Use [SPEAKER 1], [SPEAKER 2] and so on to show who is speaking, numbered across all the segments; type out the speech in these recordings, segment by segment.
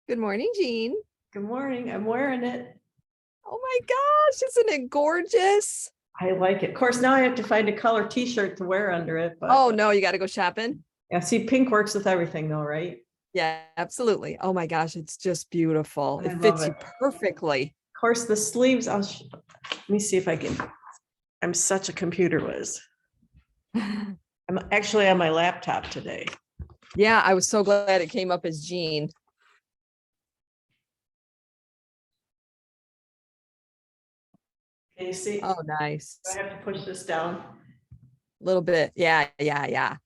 [SPEAKER 1] Good morning, Jean.
[SPEAKER 2] Good morning. I'm wearing it.
[SPEAKER 1] Oh my gosh, isn't it gorgeous?
[SPEAKER 2] I like it. Of course, now I have to find a color t-shirt to wear under it, but
[SPEAKER 1] Oh no, you got to go shopping.
[SPEAKER 2] yeah, see, pink works with everything though, right?
[SPEAKER 1] Yeah, absolutely. Oh my gosh, it's just beautiful.
[SPEAKER 2] I
[SPEAKER 1] It
[SPEAKER 2] love
[SPEAKER 1] fits
[SPEAKER 2] it.
[SPEAKER 1] you perfectly.
[SPEAKER 2] Of course, the sleeves, let me see if I can, I'm such a computer whiz. I'm actually on my laptop today.
[SPEAKER 1] Yeah, I was so glad it came up as Jean.
[SPEAKER 2] Can you see?
[SPEAKER 1] Oh, nice.
[SPEAKER 2] Do I have to push this down?
[SPEAKER 1] A little bit. Yeah.
[SPEAKER 2] Is that good?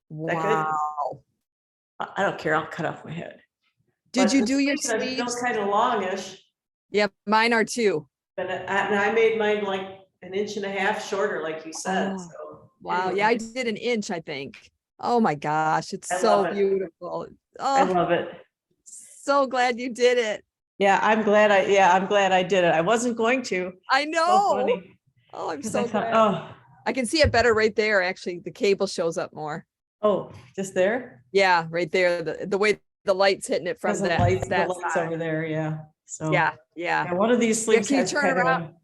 [SPEAKER 1] Wow.
[SPEAKER 2] I don't care. I'll cut off my head.
[SPEAKER 1] Did
[SPEAKER 2] But
[SPEAKER 1] you
[SPEAKER 2] the
[SPEAKER 1] do your
[SPEAKER 2] sleeves are still
[SPEAKER 1] sleeves?
[SPEAKER 2] kind of longish,
[SPEAKER 1] Yeah, mine are too.
[SPEAKER 2] but I made mine like an inch and a half shorter, like you said.
[SPEAKER 1] Oh,
[SPEAKER 2] So
[SPEAKER 1] wow.
[SPEAKER 2] anyway,
[SPEAKER 1] Yeah, I did an inch, I think. Oh my gosh, it's
[SPEAKER 2] I
[SPEAKER 1] so
[SPEAKER 2] love it.
[SPEAKER 1] beautiful.
[SPEAKER 2] I
[SPEAKER 1] Oh,
[SPEAKER 2] love it.
[SPEAKER 1] so glad you did it.
[SPEAKER 2] Yeah, I'm glad I did it. I wasn't going to.
[SPEAKER 1] I
[SPEAKER 2] So
[SPEAKER 1] know.
[SPEAKER 2] funny.
[SPEAKER 1] Oh, I'm
[SPEAKER 2] Because I
[SPEAKER 1] so
[SPEAKER 2] thought,
[SPEAKER 1] glad.
[SPEAKER 2] oh,
[SPEAKER 1] I can see it better right there. Actually, the cable shows up more.
[SPEAKER 2] just there?
[SPEAKER 1] Yeah, right there. The way the light's hitting it
[SPEAKER 2] Because
[SPEAKER 1] from
[SPEAKER 2] the
[SPEAKER 1] that
[SPEAKER 2] lights
[SPEAKER 1] side.
[SPEAKER 2] over there, yeah. So
[SPEAKER 1] Yeah, yeah.
[SPEAKER 2] yeah, one of these
[SPEAKER 1] Yeah,
[SPEAKER 2] sleeves
[SPEAKER 1] can you
[SPEAKER 2] has
[SPEAKER 1] turn
[SPEAKER 2] kind of
[SPEAKER 1] around?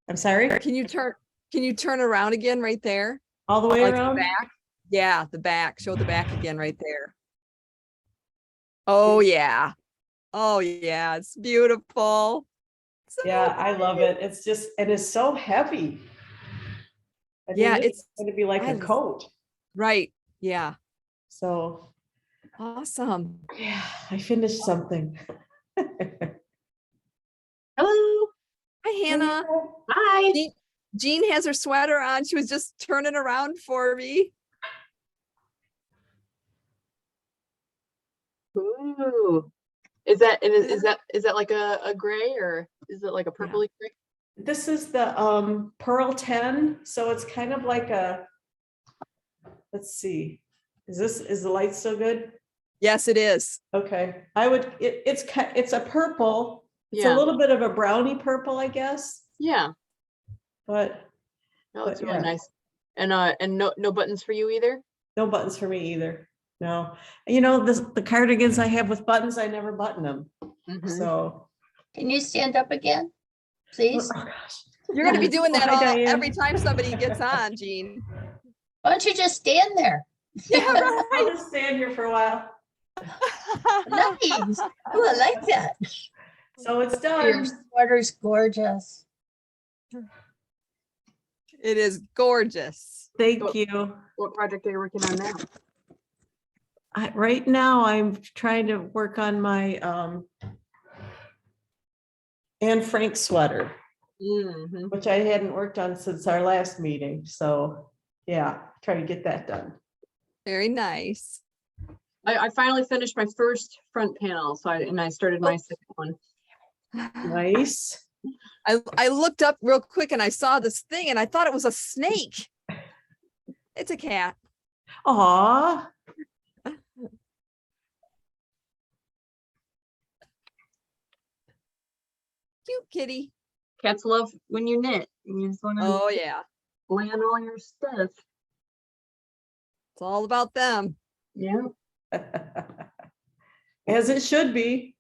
[SPEAKER 2] I'm sorry,
[SPEAKER 1] Can you turn around again right there?
[SPEAKER 2] all the way
[SPEAKER 1] Like the
[SPEAKER 2] around?
[SPEAKER 1] back? Yeah, the back. Show the back again right there. Oh yeah. Oh yeah, it's beautiful. So
[SPEAKER 2] Yeah, I love
[SPEAKER 1] nice.
[SPEAKER 2] it. It's just, and it's so heavy. I mean,
[SPEAKER 1] Yeah,
[SPEAKER 2] this is
[SPEAKER 1] it's
[SPEAKER 2] going to be like
[SPEAKER 1] I
[SPEAKER 2] a coat.
[SPEAKER 1] right. Yeah.
[SPEAKER 2] So
[SPEAKER 1] Awesome.
[SPEAKER 2] yeah, I finished something.
[SPEAKER 3] Hello.
[SPEAKER 1] Hi, Hannah.
[SPEAKER 3] Hi.
[SPEAKER 1] Jean has her sweater on. She was just turning around for me.
[SPEAKER 3] Ooh. Is that like a gray, or is it like a purpley gray?
[SPEAKER 2] This is the Pearl 10, so it's kind of like a, let's see, is the light still good?
[SPEAKER 1] Yes, it is.
[SPEAKER 2] Okay, it's a purple. It's a
[SPEAKER 3] Yeah.
[SPEAKER 2] little bit of a brownie purple, I guess,
[SPEAKER 3] Yeah.
[SPEAKER 2] but
[SPEAKER 3] No, it's
[SPEAKER 2] But
[SPEAKER 3] really
[SPEAKER 2] yeah.
[SPEAKER 3] nice. And no buttons for you either?
[SPEAKER 2] no buttons for me either. No, the cardigans I have with buttons, I never button them.
[SPEAKER 3] Mhm.
[SPEAKER 2] So,
[SPEAKER 4] Can you stand up again, please?
[SPEAKER 2] oh gosh.
[SPEAKER 1] You're going to be doing that
[SPEAKER 2] Hi, Diane.
[SPEAKER 1] every time somebody gets on, Jean.
[SPEAKER 4] Why don't you just stand there?
[SPEAKER 1] Yeah,
[SPEAKER 2] I'll
[SPEAKER 1] right.
[SPEAKER 2] just stand here for a while.
[SPEAKER 4] Nice. Oh, I like that.
[SPEAKER 2] So it's
[SPEAKER 4] Your
[SPEAKER 2] done.
[SPEAKER 4] sweater's gorgeous.
[SPEAKER 1] It is gorgeous.
[SPEAKER 2] Thank you.
[SPEAKER 3] What project are you working on now?
[SPEAKER 2] Right now, I'm trying to work on my Anne Frank sweater,
[SPEAKER 3] Mm-hmm.
[SPEAKER 2] which I hadn't worked on since our last meeting. So yeah, trying to get that done.
[SPEAKER 1] Very nice.
[SPEAKER 3] I finally finished my first front panel, so I started my second one.
[SPEAKER 2] Nice.
[SPEAKER 1] I looked up real quick and I saw this thing and I thought it was a snake. It's a cat.
[SPEAKER 2] Aw.
[SPEAKER 1] Cute kitty.
[SPEAKER 3] Cats love when you knit. You just want to
[SPEAKER 1] Oh yeah.
[SPEAKER 3] lay on all your stuff.
[SPEAKER 1] It's all about them.
[SPEAKER 3] Yeah.
[SPEAKER 2] As it should be.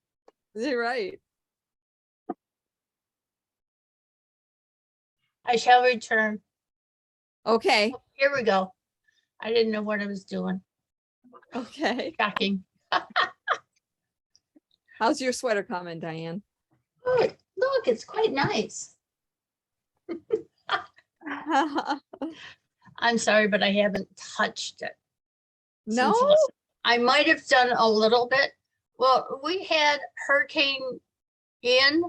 [SPEAKER 1] You're right.
[SPEAKER 4] I shall return.
[SPEAKER 1] Okay.
[SPEAKER 4] Here we go. I didn't know what I was doing.
[SPEAKER 1] Okay.
[SPEAKER 4] Shocking.
[SPEAKER 1] How's your sweater coming, Diane?
[SPEAKER 4] Oh, look, it's quite nice. I'm sorry, but I haven't touched it.
[SPEAKER 1] No.
[SPEAKER 4] I might have done a little bit. Well, we had Hurricane Ian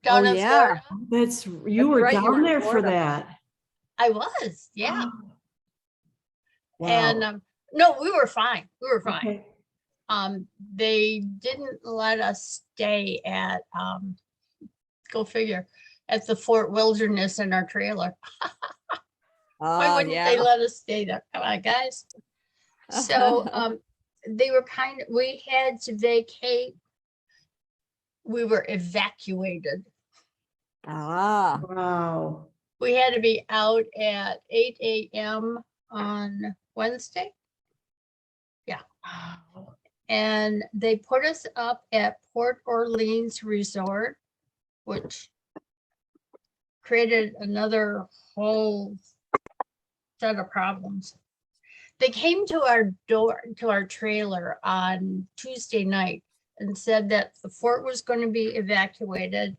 [SPEAKER 4] down in Florida.
[SPEAKER 2] You were
[SPEAKER 1] right, you were
[SPEAKER 2] down
[SPEAKER 1] in
[SPEAKER 2] there for
[SPEAKER 1] Florida.
[SPEAKER 2] that.
[SPEAKER 4] I was, yeah.
[SPEAKER 2] Wow.
[SPEAKER 4] And no, we were fine. We were fine.
[SPEAKER 2] Okay.
[SPEAKER 4] They didn't let us stay at go figure, at the Fort Wilderness in our trailer. Why
[SPEAKER 1] Oh
[SPEAKER 4] wouldn't
[SPEAKER 1] yeah.
[SPEAKER 4] they let us stay there? Come on, guys. So they were we had to vacate. We were evacuated.
[SPEAKER 1] Ah.
[SPEAKER 2] Wow.
[SPEAKER 4] We had to be out at 8 a.m. on Wednesday. Yeah.
[SPEAKER 2] Wow.
[SPEAKER 4] And they put us up at Port Orleans Resort, which created another whole set of problems. They came to our door, to our trailer on Tuesday night and said that the fort was going to be evacuated,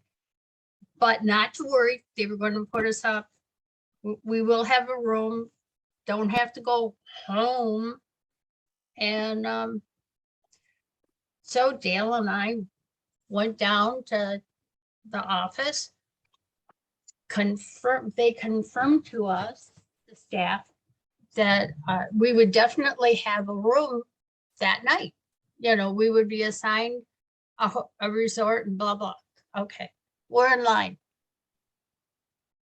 [SPEAKER 4] but not to worry, they were going to put us up. We will have a room, don't have to go home. And so Dale and I went down to the office. They confirmed to us, the staff, that we would definitely have a room that night. You know, we would be assigned a resort and blah, blah. Okay, we're in line.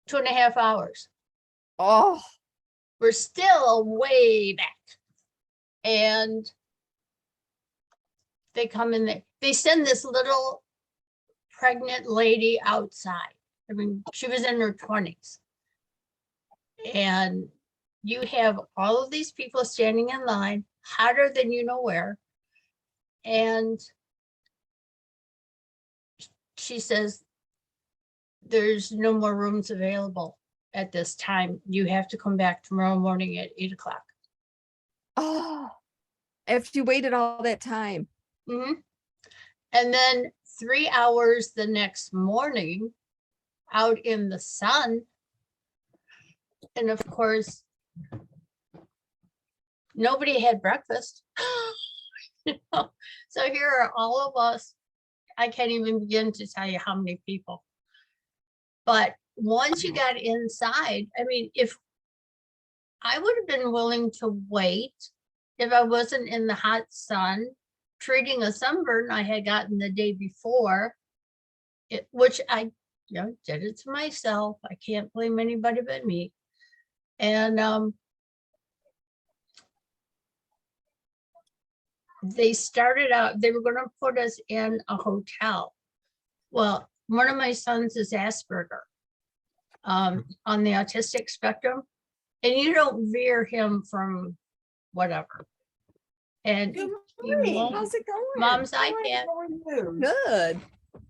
[SPEAKER 4] 2.5 hours.
[SPEAKER 1] Oh,
[SPEAKER 4] We're still way back. And they come in, they send this little pregnant lady outside. I mean, she was in her 20s. And you have all of these people standing in line, hotter than you know where. And she says, there's no more rooms available at this time. You have to come back tomorrow morning at 8 o'clock.
[SPEAKER 1] oh, if you waited all that time.
[SPEAKER 4] Mhm. And then 3 hours the next morning out in the sun. And of course, nobody had breakfast. You know? So here are all of us. I can't even begin to tell you how many people. But once you got inside, I mean, if I would have been willing to wait if I wasn't in the hot sun, treating a sunburn I had gotten the day before, which I did it to myself. I can't blame anybody but me. And they started out, they were going to put us in a hotel. Well, one of my sons is Asperger, on the autistic spectrum, and you don't veer him from whatever. And
[SPEAKER 2] Good
[SPEAKER 4] he
[SPEAKER 2] morning.
[SPEAKER 4] won't-
[SPEAKER 1] How's it going?
[SPEAKER 4] Mom's
[SPEAKER 2] Hi,
[SPEAKER 4] iPad.
[SPEAKER 2] how are you?
[SPEAKER 1] Good.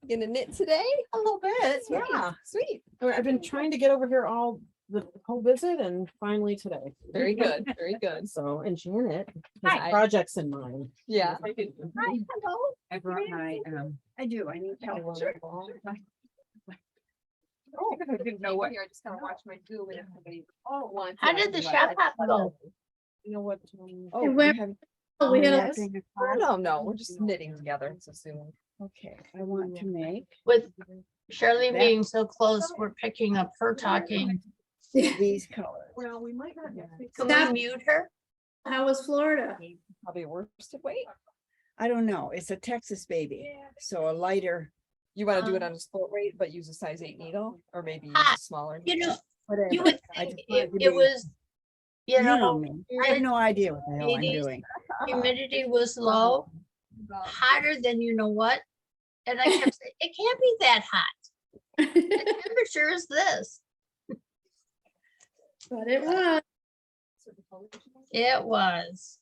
[SPEAKER 1] Gonna knit today?
[SPEAKER 2] A little bit,
[SPEAKER 1] Sweet,
[SPEAKER 2] yeah.
[SPEAKER 1] Sweet.
[SPEAKER 5] I've been trying to get over here all the whole visit and finally today.
[SPEAKER 1] Very good. Very good.
[SPEAKER 5] So, and Janet
[SPEAKER 1] Hi.
[SPEAKER 5] has projects in mind.
[SPEAKER 1] Yeah.
[SPEAKER 4] Hi, hello.
[SPEAKER 6] I brought my, I do, I need help.
[SPEAKER 1] Sure.
[SPEAKER 6] Oh, I didn't know what, here, I just gotta watch my Zoom and if somebody, oh, wants.
[SPEAKER 4] How did the shop hop go?
[SPEAKER 5] You know what?
[SPEAKER 6] Oh,
[SPEAKER 7] And
[SPEAKER 6] we
[SPEAKER 7] where-
[SPEAKER 6] have-
[SPEAKER 7] Oh, we
[SPEAKER 6] oh,
[SPEAKER 7] had a-
[SPEAKER 6] that's in the
[SPEAKER 1] Oh,
[SPEAKER 6] class?
[SPEAKER 1] no, we're just knitting together. So soon.
[SPEAKER 6] Okay, I want to make
[SPEAKER 4] With Shirley
[SPEAKER 6] That-
[SPEAKER 4] being so close, we're picking up her talking.
[SPEAKER 6] these colors.
[SPEAKER 5] Well, we might not.
[SPEAKER 4] Can
[SPEAKER 7] Stop.
[SPEAKER 4] we mute her?
[SPEAKER 7] How was Florida?
[SPEAKER 1] Probably worsted weight.
[SPEAKER 6] I don't know, it's a Texas baby, so a lighter,
[SPEAKER 1] You want to do it on a sport weight, but use a size 8 needle, or maybe use
[SPEAKER 4] Ah,
[SPEAKER 1] a smaller.
[SPEAKER 4] You know,
[SPEAKER 6] whatever.
[SPEAKER 4] you would
[SPEAKER 6] I
[SPEAKER 4] think
[SPEAKER 6] just wanted to
[SPEAKER 4] it
[SPEAKER 6] be-
[SPEAKER 4] was, you
[SPEAKER 6] You know
[SPEAKER 4] know,
[SPEAKER 6] me, I have no idea what the hell I'm
[SPEAKER 4] ladies.
[SPEAKER 6] doing.
[SPEAKER 4] humidity was low, hotter than you know what. And I kept saying, it can't be that hot. The temperature is this.
[SPEAKER 7] But it was.
[SPEAKER 4] It was.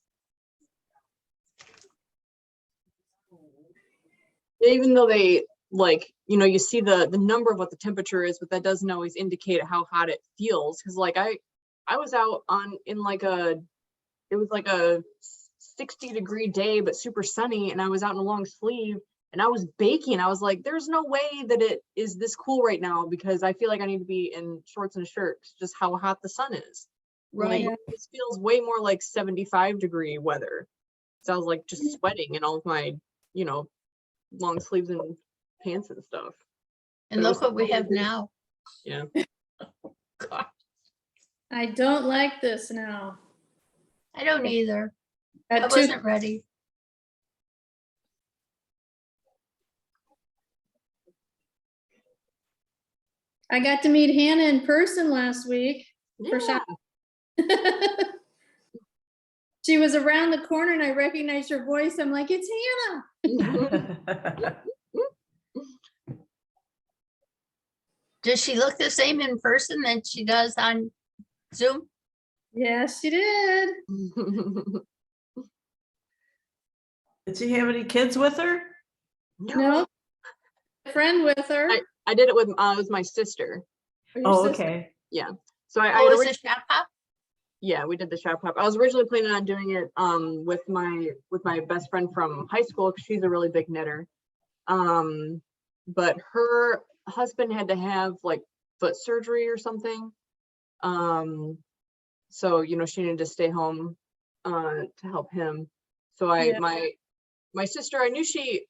[SPEAKER 3] Even though they like, you see the number of what the temperature is, but that doesn't always indicate how hot it feels. Cause like I was out it was like a 60-degree day, but super sunny. And I was out in a long sleeve and I was baking. I was like, there's no way that it is this cool right now because I feel like I need to be in shorts and a shirt. Just how hot the sun is.
[SPEAKER 4] Right.
[SPEAKER 3] Like, this feels way more like 75-degree weather. So I was like just sweating in all of my, long sleeves and pants and stuff.
[SPEAKER 4] And
[SPEAKER 3] But it
[SPEAKER 4] look what we
[SPEAKER 3] was-
[SPEAKER 4] have now.
[SPEAKER 3] Yeah.
[SPEAKER 4] God,
[SPEAKER 7] I don't like this now.
[SPEAKER 4] I don't either. I
[SPEAKER 7] At two,
[SPEAKER 4] wasn't ready.
[SPEAKER 7] I got to meet Hannah in person last week. For
[SPEAKER 3] Yeah.
[SPEAKER 7] She was around the corner and I recognized her voice. I'm like, it's Hannah.
[SPEAKER 4] Does she look the same in person that she does on Zoom?
[SPEAKER 7] Yes, she did.
[SPEAKER 2] Did she have any kids with her?
[SPEAKER 7] No. Friend with her.
[SPEAKER 3] I did it with, it was my sister.
[SPEAKER 5] Or your
[SPEAKER 2] Oh,
[SPEAKER 5] sister?
[SPEAKER 2] okay.
[SPEAKER 3] So I
[SPEAKER 4] Oh, is
[SPEAKER 3] originally,
[SPEAKER 4] it shop hop?
[SPEAKER 3] yeah, we did the shop hop. I was originally planning on doing it with my best friend from high school, because she's a really big knitter. But her husband had to have like foot surgery or something. So, you know, she needed to stay home to help him. So
[SPEAKER 7] Yeah.
[SPEAKER 3] my sister, I knew she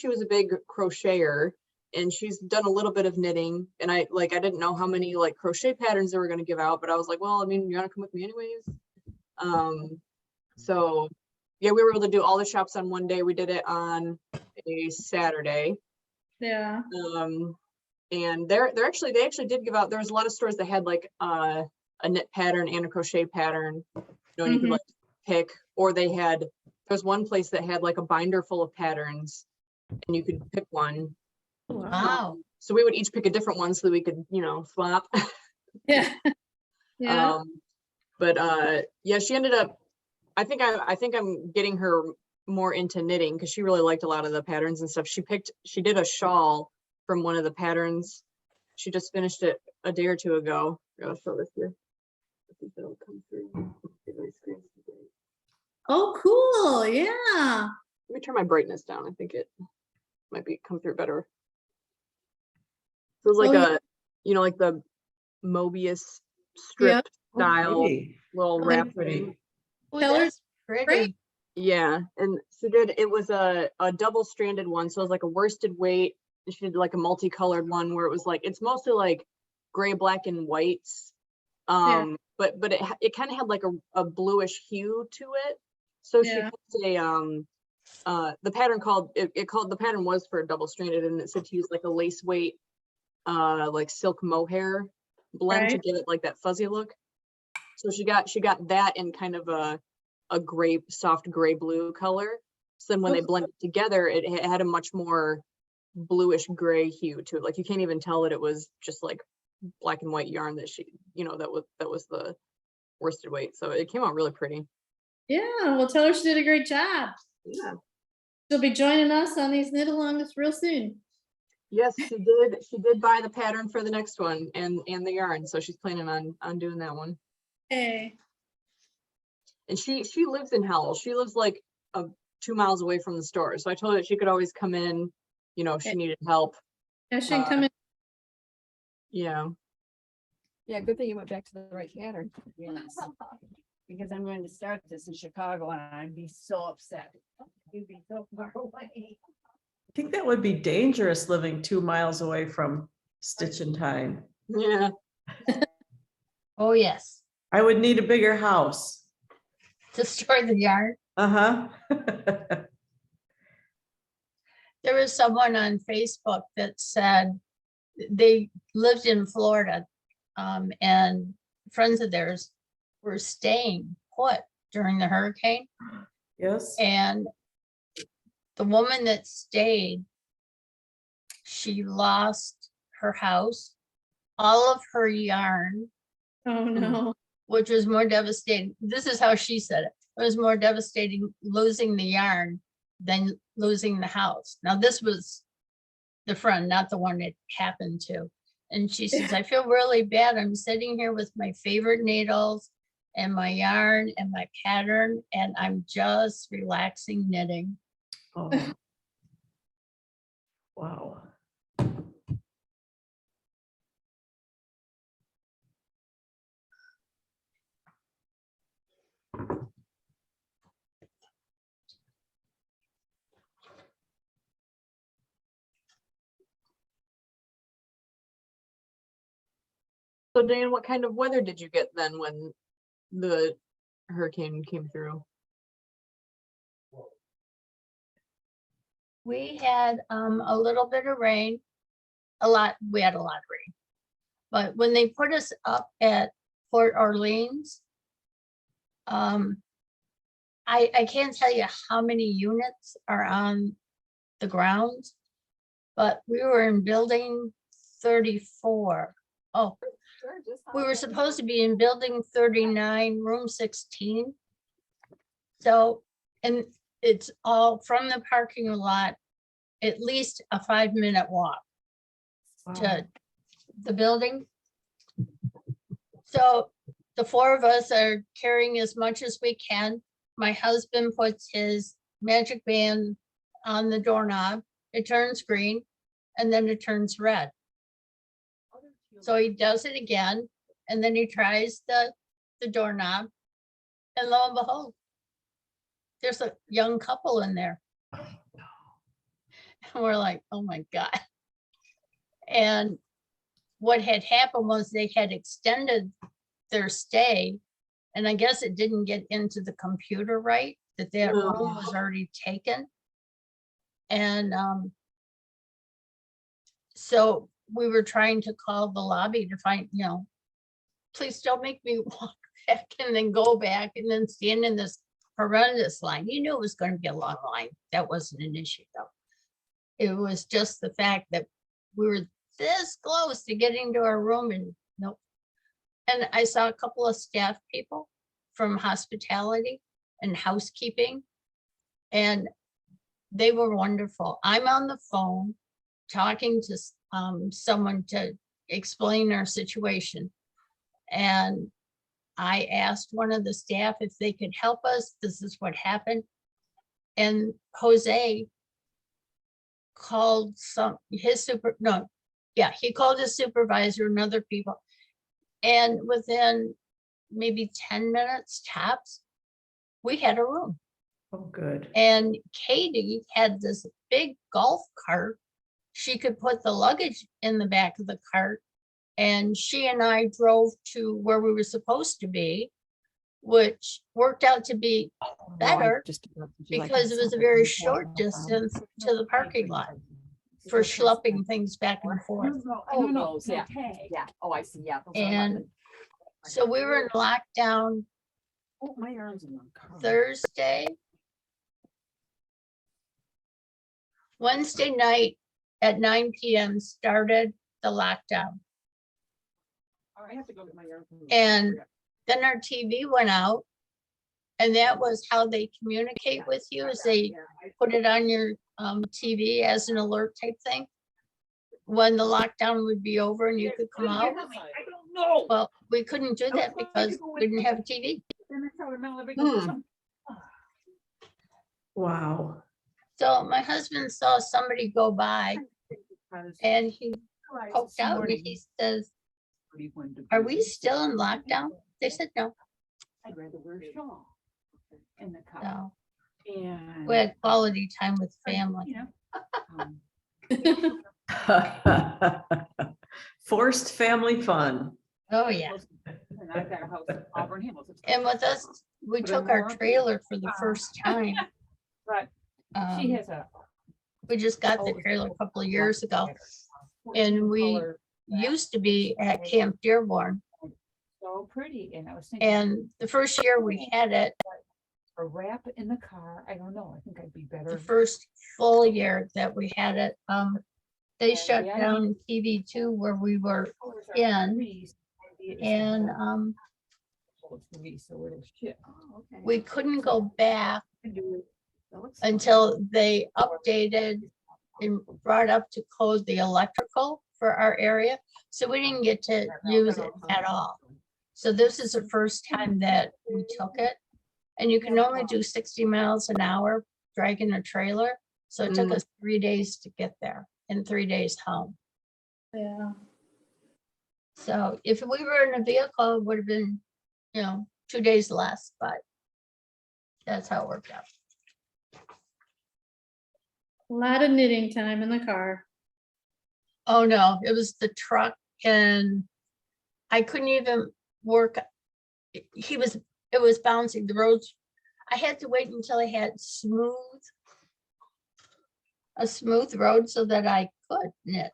[SPEAKER 3] was a big crocheter, and she's done a little bit of knitting, and I didn't know how many like crochet patterns they were going to give out, but I was like, well, I mean, you want to come with me anyways? So yeah, we were able to do all the shops on one day. We did it on a Saturday.
[SPEAKER 7] Yeah.
[SPEAKER 3] And they actually did give out, there was a lot of stores that had like a knit pattern and a crochet pattern, you know, and you could
[SPEAKER 7] Mhm.
[SPEAKER 3] like pick, or there was one place that had like a binder full of patterns, and you could pick one.
[SPEAKER 4] Wow.
[SPEAKER 3] So we would each pick a different one so that we could, you know, swap.
[SPEAKER 7] Yeah. Yeah.
[SPEAKER 3] But yeah, she ended up, I think I'm getting her more into knitting, because she really liked a lot of the patterns and stuff. She did a shawl from one of the patterns. She just finished it a day or two ago. I'll show this here. I think that'll come through. Get my screen to bright.
[SPEAKER 7] Oh, cool. Yeah.
[SPEAKER 3] Let me turn my brightness down. I think it might come through better. So it's like
[SPEAKER 7] Oh, yeah.
[SPEAKER 3] you know, like the Mobius strip
[SPEAKER 2] Oh,
[SPEAKER 3] style
[SPEAKER 2] pretty.
[SPEAKER 3] little
[SPEAKER 7] Oh,
[SPEAKER 3] wrap
[SPEAKER 2] pretty.
[SPEAKER 3] thing.
[SPEAKER 4] Ooh,
[SPEAKER 7] Colors
[SPEAKER 4] that's pretty.
[SPEAKER 7] great.
[SPEAKER 3] Yeah, and it was a double-stranded one, so it was like a worsted weight. And she did like a multicolored one where it was like, it's mostly like gray, black, and whites.
[SPEAKER 7] Yeah.
[SPEAKER 3] But it kind of had like a bluish hue to it. So she
[SPEAKER 7] Yeah.
[SPEAKER 3] picked the pattern the pattern was for a double-stranded, and it said to use like a lace weight, like silk mohair blend to
[SPEAKER 7] Right.
[SPEAKER 3] give it like that fuzzy look. So she got that in kind of a soft gray blue color. So then when they blended together, it had a much more bluish gray hue to it. Like you can't even tell that it was just like black and white yarn that she, you know, that was the worsted weight. So it came out really pretty.
[SPEAKER 7] Yeah. Well, tell her she did a great job.
[SPEAKER 3] Yeah.
[SPEAKER 7] She'll be joining us on these knit alongs real soon.
[SPEAKER 3] Yes, she did. She did buy the pattern for the next one and the yarn. So she's planning on doing that one.
[SPEAKER 7] Hey.
[SPEAKER 3] And she lives in Howell. She lives like 2 miles away from the store. So I told her she could always come in, you know, if she needed help.
[SPEAKER 7] Yeah, she can come in.
[SPEAKER 3] Yeah.
[SPEAKER 1] Yeah, good thing you went back to the right pattern.
[SPEAKER 8] Yes. Because I'm going to start this in Chicago and I'd be so upset. You'd be so far away.
[SPEAKER 2] I think that would be dangerous living 2 miles away from Stitch in Time.
[SPEAKER 3] Yeah.
[SPEAKER 4] Oh, yes.
[SPEAKER 2] I would need a bigger house.
[SPEAKER 4] To store the yarn.
[SPEAKER 2] Uh-huh.
[SPEAKER 4] There was someone on Facebook that said they lived in Florida, and friends of theirs were staying put during the hurricane.
[SPEAKER 2] Yes.
[SPEAKER 4] And the woman that stayed, she lost her house, all of her yarn,
[SPEAKER 7] Oh, no.
[SPEAKER 4] which was more devastating. This is how she said it. It was more devastating losing the yarn than losing the house. Now, this was the friend, not the one it happened to. And she says, I feel really bad. I'm sitting here with my favorite needles and my yarn and my pattern, and I'm just relaxing knitting.
[SPEAKER 2] Oh. Wow.
[SPEAKER 3] So Dan, what kind of weather did you get then when the hurricane came through?
[SPEAKER 4] We had a little bit of rain, we had a lot of rain. But when they put us up at Port Orleans, I can't tell you how many units are on the ground, but we were in building 34. Oh, we were supposed to be in building 39, room 16. So, and it's all from the parking lot, at least a 5-minute walk to the building. So the four of us are carrying as much as we can. My husband puts his magic band on the doorknob. It turns green and then it turns red. So he does it again, and then he tries the doorknob, and lo and behold, there's a young couple in there. And we're like, oh my God. And what had happened was they had extended their stay, and I guess it didn't get into the computer right, that room was already taken. And so we were trying to call the lobby to find, please don't make me walk back and then go back and then stand in this horrendous line. You knew it was going to be a long line. That wasn't an issue though. It was just the fact that we were this close to getting to our room, and nope. And I saw a couple of staff people from hospitality and housekeeping, and they were wonderful. I'm on the phone talking to someone to explain our situation. And I asked one of the staff if they could help us. This is what happened. And Jose called he called his supervisor and other people. And within maybe 10 minutes tops, we had a room.
[SPEAKER 2] Oh, good.
[SPEAKER 4] And Katie had this big golf cart. She could put the luggage in the back of the cart, and she and I drove to where we were supposed to be, which worked out to be better because it was a very short distance to the parking lot for schlepping things back and forth.
[SPEAKER 8] Oh, no, yeah, yeah. Oh, I see, yeah.
[SPEAKER 4] And so we were in lockdown
[SPEAKER 5] Oh, my arms are on.
[SPEAKER 4] Thursday. Wednesday night at 9 p.m. started the lockdown.
[SPEAKER 5] I have to go get my arms.
[SPEAKER 4] And then our TV went out. And that was how they communicate with you, is they put it on your TV as an alert type thing. When the lockdown would be over and you could come out.
[SPEAKER 5] I don't know.
[SPEAKER 4] Well, we couldn't do that because we didn't have a TV.
[SPEAKER 2] Wow.
[SPEAKER 4] So my husband saw somebody go by and he poked out and he says, "Are we still in lockdown?" They said no.
[SPEAKER 8] I'd rather wear a shawl in the car.
[SPEAKER 4] No.
[SPEAKER 8] And.
[SPEAKER 4] We had quality time with family.
[SPEAKER 2] Forced family fun.
[SPEAKER 4] Oh, yeah.
[SPEAKER 8] And I've got a house in Auburn Hills.
[SPEAKER 4] And with us, we took our trailer for the first time.
[SPEAKER 8] But she
[SPEAKER 4] Um,
[SPEAKER 8] has a.
[SPEAKER 4] We just got the trailer a couple of years ago. And we used to be at Camp Dearborn.
[SPEAKER 8] So pretty, and I was thinking.
[SPEAKER 4] And the first year we had it,
[SPEAKER 8] A wrap in the car, I don't know, I think I'd be
[SPEAKER 4] the
[SPEAKER 8] better.
[SPEAKER 4] first full year that we had it, they
[SPEAKER 8] Yeah,
[SPEAKER 4] shut
[SPEAKER 8] yeah.
[SPEAKER 4] down TV2 where we were in. And we couldn't go back until they updated and brought up to code the electrical for our area. So we didn't get to use it at all. So this is the first time that we took it. And you can only do 60 miles an hour dragging a trailer. So it took us 3 days to get there and 3 days home.
[SPEAKER 7] Yeah.
[SPEAKER 4] So if we were in a vehicle, it would have been, 2 days less, but that's how it worked out.
[SPEAKER 7] A lot of knitting time in the car.
[SPEAKER 4] Oh, no, it was the truck and I couldn't even work. It was bouncing the roads. I had to wait until I had a smooth road so that I could knit.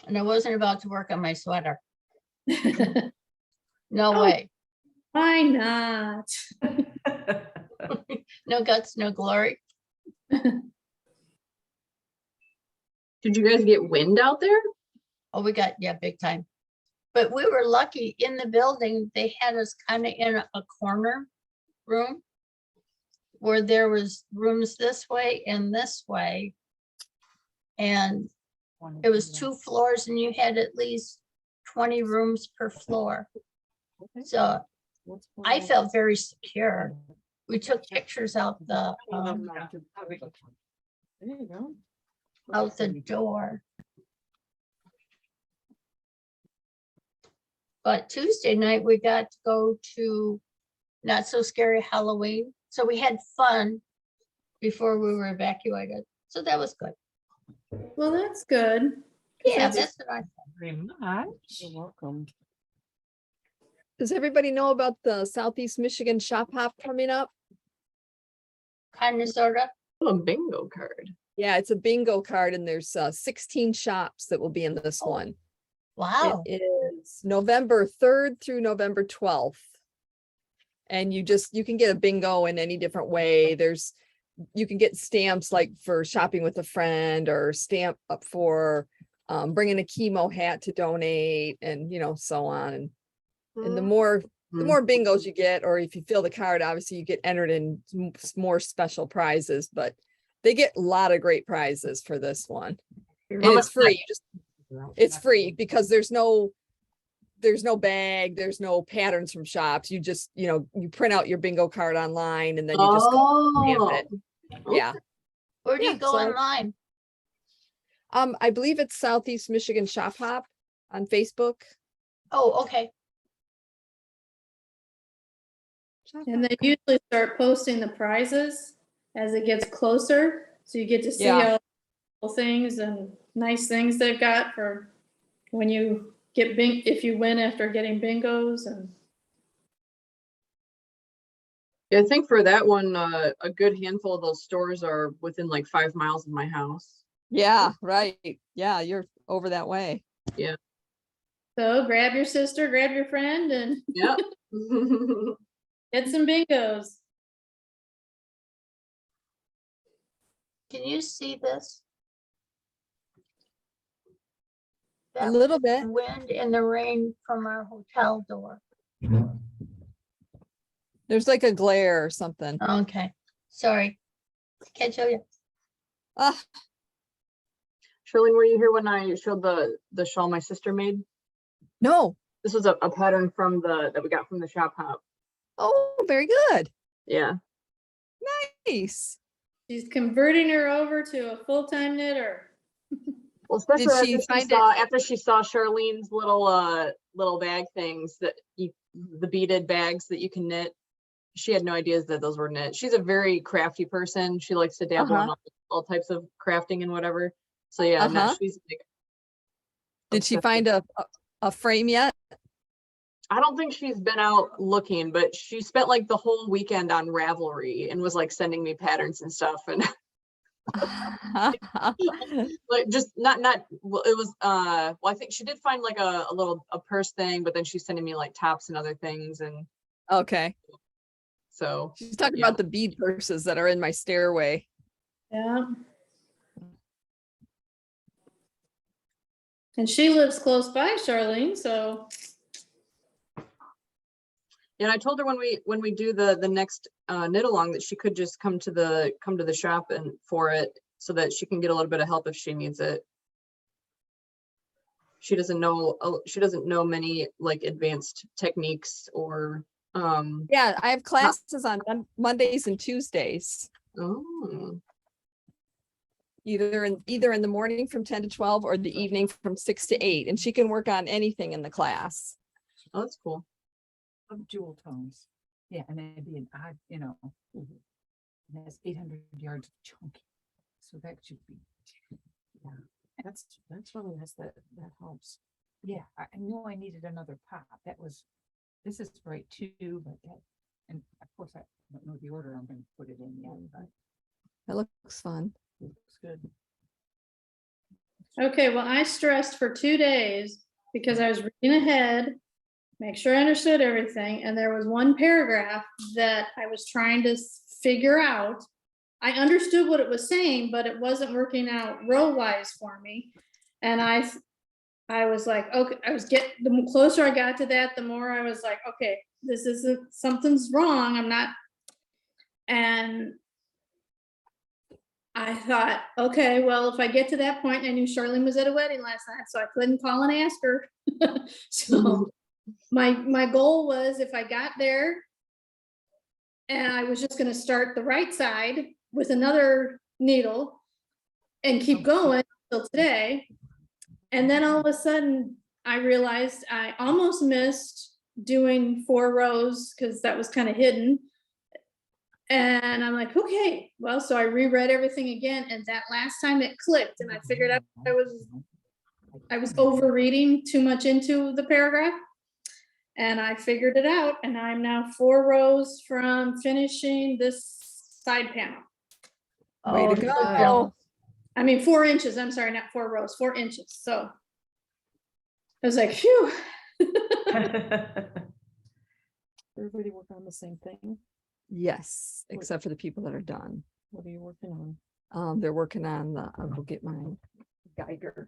[SPEAKER 4] And I wasn't about to work on my sweater. No
[SPEAKER 7] Oh.
[SPEAKER 4] way.
[SPEAKER 7] Why not?
[SPEAKER 4] No guts, no glory.
[SPEAKER 3] Did you guys get wind out there?
[SPEAKER 4] Oh, we got, yeah, big time. But we were lucky in the building. They had us kind of in a corner room where there was rooms this way and this way. And it was 2 floors and you had at least 20 rooms per floor. So I felt very secure. We took pictures out
[SPEAKER 5] There you go.
[SPEAKER 4] out the door. But Tuesday night, we got to go to Not So Scary Halloween. So we had fun before we were evacuated. So that was good.
[SPEAKER 7] Well, that's good.
[SPEAKER 4] Yeah,
[SPEAKER 7] That's-
[SPEAKER 4] that's what I,
[SPEAKER 8] Very much.
[SPEAKER 5] You're welcome.
[SPEAKER 1] Does everybody know about the Southeast Michigan Shop Hop coming up?
[SPEAKER 4] kind of, sort of.
[SPEAKER 3] Oh, a bingo card.
[SPEAKER 1] Yeah, it's a bingo card and there's 16 shops that will be in this one.
[SPEAKER 4] Wow.
[SPEAKER 1] It is November 3rd through November 12th. And you can get a bingo in any different way. You can get stamps like for shopping with a friend or stamp up for bringing a chemo hat to donate and, so on. And the more bingos you get, or if you fill the card, obviously you get entered in more special prizes, but they get a lot of great prizes for this one. And it's free. It's free because there's no bag, there's no patterns from shops. You just, you print out your bingo card online and then you just stamp it. Yeah.
[SPEAKER 4] Where do you
[SPEAKER 1] Yeah,
[SPEAKER 4] go
[SPEAKER 1] so-
[SPEAKER 4] online?
[SPEAKER 1] I believe it's Southeast Michigan Shop Hop on Facebook.
[SPEAKER 4] Oh, okay.
[SPEAKER 1] Shop
[SPEAKER 7] And
[SPEAKER 1] Hop.
[SPEAKER 7] they usually start posting the prizes as it gets closer. So you get to see
[SPEAKER 1] Yeah.
[SPEAKER 7] all the things and nice things they've got for when you get if you win after getting bingos and.
[SPEAKER 3] Yeah, I think for that one, a good handful of those stores are within like 5 miles of my house.
[SPEAKER 1] Yeah, right. Yeah, you're over that way.
[SPEAKER 7] So grab your sister, grab your friend and
[SPEAKER 3] Yeah.
[SPEAKER 7] get some bingos.
[SPEAKER 4] Can you see this?
[SPEAKER 1] A
[SPEAKER 4] That
[SPEAKER 1] little bit.
[SPEAKER 4] wind and the rain from our hotel door.
[SPEAKER 1] There's like a glare or something.
[SPEAKER 4] Okay, sorry. Can't show you.
[SPEAKER 1] Ah,
[SPEAKER 3] Shirley, were you here when I showed the shawl my sister made?
[SPEAKER 1] no.
[SPEAKER 3] This was a pattern from that we got from the shop hop.
[SPEAKER 1] Oh, very good.
[SPEAKER 3] Yeah.
[SPEAKER 1] Nice.
[SPEAKER 7] She's converting her over to a full-time knitter.
[SPEAKER 3] Well, especially
[SPEAKER 1] Did
[SPEAKER 3] after
[SPEAKER 1] she
[SPEAKER 3] she
[SPEAKER 1] find
[SPEAKER 3] saw after she saw Charlene's little bag things the beaded bags that you can knit. She had no idea that those were knit. She's a very crafty person. She likes to dabble in all types of crafting and whatever. So yeah, no,
[SPEAKER 1] Uh-huh.
[SPEAKER 3] she's like,
[SPEAKER 1] Did she
[SPEAKER 3] obsessed
[SPEAKER 1] find a frame yet?
[SPEAKER 3] I don't think she's been out looking, but she spent like the whole weekend on Ravelry and was like sending me patterns and stuff. And like just not well, it was well, I think she did find like a purse thing, but then she's sending me like tops and other things. And
[SPEAKER 1] Okay.
[SPEAKER 3] so
[SPEAKER 1] She's talking
[SPEAKER 3] Yeah.
[SPEAKER 1] about the bead purses that are in my stairway.
[SPEAKER 7] Yeah. And she lives close by, Charlene, so
[SPEAKER 3] and I told her when we do the next knit along that she could just come to the shop and for it so that she can get a little bit of help if she needs it. She doesn't know many like advanced techniques or
[SPEAKER 1] Yeah, I have classes on Mondays and Tuesdays,
[SPEAKER 3] oh,
[SPEAKER 1] either in the morning from 10 to 12 or the evening from 6 to 8, and she can work on anything in the class.
[SPEAKER 3] oh, that's cool.
[SPEAKER 8] Of jewel tones. Yeah, and it'd be an odd, and that's 800 yards of chunky. So that should be. Yeah,
[SPEAKER 5] That's really nice. That helps.
[SPEAKER 8] yeah, I knew I needed another pop. This is right too, but that, and of course I don't know the order I'm gonna put it in yet, but
[SPEAKER 1] That looks fun.
[SPEAKER 8] it looks good.
[SPEAKER 7] okay, well, I stressed for 2 days because I was reading ahead, make sure I understood everything, and there was one paragraph that I was trying to figure out. I understood what it was saying, but it wasn't working out row-wise for me. And I was like, okay, the closer I got to that, the more I was like, okay, this isn't, something's wrong. I'm not And I thought, okay, well, if I get to that point, I knew Charlene was at a wedding last night, so I couldn't call and ask her. So my goal was if I got there and I was just gonna start the right side with another needle and keep going till today. And then all of a sudden, I realized I almost missed doing 4 rows because that was kind of hidden. And I'm like, okay, well, so I reread everything again, and that last time it clicked, and I figured out I was over reading too much into the paragraph, and I figured it out, and I'm now 4 rows from finishing this side panel.
[SPEAKER 1] Way to
[SPEAKER 4] Oh,
[SPEAKER 1] go.
[SPEAKER 7] I mean, 4 inches. I'm sorry, not 4 rows, 4 inches. So I was like, phew.
[SPEAKER 5] Everybody work on the same thing.
[SPEAKER 1] Yes, except for the people that are done.
[SPEAKER 5] What are you working on?
[SPEAKER 1] They're working on the, I'll go get my Geiger.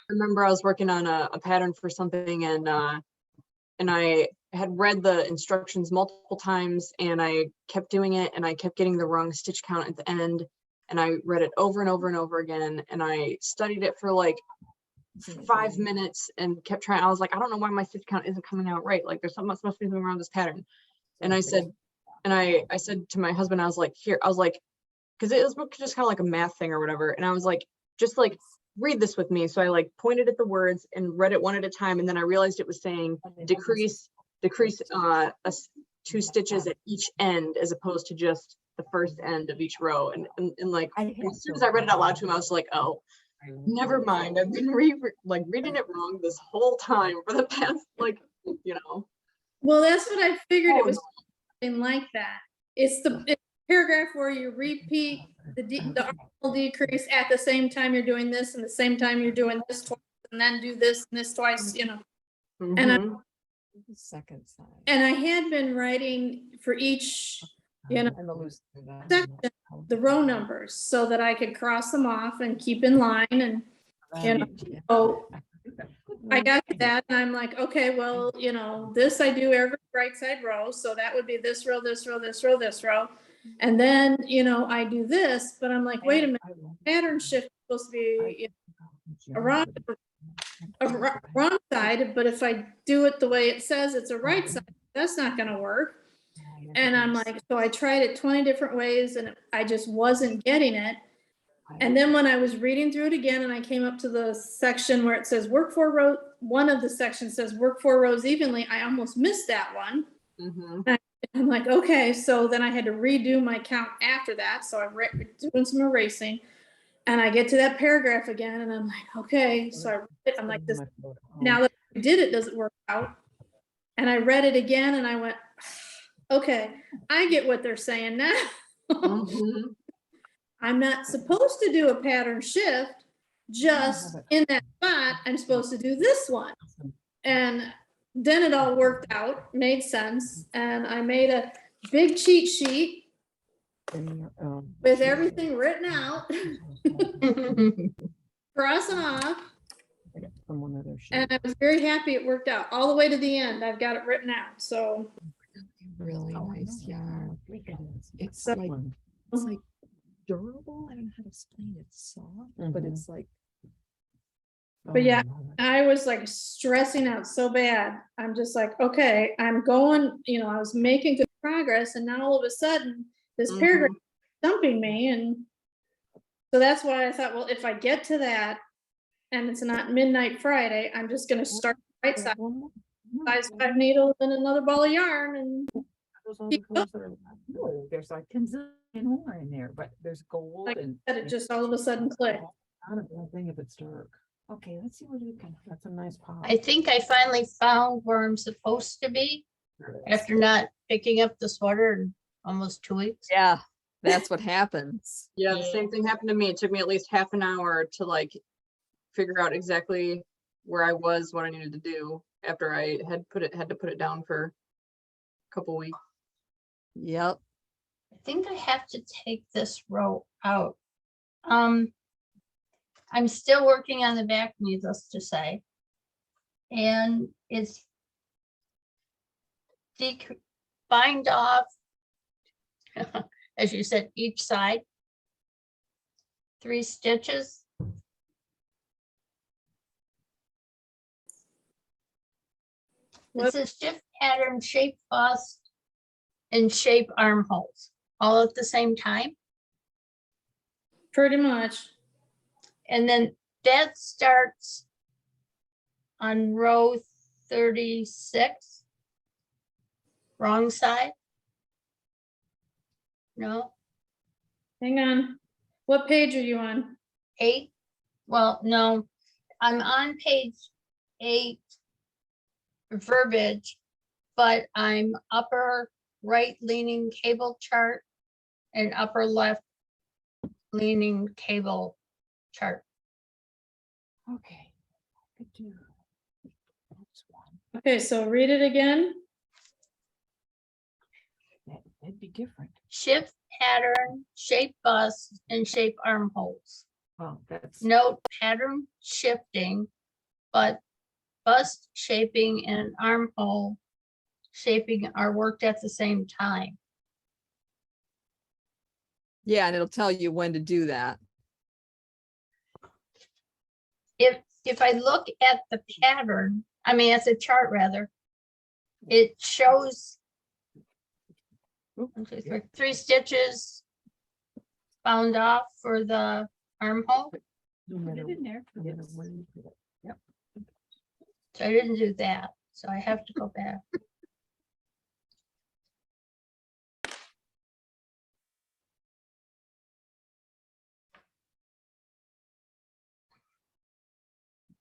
[SPEAKER 3] Remember I was working on a pattern for something and I had read the instructions multiple times and I kept doing it and I kept getting the wrong stitch count at the end. And I read it over and over and over again. And I studied it for like 5 minutes and kept trying. I was like, I don't know why my stitch count isn't coming out right. Like there's something that's supposed to be around this pattern. And I said, I said to my husband, I was like, here, I was like, because it was just kind of like a math thing or whatever. And I was like, just like, read this with me. So I like pointed at the words and read it one at a time. And then I realized it was saying decrease 2 stitches at each end as opposed to just the first end of each row. And like, as soon as I read it out loud to him, I was like, oh, never mind. I've been reading it wrong this whole time for the past, like, you know.
[SPEAKER 7] Well, that's what I figured it was something like that. It's the paragraph where you repeat the article decrease at the same time you're doing this and the same time you're doing this twice and then do this and this twice, you know. And
[SPEAKER 3] Mhm.
[SPEAKER 1] The second side.
[SPEAKER 7] And I had been writing for each, you know,
[SPEAKER 1] And the loose.
[SPEAKER 7] section, the row numbers so that I could cross them off and keep in line. And, you know, so I got to that and I'm like, okay, well, you know, this I do every right side row. So that would be this row, this row, this row, this row. And then, you know, I do this, but I'm like, wait a minute, pattern shift is supposed to be, you know, wrong side, but if I do it the way it says it's a right side, that's not gonna work. And I'm like, so I tried it 20 different ways and I just wasn't getting it. And then when I was reading through it again and I came up to the section where it says work 4 rows, one of the sections says work 4 rows evenly, I almost missed that one.
[SPEAKER 3] Mhm.
[SPEAKER 7] I'm like, okay, so then I had to redo my count after that. So I'm doing some erasing and I get to that paragraph again and I'm like, okay, so I read it, I'm like, this, now that I did it, does it work out? And I read it again and I went, okay, I get what they're saying now.
[SPEAKER 3] Mhm.
[SPEAKER 7] I'm not supposed to do a pattern shift, just in that spot, I'm supposed to do this one. And then it all worked out, made sense, and I made a big cheat sheet with everything written out, crossing off, and I was very happy it worked out, all the way to the end, I've got it written out, so.
[SPEAKER 1] Really nice yarn. It's like durable. I don't know how to explain it. It's soft, but it's like.
[SPEAKER 7] But yeah, I was like stressing out so bad. I'm just like, okay, I'm going, you know, I was making good progress and now all of a sudden this paragraph is dumping me. And so that's why I thought, well, if I get to that and it's not midnight Friday, I'm just going to start the right side, size 5 needles and another ball of yarn. And
[SPEAKER 8] No, there's like tons of more in there, but there's gold
[SPEAKER 7] like
[SPEAKER 8] and.
[SPEAKER 7] it just all of a sudden clicked.
[SPEAKER 8] Not a bad thing if it's dark. Okay, let's see what we can. That's a nice pop.
[SPEAKER 4] I think I finally found where I'm supposed to be after not picking up the sweater in almost 2 weeks.
[SPEAKER 1] Yeah, that's what happens.
[SPEAKER 3] Yeah, the same thing happened to me. It took me at least half an hour to like figure out exactly where I was, what I needed to do after I had to put it down for a couple weeks.
[SPEAKER 1] Yep.
[SPEAKER 4] I think I have to take this row out. I'm still working on the back, needless to say. And it's bind off, as you said, each side. 3 stitches. This is shift pattern, shape bust, and shape armholes, all at the same time.
[SPEAKER 7] Pretty much.
[SPEAKER 4] And then that starts on row 36. Wrong side. No,
[SPEAKER 7] Hang on. What page are you on?
[SPEAKER 4] 8. Well, no, I'm on page 8 verbiage, but I'm upper right leaning cable chart and upper left leaning cable chart.
[SPEAKER 8] Okay. I could do. That's one.
[SPEAKER 7] Okay, so read it again.
[SPEAKER 8] That'd be different.
[SPEAKER 4] Shift pattern, shape bust, and shape armholes.
[SPEAKER 8] Well, that's.
[SPEAKER 4] Note pattern shifting, but bust shaping and armhole shaping are worked at the same time.
[SPEAKER 1] Yeah, and it'll tell you when to do that.
[SPEAKER 4] If I look at the pattern, I mean, at the chart rather, it shows 1, 2, 3, 3 stitches bound off for the armhole.
[SPEAKER 8] No matter
[SPEAKER 1] Put it in there.
[SPEAKER 8] no matter where you put it. Yep.
[SPEAKER 4] So I didn't do that, so I have to go back.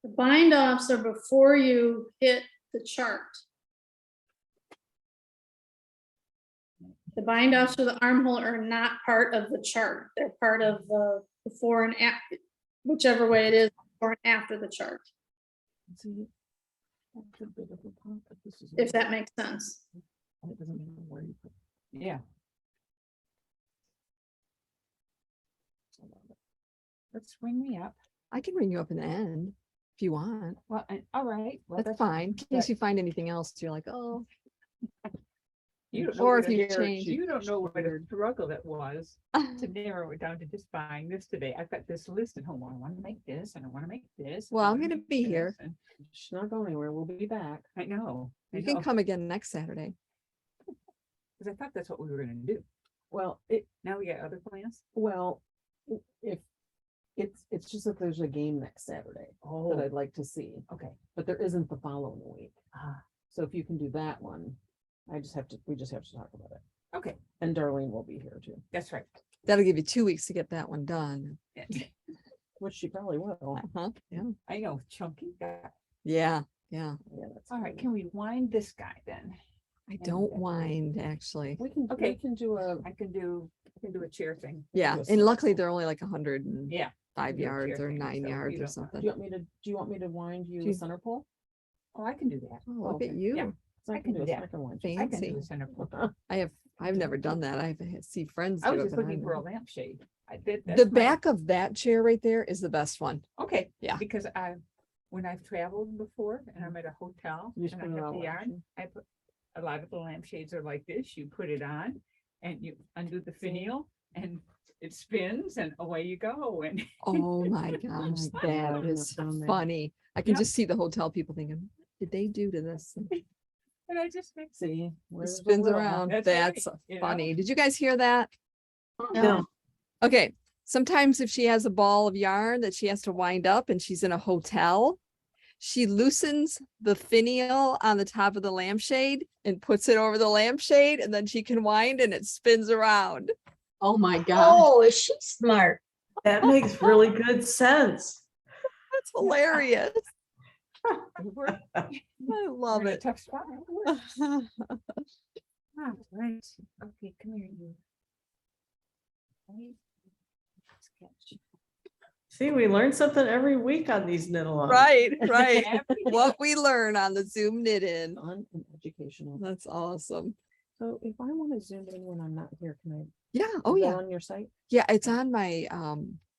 [SPEAKER 7] The bind offs are before you hit the chart. The bind offs for the armhole are not part of the chart. They're part of the before and after, whichever way it is, before and after the chart,
[SPEAKER 8] See, that's a bit of a pop, but this is.
[SPEAKER 7] if that makes sense.
[SPEAKER 8] And it doesn't matter where you put. Yeah. Let's swing me up.
[SPEAKER 1] I can ring you up in the end if you want.
[SPEAKER 8] Well, all right. Well,
[SPEAKER 1] That's fine. In case
[SPEAKER 8] but
[SPEAKER 1] you find anything else, you're like, oh,
[SPEAKER 8] You don't know
[SPEAKER 1] or
[SPEAKER 8] what
[SPEAKER 1] if you
[SPEAKER 8] a-
[SPEAKER 1] change.
[SPEAKER 8] You don't know what a struggle it was to narrow it down to just buying this today. I've got this list at home. I want to make this and I want to make this. and
[SPEAKER 1] Well,
[SPEAKER 8] I
[SPEAKER 1] I'm
[SPEAKER 8] wanna
[SPEAKER 1] gonna
[SPEAKER 8] make
[SPEAKER 1] be
[SPEAKER 8] this,
[SPEAKER 1] here.
[SPEAKER 8] and
[SPEAKER 5] She's not going anywhere. We'll be back.
[SPEAKER 8] I know.
[SPEAKER 1] You can come again next Saturday.
[SPEAKER 8] Because I thought that's what we were gonna do.
[SPEAKER 5] Well,
[SPEAKER 8] Now we got other plans.
[SPEAKER 5] if it's just that there's a game next Saturday that I'd like to see,
[SPEAKER 8] Okay.
[SPEAKER 5] but there isn't the following week.
[SPEAKER 8] Ah,
[SPEAKER 5] So if you can do that one, we just have to talk about it.
[SPEAKER 8] okay,
[SPEAKER 5] And Darlene will be here too,
[SPEAKER 8] that's right.
[SPEAKER 1] That'll give you 2 weeks to get that one done.
[SPEAKER 5] which she probably will.
[SPEAKER 1] Uh-huh. Yeah.
[SPEAKER 8] I know, chunky guy.
[SPEAKER 1] Yeah. Yeah.
[SPEAKER 5] Yeah, that's
[SPEAKER 8] All right,
[SPEAKER 5] fine.
[SPEAKER 8] can we wind this guy then?
[SPEAKER 1] I don't mind actually.
[SPEAKER 5] We can,
[SPEAKER 8] Okay.
[SPEAKER 5] we can do a,
[SPEAKER 8] I can do a chair thing.
[SPEAKER 1] Yeah.
[SPEAKER 5] do a
[SPEAKER 1] And luckily
[SPEAKER 5] circle.
[SPEAKER 1] they're only like 105
[SPEAKER 8] Yeah. do a
[SPEAKER 1] yards
[SPEAKER 8] chair
[SPEAKER 1] or
[SPEAKER 8] thing,
[SPEAKER 1] 9
[SPEAKER 8] so
[SPEAKER 1] yards
[SPEAKER 8] you
[SPEAKER 1] or
[SPEAKER 8] don't-
[SPEAKER 1] something.
[SPEAKER 5] do you want me to wind you
[SPEAKER 1] Do
[SPEAKER 5] a
[SPEAKER 1] you-
[SPEAKER 5] center pole?
[SPEAKER 8] Oh, I can do that.
[SPEAKER 1] Oh, look at
[SPEAKER 5] okay.
[SPEAKER 1] you.
[SPEAKER 8] Yeah.
[SPEAKER 5] So
[SPEAKER 8] I can do
[SPEAKER 5] a
[SPEAKER 8] that.
[SPEAKER 5] second one.
[SPEAKER 8] I can
[SPEAKER 1] Fancy.
[SPEAKER 8] do a center pole.
[SPEAKER 1] I've never done that. I see friends
[SPEAKER 8] I
[SPEAKER 1] do
[SPEAKER 8] was
[SPEAKER 1] it,
[SPEAKER 8] just
[SPEAKER 1] but
[SPEAKER 8] looking
[SPEAKER 1] I've
[SPEAKER 8] for a
[SPEAKER 1] never-
[SPEAKER 8] lampshade. I did.
[SPEAKER 1] The back of that chair right there is the best one.
[SPEAKER 8] Okay.
[SPEAKER 1] Yeah.
[SPEAKER 8] Because when I've traveled before and I'm at a hotel
[SPEAKER 5] You just
[SPEAKER 8] and I
[SPEAKER 5] put it
[SPEAKER 8] have
[SPEAKER 5] on
[SPEAKER 8] the yarn,
[SPEAKER 5] lampshade.
[SPEAKER 8] I put, a lot of the lampshades are like this. You put it on and you undo the finial and it spins and away you go. And
[SPEAKER 1] Oh my gosh,
[SPEAKER 5] God,
[SPEAKER 1] that
[SPEAKER 5] I've
[SPEAKER 1] is
[SPEAKER 5] never done that.
[SPEAKER 1] funny. I can
[SPEAKER 8] Yep.
[SPEAKER 1] just see the hotel people thinking, what did they do to this?
[SPEAKER 8] and I just make
[SPEAKER 5] See?
[SPEAKER 1] It
[SPEAKER 5] where's the
[SPEAKER 1] spins
[SPEAKER 5] will?
[SPEAKER 1] around.
[SPEAKER 8] That's
[SPEAKER 1] That's
[SPEAKER 8] right, you know?
[SPEAKER 1] funny. Did you guys hear that?
[SPEAKER 2] No.
[SPEAKER 1] Okay, sometimes if she has a ball of yarn that she has to wind up and she's in a hotel, she loosens the finial on the top of the lampshade and puts it over the lampshade and then she can wind and it spins around.
[SPEAKER 3] Oh my gosh.
[SPEAKER 4] Oh, is she smart?
[SPEAKER 2] That makes really good sense.
[SPEAKER 1] That's hilarious.
[SPEAKER 8] We're-
[SPEAKER 1] I
[SPEAKER 8] we're
[SPEAKER 1] love
[SPEAKER 8] in a
[SPEAKER 1] it.
[SPEAKER 8] tough spot. Ah, right. Okay, come here, you. Right. Sketch.
[SPEAKER 2] See, we learn something every week on these knit alongs.
[SPEAKER 1] Right, right.
[SPEAKER 8] Every day.
[SPEAKER 1] What we learn on the Zoom knit in.
[SPEAKER 5] Fun and educational.
[SPEAKER 1] That's awesome.
[SPEAKER 5] So if I want to zoom in when I'm not here, can I?
[SPEAKER 1] Yeah.
[SPEAKER 5] is
[SPEAKER 1] Oh
[SPEAKER 5] that
[SPEAKER 1] yeah.
[SPEAKER 5] On your site?
[SPEAKER 1] Yeah. It's on my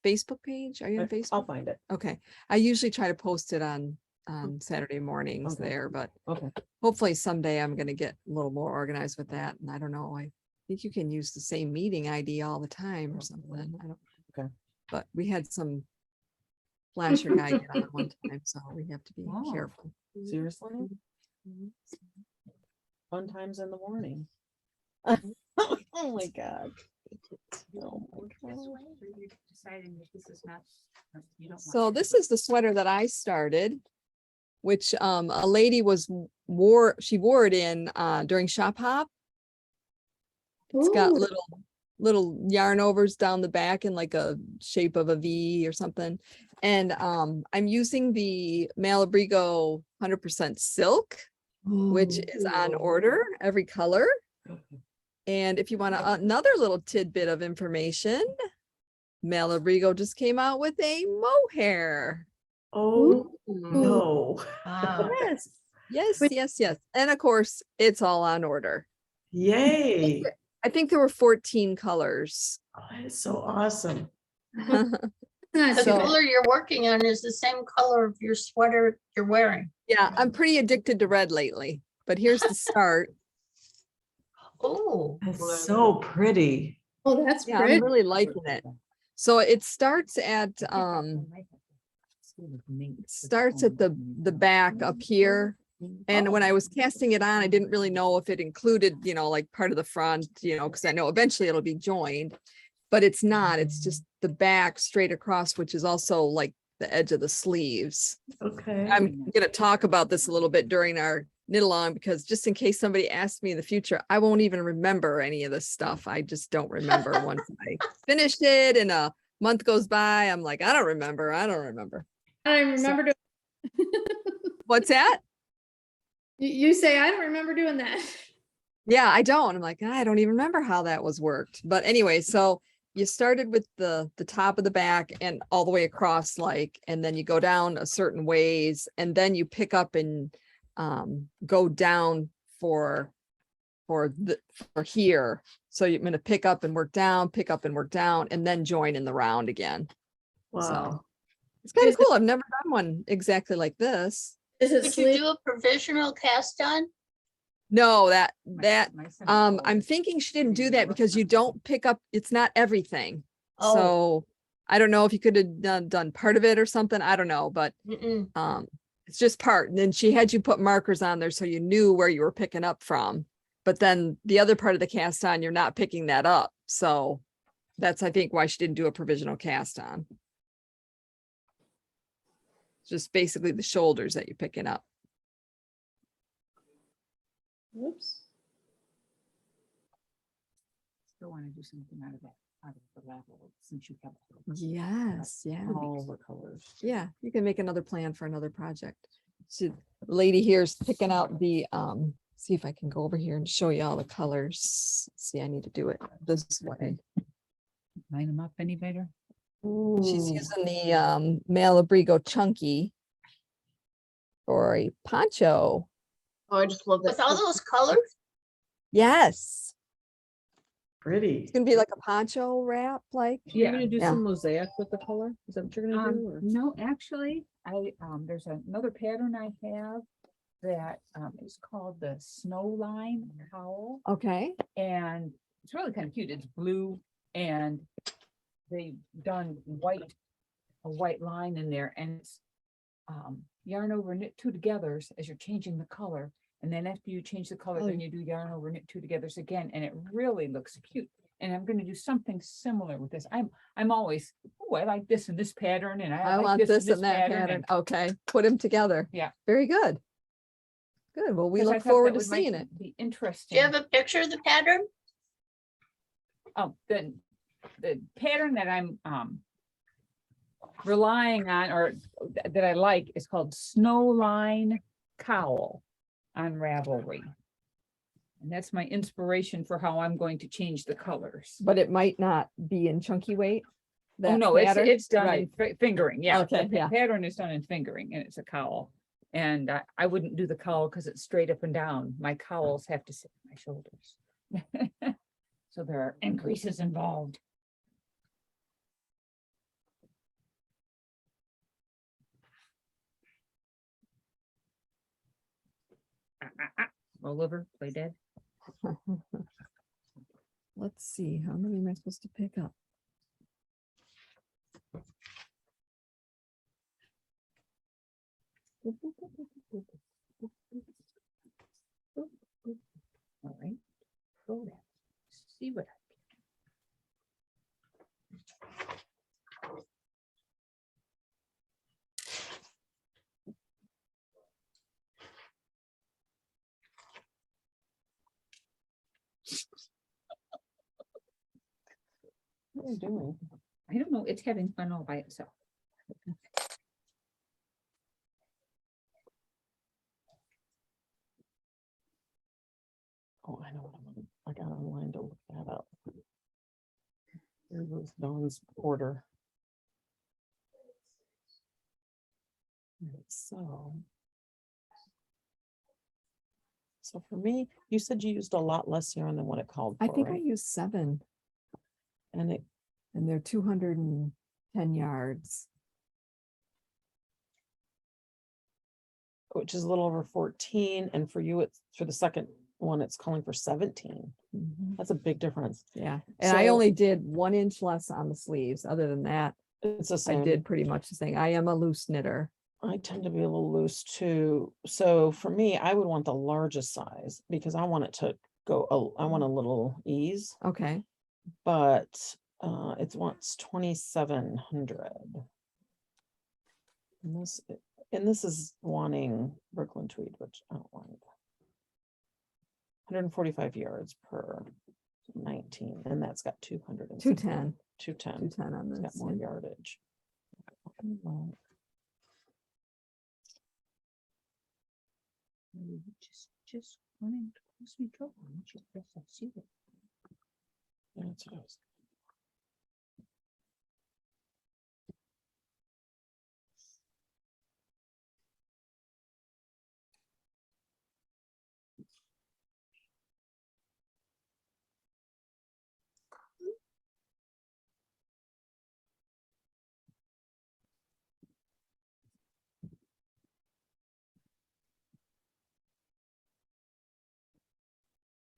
[SPEAKER 1] Facebook page. Are you on
[SPEAKER 5] I'll
[SPEAKER 1] Facebook?
[SPEAKER 5] find it.
[SPEAKER 1] Okay. I usually try to post it on on Saturday mornings
[SPEAKER 5] Okay.
[SPEAKER 1] there, but
[SPEAKER 5] Okay.
[SPEAKER 1] hopefully someday I'm gonna get a little more organized with that. And I don't know, I think you can use the same meeting ID all the time or something. I don't.
[SPEAKER 5] Okay.
[SPEAKER 1] But we had some flasher guy get on one time, so we have to be
[SPEAKER 8] Oh.
[SPEAKER 1] careful.
[SPEAKER 5] Seriously? Fun times in the morning. Oh my God. Oh my God.
[SPEAKER 8] Deciding that this is not. you don't want
[SPEAKER 1] So
[SPEAKER 8] to
[SPEAKER 1] this
[SPEAKER 8] do it.
[SPEAKER 1] is the sweater that I started, which a lady she wore it in during Shop Hop. It's got
[SPEAKER 7] Ooh.
[SPEAKER 1] little yarn overs down the back in like a shape of a V or something. And I'm using the Malabrigo 100% silk, which is on order, every color. And if you want another little tidbit of information, Malabrigo just came out with a mohair.
[SPEAKER 2] Oh, no.
[SPEAKER 4] Wow.
[SPEAKER 1] Yes, yes, yes, yes. And of course, it's all on order.
[SPEAKER 2] Yay.
[SPEAKER 1] I think there were 14 colors.
[SPEAKER 2] Oh, that is so awesome.
[SPEAKER 7] Nice.
[SPEAKER 4] The
[SPEAKER 1] So-
[SPEAKER 4] color you're working on is the same color of your sweater you're wearing.
[SPEAKER 1] Yeah, I'm pretty addicted to red lately, but here's the start.
[SPEAKER 4] Oh,
[SPEAKER 2] That's so pretty.
[SPEAKER 7] Oh, that's
[SPEAKER 1] Yeah, I'm
[SPEAKER 7] pretty.
[SPEAKER 1] really liking it. So it starts at
[SPEAKER 8] I think that's what I might have to school with me.
[SPEAKER 1] starts at the back up here. And when I was casting it on, I didn't really know if it included, like part of the front, because I know eventually it'll be joined, but it's not. It's just the back straight across, which is also like the edge of the sleeves.
[SPEAKER 2] Okay.
[SPEAKER 1] I'm going to talk about this a little bit during our knit along, because just in case somebody asks me in the future, I won't even remember any of this stuff. I just don't remember once I finished it and a month goes by. I'm like, I don't remember.
[SPEAKER 7] I remember doing,
[SPEAKER 1] What's that?
[SPEAKER 7] you say, I don't remember doing that.
[SPEAKER 1] Yeah, I don't. I'm like, I don't even remember how that was worked. But anyway, so you started with the top of the back and all the way across, and then you go down a certain ways, and then you pick up and go down for here. So you're going to pick up and work down, and then join in the round again.
[SPEAKER 2] Wow.
[SPEAKER 1] It's kind of
[SPEAKER 7] Is it-
[SPEAKER 1] cool. I've never done one exactly like this.
[SPEAKER 7] Is it
[SPEAKER 4] did you
[SPEAKER 7] sleeve?
[SPEAKER 4] do a provisional cast on?
[SPEAKER 1] No, that
[SPEAKER 8] My son
[SPEAKER 1] I'm thinking she didn't do that because you don't pick up, it's not everything.
[SPEAKER 4] Oh.
[SPEAKER 1] So I don't know if you could have done part of it or something. I don't know, but
[SPEAKER 4] Mm-mm.
[SPEAKER 1] it's just part. And then she had you put markers on there so you knew where you were picking up from. But then the other part of the cast on, you're not picking that up. So that's, I think, why she didn't do a provisional cast on. Just basically the shoulders that you're picking up.
[SPEAKER 7] Whoops.
[SPEAKER 8] still want to do something out of that, out of the level, since you have.
[SPEAKER 1] Yes, yeah.
[SPEAKER 5] All the colors.
[SPEAKER 1] Yeah, you can make another plan for another project. So the lady here is picking out the, see if I can go over here and show you all the colors. See, I need to do it this way.
[SPEAKER 8] Line them up any better?
[SPEAKER 1] She's
[SPEAKER 2] Ooh.
[SPEAKER 1] using the Malabrigo Chunky for a poncho.
[SPEAKER 3] Oh, I just love that.
[SPEAKER 4] With all those colors?
[SPEAKER 1] Yes,
[SPEAKER 2] Pretty.
[SPEAKER 1] it's gonna be like a poncho wrap, like.
[SPEAKER 5] You're gonna do
[SPEAKER 1] Yeah.
[SPEAKER 5] some mosaic with the color? Is that what you're gonna do? or-
[SPEAKER 8] No, actually, there's another pattern I have that is called the Snow Line Cowl.
[SPEAKER 1] Okay,
[SPEAKER 8] And it's really kind of cute. It's blue and they've done a white line in there, and it's yarn over knit two togethers as you're changing the color. And then after you change the color, then you do yarn over knit two togethers again, and it really looks cute. And I'm gonna do something similar with this. I'm always, oh, I like this and this pattern, and
[SPEAKER 1] I
[SPEAKER 8] I like
[SPEAKER 1] want this and that
[SPEAKER 8] pattern,
[SPEAKER 1] pattern.
[SPEAKER 8] and-
[SPEAKER 1] Okay, put them together.
[SPEAKER 8] Yeah.
[SPEAKER 1] Very good. Good, well, we
[SPEAKER 8] 'cause I
[SPEAKER 1] look
[SPEAKER 8] thought
[SPEAKER 1] forward
[SPEAKER 8] that
[SPEAKER 1] to
[SPEAKER 8] would might
[SPEAKER 1] seeing it.
[SPEAKER 8] Be interesting.
[SPEAKER 4] Do you have a picture of the pattern?
[SPEAKER 8] Oh, the pattern that I'm relying on, or that I like, is called Snow Line Cowl on Ravelry. And that's my inspiration for how I'm going to change the colors.
[SPEAKER 1] But it might not be in chunky weight.
[SPEAKER 8] Oh,
[SPEAKER 1] that
[SPEAKER 8] no, it's
[SPEAKER 1] pattern?
[SPEAKER 8] done in
[SPEAKER 1] Right.
[SPEAKER 8] fingering, yeah.
[SPEAKER 1] Okay,
[SPEAKER 8] the
[SPEAKER 1] yeah.
[SPEAKER 8] Pattern is done in fingering, and it's a cowl. And I wouldn't do the cowl because it's straight up and down. My cowls have to sit on my shoulders. So there are increases involved. Roll over, play dead.
[SPEAKER 1] Let's see, how many am I supposed to pick up?
[SPEAKER 8] All right. Go down. See what.
[SPEAKER 5] What are you doing?
[SPEAKER 8] I don't know, it's having fun all by itself.
[SPEAKER 5] Oh, I know what I got online to look that up. There goes Dawn's order. Alright, so for me, you said you used a lot less yarn than what it called for,
[SPEAKER 1] I think I
[SPEAKER 5] right?
[SPEAKER 1] used 7
[SPEAKER 5] And it,
[SPEAKER 1] and they're 210 yards.
[SPEAKER 5] which is a little over 14, and for you, it's for the second one, it's calling for 17.
[SPEAKER 1] Mhm.
[SPEAKER 5] That's a big difference.
[SPEAKER 1] Yeah, and I
[SPEAKER 5] So-
[SPEAKER 1] only did 1 inch less on the sleeves. Other than that,
[SPEAKER 5] It's the
[SPEAKER 1] I
[SPEAKER 5] same.
[SPEAKER 1] did pretty much the same. I am a loose knitter.
[SPEAKER 5] I tend to be a little loose too. So for me, I would want the largest size because I want it to go, I want a little ease,
[SPEAKER 1] Okay,
[SPEAKER 5] but it wants 2,700. And this is wanting Brooklyn tweed, which I don't want. 145 yards per 19, and that's got 200 and
[SPEAKER 1] 210,
[SPEAKER 5] 210.
[SPEAKER 1] 210 on
[SPEAKER 5] It's
[SPEAKER 1] this.
[SPEAKER 5] got more
[SPEAKER 1] yeah.
[SPEAKER 5] yardage.
[SPEAKER 8] Just running to cause me trouble. Yes, I see it.
[SPEAKER 5] That's what I was.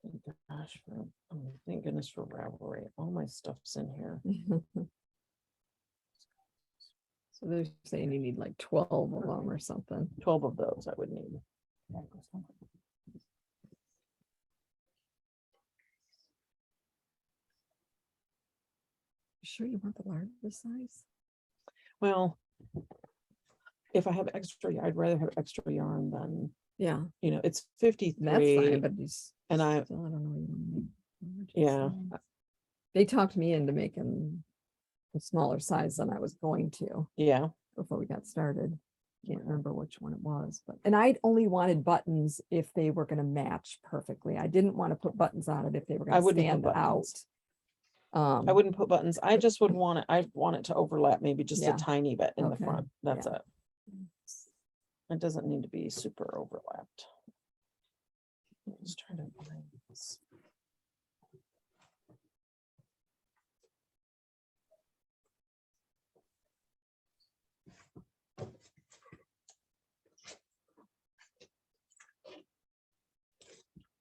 [SPEAKER 5] Thank gosh for, thank goodness for Ravelry. All my stuff's in here.
[SPEAKER 1] So they're saying you need like 12 of them or something.
[SPEAKER 5] 12 of those I would need.
[SPEAKER 1] Sure you want the largest size?
[SPEAKER 5] Well, if I have extra, I'd rather have extra yarn than,
[SPEAKER 1] Yeah,
[SPEAKER 5] it's
[SPEAKER 1] that's
[SPEAKER 5] 53.
[SPEAKER 1] fine, but these.
[SPEAKER 5] and I,
[SPEAKER 1] Still, I don't know. You wanna make largest
[SPEAKER 5] yeah,
[SPEAKER 1] size. They talked me into making a smaller size than I was going to
[SPEAKER 5] yeah,
[SPEAKER 1] before we got started. Can't remember which one it was, but, and I only wanted buttons if they were gonna match perfectly. I didn't want to put buttons on it if they were
[SPEAKER 5] I
[SPEAKER 1] gonna
[SPEAKER 5] wouldn't put
[SPEAKER 1] stand out.
[SPEAKER 5] buttons. I
[SPEAKER 1] Um,
[SPEAKER 5] wouldn't put buttons. I just would want it, I want it to overlap maybe just
[SPEAKER 1] Yeah.
[SPEAKER 5] a tiny bit in the
[SPEAKER 1] Okay,
[SPEAKER 5] front. That's
[SPEAKER 1] yeah.
[SPEAKER 5] it. It doesn't need to be super overlapped. I'm just trying to find this.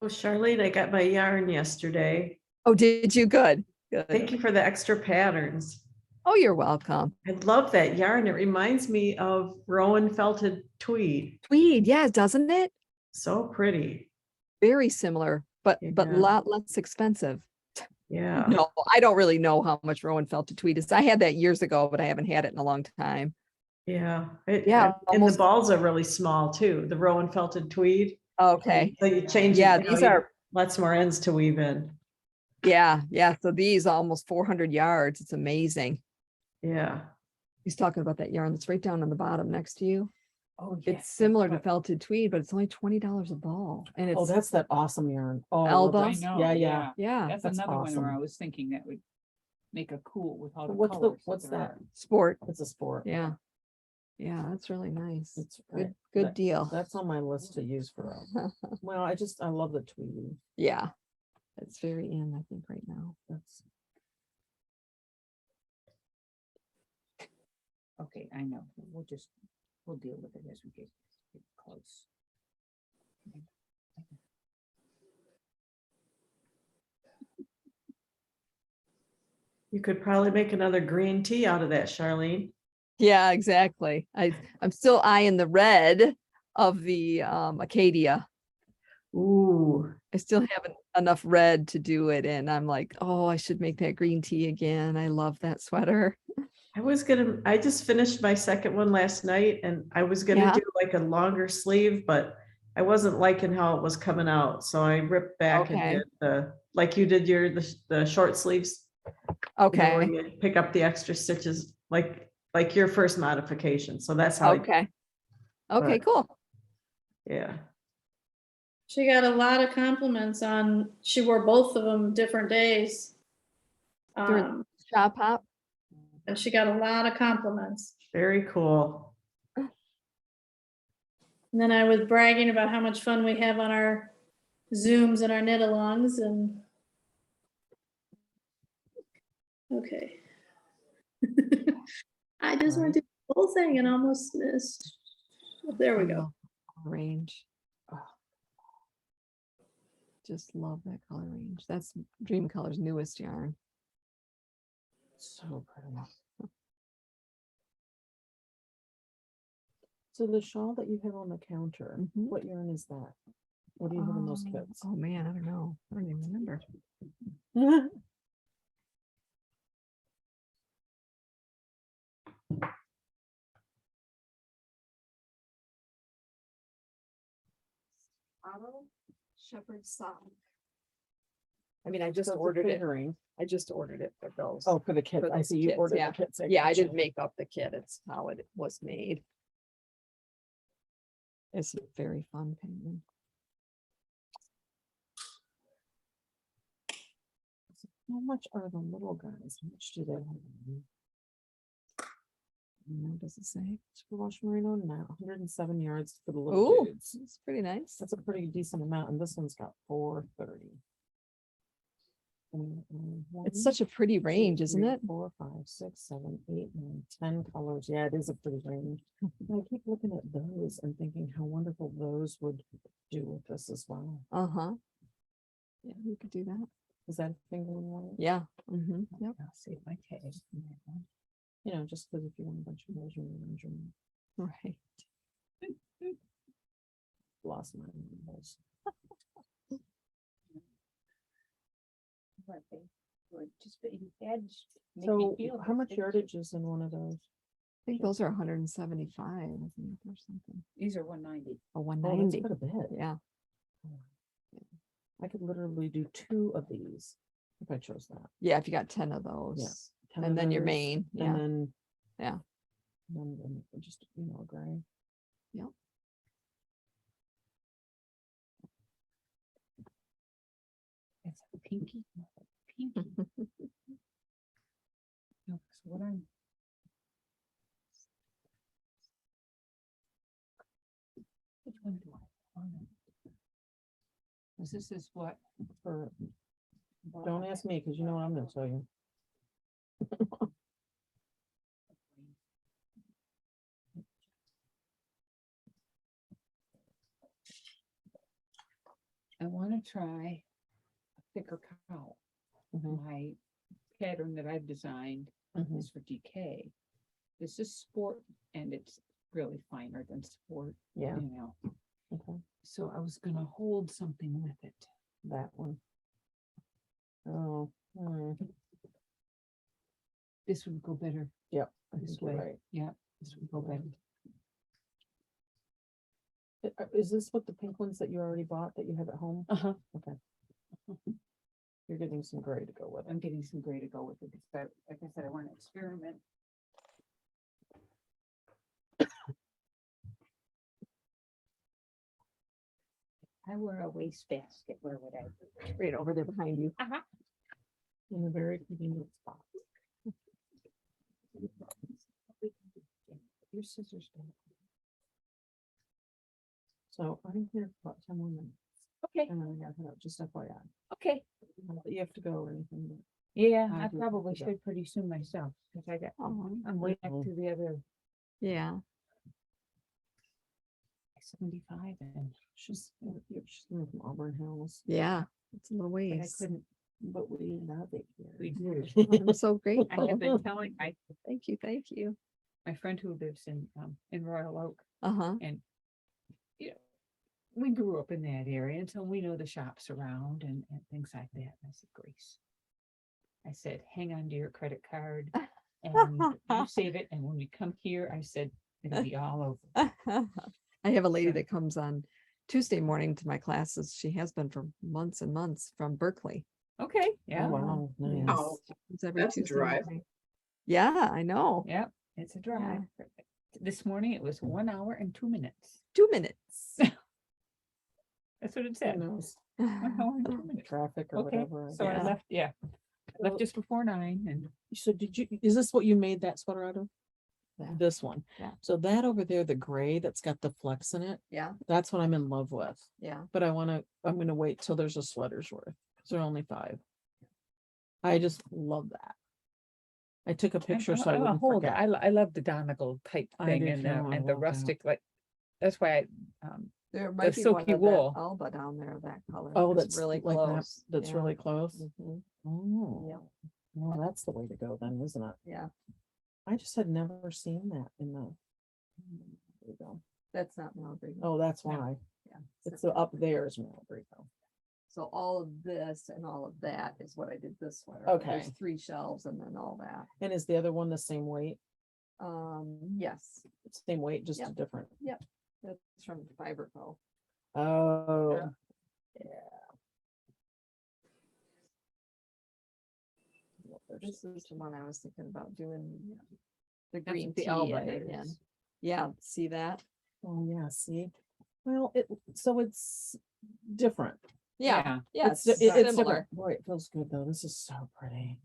[SPEAKER 2] Oh, Charlene, I got my yarn yesterday.
[SPEAKER 1] oh, did you? Good, good.
[SPEAKER 2] Thank you for the extra patterns.
[SPEAKER 1] Oh, you're welcome.
[SPEAKER 2] I love that yarn. It reminds me of Rowan felted tweed.
[SPEAKER 1] Tweed, yeah, doesn't it?
[SPEAKER 2] So pretty.
[SPEAKER 1] Very similar, but
[SPEAKER 2] Yeah.
[SPEAKER 1] lot less expensive.
[SPEAKER 2] Yeah.
[SPEAKER 1] No, I don't really know how much Rowan felted tweed is. I had that years ago, but I haven't had it in a long time.
[SPEAKER 2] Yeah.
[SPEAKER 1] Yeah,
[SPEAKER 2] And the
[SPEAKER 1] almost-
[SPEAKER 2] balls are really small too. The Rowan felted tweed.
[SPEAKER 1] Okay,
[SPEAKER 2] So you change.
[SPEAKER 1] yeah,
[SPEAKER 2] it,
[SPEAKER 1] these
[SPEAKER 2] you
[SPEAKER 1] are,
[SPEAKER 2] lots more ends to weave in.
[SPEAKER 1] yeah, so these almost 400 yards. It's amazing.
[SPEAKER 2] Yeah.
[SPEAKER 1] He's talking about that yarn that's right down on the bottom next to you.
[SPEAKER 8] Oh,
[SPEAKER 1] It's similar to felted tweed, but it's only $20 a ball. And
[SPEAKER 5] Oh,
[SPEAKER 1] it's,
[SPEAKER 5] that's that awesome yarn. Oh, I love
[SPEAKER 1] Alba?
[SPEAKER 8] I
[SPEAKER 5] this.
[SPEAKER 8] know,
[SPEAKER 5] Yeah, yeah.
[SPEAKER 1] yeah,
[SPEAKER 8] That's
[SPEAKER 5] That's
[SPEAKER 8] another one where I
[SPEAKER 5] awesome.
[SPEAKER 8] was thinking that would make a cool with all the
[SPEAKER 5] What's
[SPEAKER 8] colors.
[SPEAKER 5] what's
[SPEAKER 8] there
[SPEAKER 5] that?
[SPEAKER 8] are.
[SPEAKER 1] sport.
[SPEAKER 5] It's a sport.
[SPEAKER 1] Yeah. Yeah, that's really nice.
[SPEAKER 5] It's
[SPEAKER 1] Good,
[SPEAKER 5] that-
[SPEAKER 1] good deal.
[SPEAKER 5] That's on my list to use for. Well, I love the tweed.
[SPEAKER 1] Yeah. It's very in, I think, right now.
[SPEAKER 5] That's
[SPEAKER 8] Okay, I know. We'll deal with it as we get close.
[SPEAKER 2] You could probably make another green tea out of that, Charlene.
[SPEAKER 1] Yeah, exactly. I'm still eyeing the red of the Acadia.
[SPEAKER 2] Ooh,
[SPEAKER 1] I still haven't enough red to do it, and I'm like, oh, I should make that green tea again. I love that sweater.
[SPEAKER 2] I just finished my second one last night and I was gonna
[SPEAKER 1] Yeah.
[SPEAKER 2] do like a longer sleeve, but I wasn't liking how it was coming out. So I ripped back and
[SPEAKER 1] Okay.
[SPEAKER 2] did like you did the short sleeves. You know, where
[SPEAKER 1] Okay.
[SPEAKER 2] you pick up the extra stitches, like your first modification. So that's how I did it.
[SPEAKER 1] Okay. Okay,
[SPEAKER 2] But-
[SPEAKER 1] cool.
[SPEAKER 2] Yeah.
[SPEAKER 7] She got a lot of compliments on, she wore both of them different days.
[SPEAKER 1] During- Shop hop.
[SPEAKER 7] And she got a lot of compliments.
[SPEAKER 2] Very cool.
[SPEAKER 7] And then I was bragging about how much fun we have on our Zooms and our knit-alongs and. Okay. I just went to the whole thing and almost missed. There we
[SPEAKER 1] I
[SPEAKER 7] go.
[SPEAKER 1] love the color range. Oh. Just love that color range. That's Dream Color's newest yarn.
[SPEAKER 5] So pretty. So the shawl that you have on the counter,
[SPEAKER 1] Mhm.
[SPEAKER 5] what yarn is that? What do you have in those kits?
[SPEAKER 1] Oh man, I don't know. I don't even remember. Auto Shepherd sock. I mean, I just
[SPEAKER 5] So it's a
[SPEAKER 1] ordered it.
[SPEAKER 5] figuring.
[SPEAKER 1] I just ordered it for those.
[SPEAKER 5] Oh, for the kit.
[SPEAKER 1] For
[SPEAKER 5] I
[SPEAKER 1] those
[SPEAKER 5] see you
[SPEAKER 1] kits,
[SPEAKER 5] ordered
[SPEAKER 1] yeah.
[SPEAKER 5] the kits.
[SPEAKER 1] Yeah, I
[SPEAKER 5] gotcha.
[SPEAKER 1] didn't make up the kit. It's how it was made. It's a very fun painting.
[SPEAKER 5] How much are the little guys? How much do they have?
[SPEAKER 1] Does it say?
[SPEAKER 5] Superwash merino now, 107 yards for the little
[SPEAKER 1] Oh,
[SPEAKER 5] dudes.
[SPEAKER 1] it's pretty nice.
[SPEAKER 5] That's a pretty decent amount, and this one's got 430.
[SPEAKER 1] It's such a pretty range, isn't it?
[SPEAKER 5] 4, 5, 6, 7, 8, 9, 10 colors. Yeah, it is a pretty range. And I keep looking at those and thinking how wonderful those would do with this as well.
[SPEAKER 1] Uh-huh. Yeah, we could do that.
[SPEAKER 5] Is that a fingering one?
[SPEAKER 1] Yeah. Mm-hmm. Yep.
[SPEAKER 5] I'll see if I can. You know, just because if you want a bunch of measurement,
[SPEAKER 1] Right.
[SPEAKER 5] lost my numbers. So how much yardage is in one of those?
[SPEAKER 1] I think those are 175, I think, or something.
[SPEAKER 8] These are 190.
[SPEAKER 1] Or
[SPEAKER 5] Oh, that's
[SPEAKER 1] 190.
[SPEAKER 5] quite a bit.
[SPEAKER 1] Yeah.
[SPEAKER 5] I could literally do 2 of these if I chose that.
[SPEAKER 1] Yeah, if you got 10 of those.
[SPEAKER 5] 10
[SPEAKER 1] And
[SPEAKER 5] of
[SPEAKER 1] then your
[SPEAKER 5] those,
[SPEAKER 1] main. Yeah.
[SPEAKER 5] And then.
[SPEAKER 1] Yeah.
[SPEAKER 5] Then just, you know, gray.
[SPEAKER 1] Yep.
[SPEAKER 8] It's a pinky. Pinky. No, so what I'm. Which one do I want? This is what
[SPEAKER 5] For, don't ask me, because you know what I'm gonna tell you.
[SPEAKER 8] I want to try a thicker cowl.
[SPEAKER 5] Mhm.
[SPEAKER 8] My pattern that I've designed
[SPEAKER 5] Mhm.
[SPEAKER 8] is for DK. This is sport and it's really finer than sport,
[SPEAKER 5] Yeah,
[SPEAKER 8] you know.
[SPEAKER 5] okay,
[SPEAKER 8] So I was gonna hold something with it.
[SPEAKER 5] that one. Oh,
[SPEAKER 8] This would go better.
[SPEAKER 5] I
[SPEAKER 8] This
[SPEAKER 5] think you're
[SPEAKER 8] way.
[SPEAKER 5] right.
[SPEAKER 8] Yeah, this would go better.
[SPEAKER 5] Is this what the pink ones that you already bought that you have at home?
[SPEAKER 8] Uh-huh.
[SPEAKER 5] Okay. You're getting some gray to go with it.
[SPEAKER 8] I'm getting some gray to go with it. But like I said, I want to experiment. I wear a waste basket. Where would I?
[SPEAKER 1] Right over there behind you.
[SPEAKER 5] In a very convenient spot.
[SPEAKER 8] Your scissors. back.
[SPEAKER 5] So I'm here for about 10 more minutes.
[SPEAKER 8] Okay,
[SPEAKER 5] And then I gotta head out, just FYI.
[SPEAKER 8] okay.
[SPEAKER 5] Not that you have to go or anything, but
[SPEAKER 8] Yeah,
[SPEAKER 5] I
[SPEAKER 8] I
[SPEAKER 5] do
[SPEAKER 8] probably
[SPEAKER 5] think so.
[SPEAKER 8] should pretty soon myself, because I got,
[SPEAKER 1] Oh,
[SPEAKER 8] I'm way back
[SPEAKER 5] Oh.
[SPEAKER 8] to the other.
[SPEAKER 1] yeah.
[SPEAKER 5] 75 and she's from Auburn Hills.
[SPEAKER 1] Yeah, it's a little
[SPEAKER 5] But I
[SPEAKER 1] ways.
[SPEAKER 5] couldn't, but we love it
[SPEAKER 8] We
[SPEAKER 5] here.
[SPEAKER 8] do.
[SPEAKER 1] I'm so
[SPEAKER 8] I have
[SPEAKER 1] grateful.
[SPEAKER 8] been telling,
[SPEAKER 1] Thank you, thank you.
[SPEAKER 8] my friend who lives in Royal Oak,
[SPEAKER 1] Uh-huh.
[SPEAKER 8] and you know, we grew up in that area, and so we know the shops around and things like that. And I said, Grace, I said, hang on to your credit card and you save it. And when we come here, I said, it'll be all over.
[SPEAKER 1] I have a lady
[SPEAKER 8] So-
[SPEAKER 1] that comes on Tuesday morning to my classes. She has been for months and months from Berkeley.
[SPEAKER 8] Okay,
[SPEAKER 5] Oh,
[SPEAKER 8] yeah,
[SPEAKER 5] wow, nice.
[SPEAKER 3] Wow.
[SPEAKER 1] It's every
[SPEAKER 3] That's a
[SPEAKER 1] Tuesday
[SPEAKER 3] drive.
[SPEAKER 1] morning. Yeah, I know.
[SPEAKER 8] yeah, it's a drive. This morning it was 1 hour and 2 minutes.
[SPEAKER 1] 2 minutes.
[SPEAKER 8] That's what it
[SPEAKER 5] Who
[SPEAKER 8] said.
[SPEAKER 5] knows?
[SPEAKER 8] 1 hour and 2 minutes.
[SPEAKER 5] Traffic or
[SPEAKER 8] Okay,
[SPEAKER 5] whatever. I
[SPEAKER 8] so I
[SPEAKER 5] guess.
[SPEAKER 8] left, yeah. I
[SPEAKER 5] Well-
[SPEAKER 8] left just before 9 and
[SPEAKER 5] So is this what you made that sweater out of?
[SPEAKER 1] Yeah.
[SPEAKER 5] This one.
[SPEAKER 1] Yeah.
[SPEAKER 5] So that over there, the gray that's got the flex in it,
[SPEAKER 1] Yeah,
[SPEAKER 5] that's what I'm in love with.
[SPEAKER 1] yeah.
[SPEAKER 5] But I'm gonna wait till there's a sweater's worth. 'Cause they're only 5. I just love that. I took a picture so I wouldn't
[SPEAKER 8] hold it.
[SPEAKER 5] forget.
[SPEAKER 8] I love the Donegal type
[SPEAKER 5] I
[SPEAKER 8] thing
[SPEAKER 5] do
[SPEAKER 8] and
[SPEAKER 5] too, I
[SPEAKER 8] and the
[SPEAKER 5] love that.
[SPEAKER 8] rustic, like, that's why
[SPEAKER 1] There might be one
[SPEAKER 8] silky
[SPEAKER 1] of
[SPEAKER 8] wool.
[SPEAKER 1] that Alba down there, that color.
[SPEAKER 5] Oh,
[SPEAKER 1] It's
[SPEAKER 5] that's
[SPEAKER 1] really
[SPEAKER 5] like that.
[SPEAKER 1] close.
[SPEAKER 5] That's
[SPEAKER 1] Yeah.
[SPEAKER 5] really close.
[SPEAKER 1] Mhm.
[SPEAKER 5] Oh,
[SPEAKER 1] Yeah.
[SPEAKER 5] well, that's the way to go then, isn't it?
[SPEAKER 1] Yeah,
[SPEAKER 5] I just had never seen that in the. There we go.
[SPEAKER 1] that's not Mowbray.
[SPEAKER 5] Oh, that's
[SPEAKER 8] No.
[SPEAKER 5] why.
[SPEAKER 1] Yeah.
[SPEAKER 5] It's the up there is Mowbray though.
[SPEAKER 1] So all of this and all of that is what I did this sweater. There's
[SPEAKER 5] Okay.
[SPEAKER 1] 3 shelves and then all that.
[SPEAKER 5] And is the other one the same weight?
[SPEAKER 1] Yes,
[SPEAKER 5] Same weight, just a
[SPEAKER 1] Yep.
[SPEAKER 5] different.
[SPEAKER 1] that's from Fiber Co.
[SPEAKER 5] Oh.
[SPEAKER 1] This is the one I was thinking about doing. The
[SPEAKER 8] That's
[SPEAKER 1] green
[SPEAKER 8] what the
[SPEAKER 1] tea
[SPEAKER 8] Alba
[SPEAKER 1] in again.
[SPEAKER 8] is.
[SPEAKER 1] Yeah, see that?
[SPEAKER 5] Oh, yeah, see, well, so it's different.
[SPEAKER 1] Yeah, yeah, it's
[SPEAKER 5] It's
[SPEAKER 1] similar.
[SPEAKER 5] different. Boy, it feels good though. This is so pretty.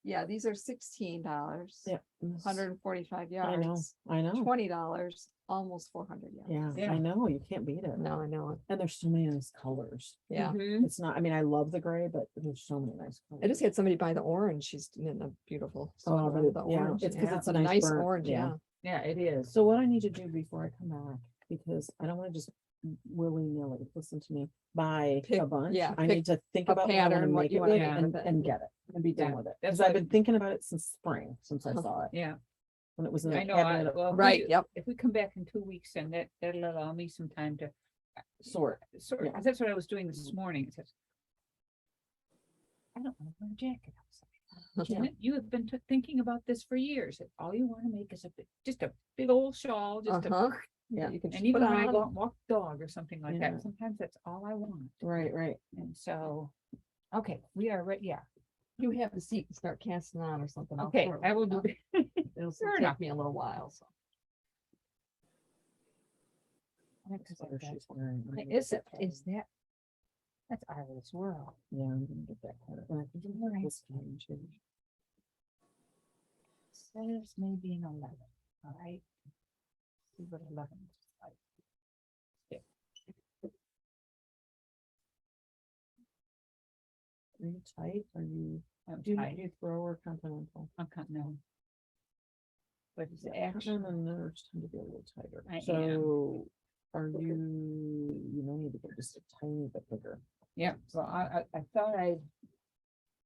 [SPEAKER 1] Yeah, these are $16.
[SPEAKER 5] Yep.
[SPEAKER 1] 145
[SPEAKER 5] I know,
[SPEAKER 1] yards,
[SPEAKER 5] I know.
[SPEAKER 1] $20, almost 400 yards.
[SPEAKER 5] Yeah,
[SPEAKER 8] Yeah.
[SPEAKER 5] I know, you can't beat it.
[SPEAKER 1] No, I know it.
[SPEAKER 5] And there's so many nice colors.
[SPEAKER 1] Yeah.
[SPEAKER 8] Mhm.
[SPEAKER 5] It's not, I mean, I love the gray, but there's so many nice colors.
[SPEAKER 1] I just had somebody buy the orange. She's in a beautiful.
[SPEAKER 5] Oh,
[SPEAKER 1] sweater
[SPEAKER 5] really?
[SPEAKER 1] with the
[SPEAKER 5] Yeah,
[SPEAKER 1] orange.
[SPEAKER 5] it's 'cause
[SPEAKER 1] Yeah,
[SPEAKER 5] it's a nice burnt,
[SPEAKER 1] orange.
[SPEAKER 5] yeah.
[SPEAKER 1] Yeah.
[SPEAKER 8] Yeah, it is.
[SPEAKER 5] So what I need to do before I come back, because I don't wanna just willy-nilly, listen to me, buy
[SPEAKER 1] Pick-
[SPEAKER 5] a bunch.
[SPEAKER 1] yeah,
[SPEAKER 5] I
[SPEAKER 1] pick
[SPEAKER 5] need to think
[SPEAKER 1] a
[SPEAKER 5] about what I wanna
[SPEAKER 1] pattern, what
[SPEAKER 5] make
[SPEAKER 1] you
[SPEAKER 5] it
[SPEAKER 1] wanna
[SPEAKER 5] with
[SPEAKER 8] make
[SPEAKER 5] and,
[SPEAKER 1] with it.
[SPEAKER 5] and get it and be done
[SPEAKER 8] Yeah,
[SPEAKER 5] with it.
[SPEAKER 8] that's
[SPEAKER 5] Cause I've
[SPEAKER 8] what-
[SPEAKER 5] been thinking about it since spring, since I saw it,
[SPEAKER 8] Yeah,
[SPEAKER 5] when it was in
[SPEAKER 8] I
[SPEAKER 5] the
[SPEAKER 8] know.
[SPEAKER 5] cabinet
[SPEAKER 8] Well, if we
[SPEAKER 1] Right,
[SPEAKER 8] do-
[SPEAKER 1] yep.
[SPEAKER 8] If we come back in 2 weeks and that'll allow me some time to
[SPEAKER 5] sort.
[SPEAKER 8] sort,
[SPEAKER 5] Yeah.
[SPEAKER 8] that's what I was doing this morning. It says, I don't want to wear a jacket outside. Janet, you have been thinking about this for years. That all you want to make is just a big old shawl, just a,
[SPEAKER 1] Uh-huh. Yeah, you can just
[SPEAKER 8] and
[SPEAKER 1] put
[SPEAKER 8] even when I go out
[SPEAKER 1] on.
[SPEAKER 8] and walk the dog or something like
[SPEAKER 5] Yeah.
[SPEAKER 8] that, sometimes that's all I want.
[SPEAKER 5] Right, right.
[SPEAKER 8] And so, okay, we are ready. Yeah,
[SPEAKER 1] You have the seat and start casting on or something. I'll
[SPEAKER 8] okay,
[SPEAKER 1] throw it
[SPEAKER 8] I will do
[SPEAKER 1] on.
[SPEAKER 8] it.
[SPEAKER 1] It'll
[SPEAKER 8] Fair
[SPEAKER 1] take
[SPEAKER 8] enough.
[SPEAKER 1] me a little while, so.
[SPEAKER 5] That's what she's wearing. I'm gonna
[SPEAKER 8] Is
[SPEAKER 5] get
[SPEAKER 8] it,
[SPEAKER 5] that
[SPEAKER 8] is
[SPEAKER 5] color.
[SPEAKER 8] that? That's Iris World.
[SPEAKER 5] Yeah, I'm gonna get that color. And I think I'm wearing this one too.
[SPEAKER 8] Says maybe an 11, all right? See what 11 is like.
[SPEAKER 5] Are you tight? Are you,
[SPEAKER 8] I'm
[SPEAKER 5] do you
[SPEAKER 8] tight.
[SPEAKER 5] you throw or continental?
[SPEAKER 8] I'm continental. But it's actually,
[SPEAKER 5] Continental nerves tend to be a little tighter.
[SPEAKER 8] I am.
[SPEAKER 5] So are you may need to get just a tiny bit bigger.
[SPEAKER 8] yeah, so I thought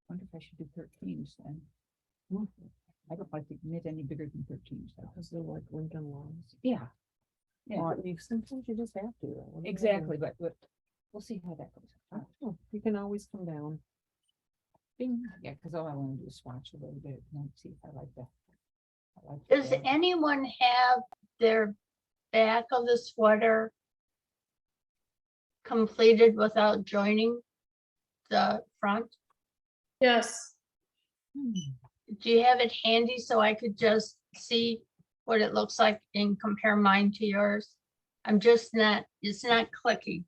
[SPEAKER 8] wonder if I should do 13s then. I don't like to knit any bigger than 13s though.
[SPEAKER 5] Because they're like Lincoln Logs.
[SPEAKER 8] Yeah. Yeah,
[SPEAKER 5] Well, sometimes you just have to. What are you gonna do?
[SPEAKER 8] exactly, but we'll see how that goes.
[SPEAKER 5] Oh, you can always come down.
[SPEAKER 8] Bing, yeah, because all I want to do is swatch a little bit and see if I like that.
[SPEAKER 4] Does anyone have their back of the sweater completed without joining the front?
[SPEAKER 7] Yes,
[SPEAKER 4] Do you have it handy so I could just see what it looks like and compare mine to yours? I'm just not, it's not clicking.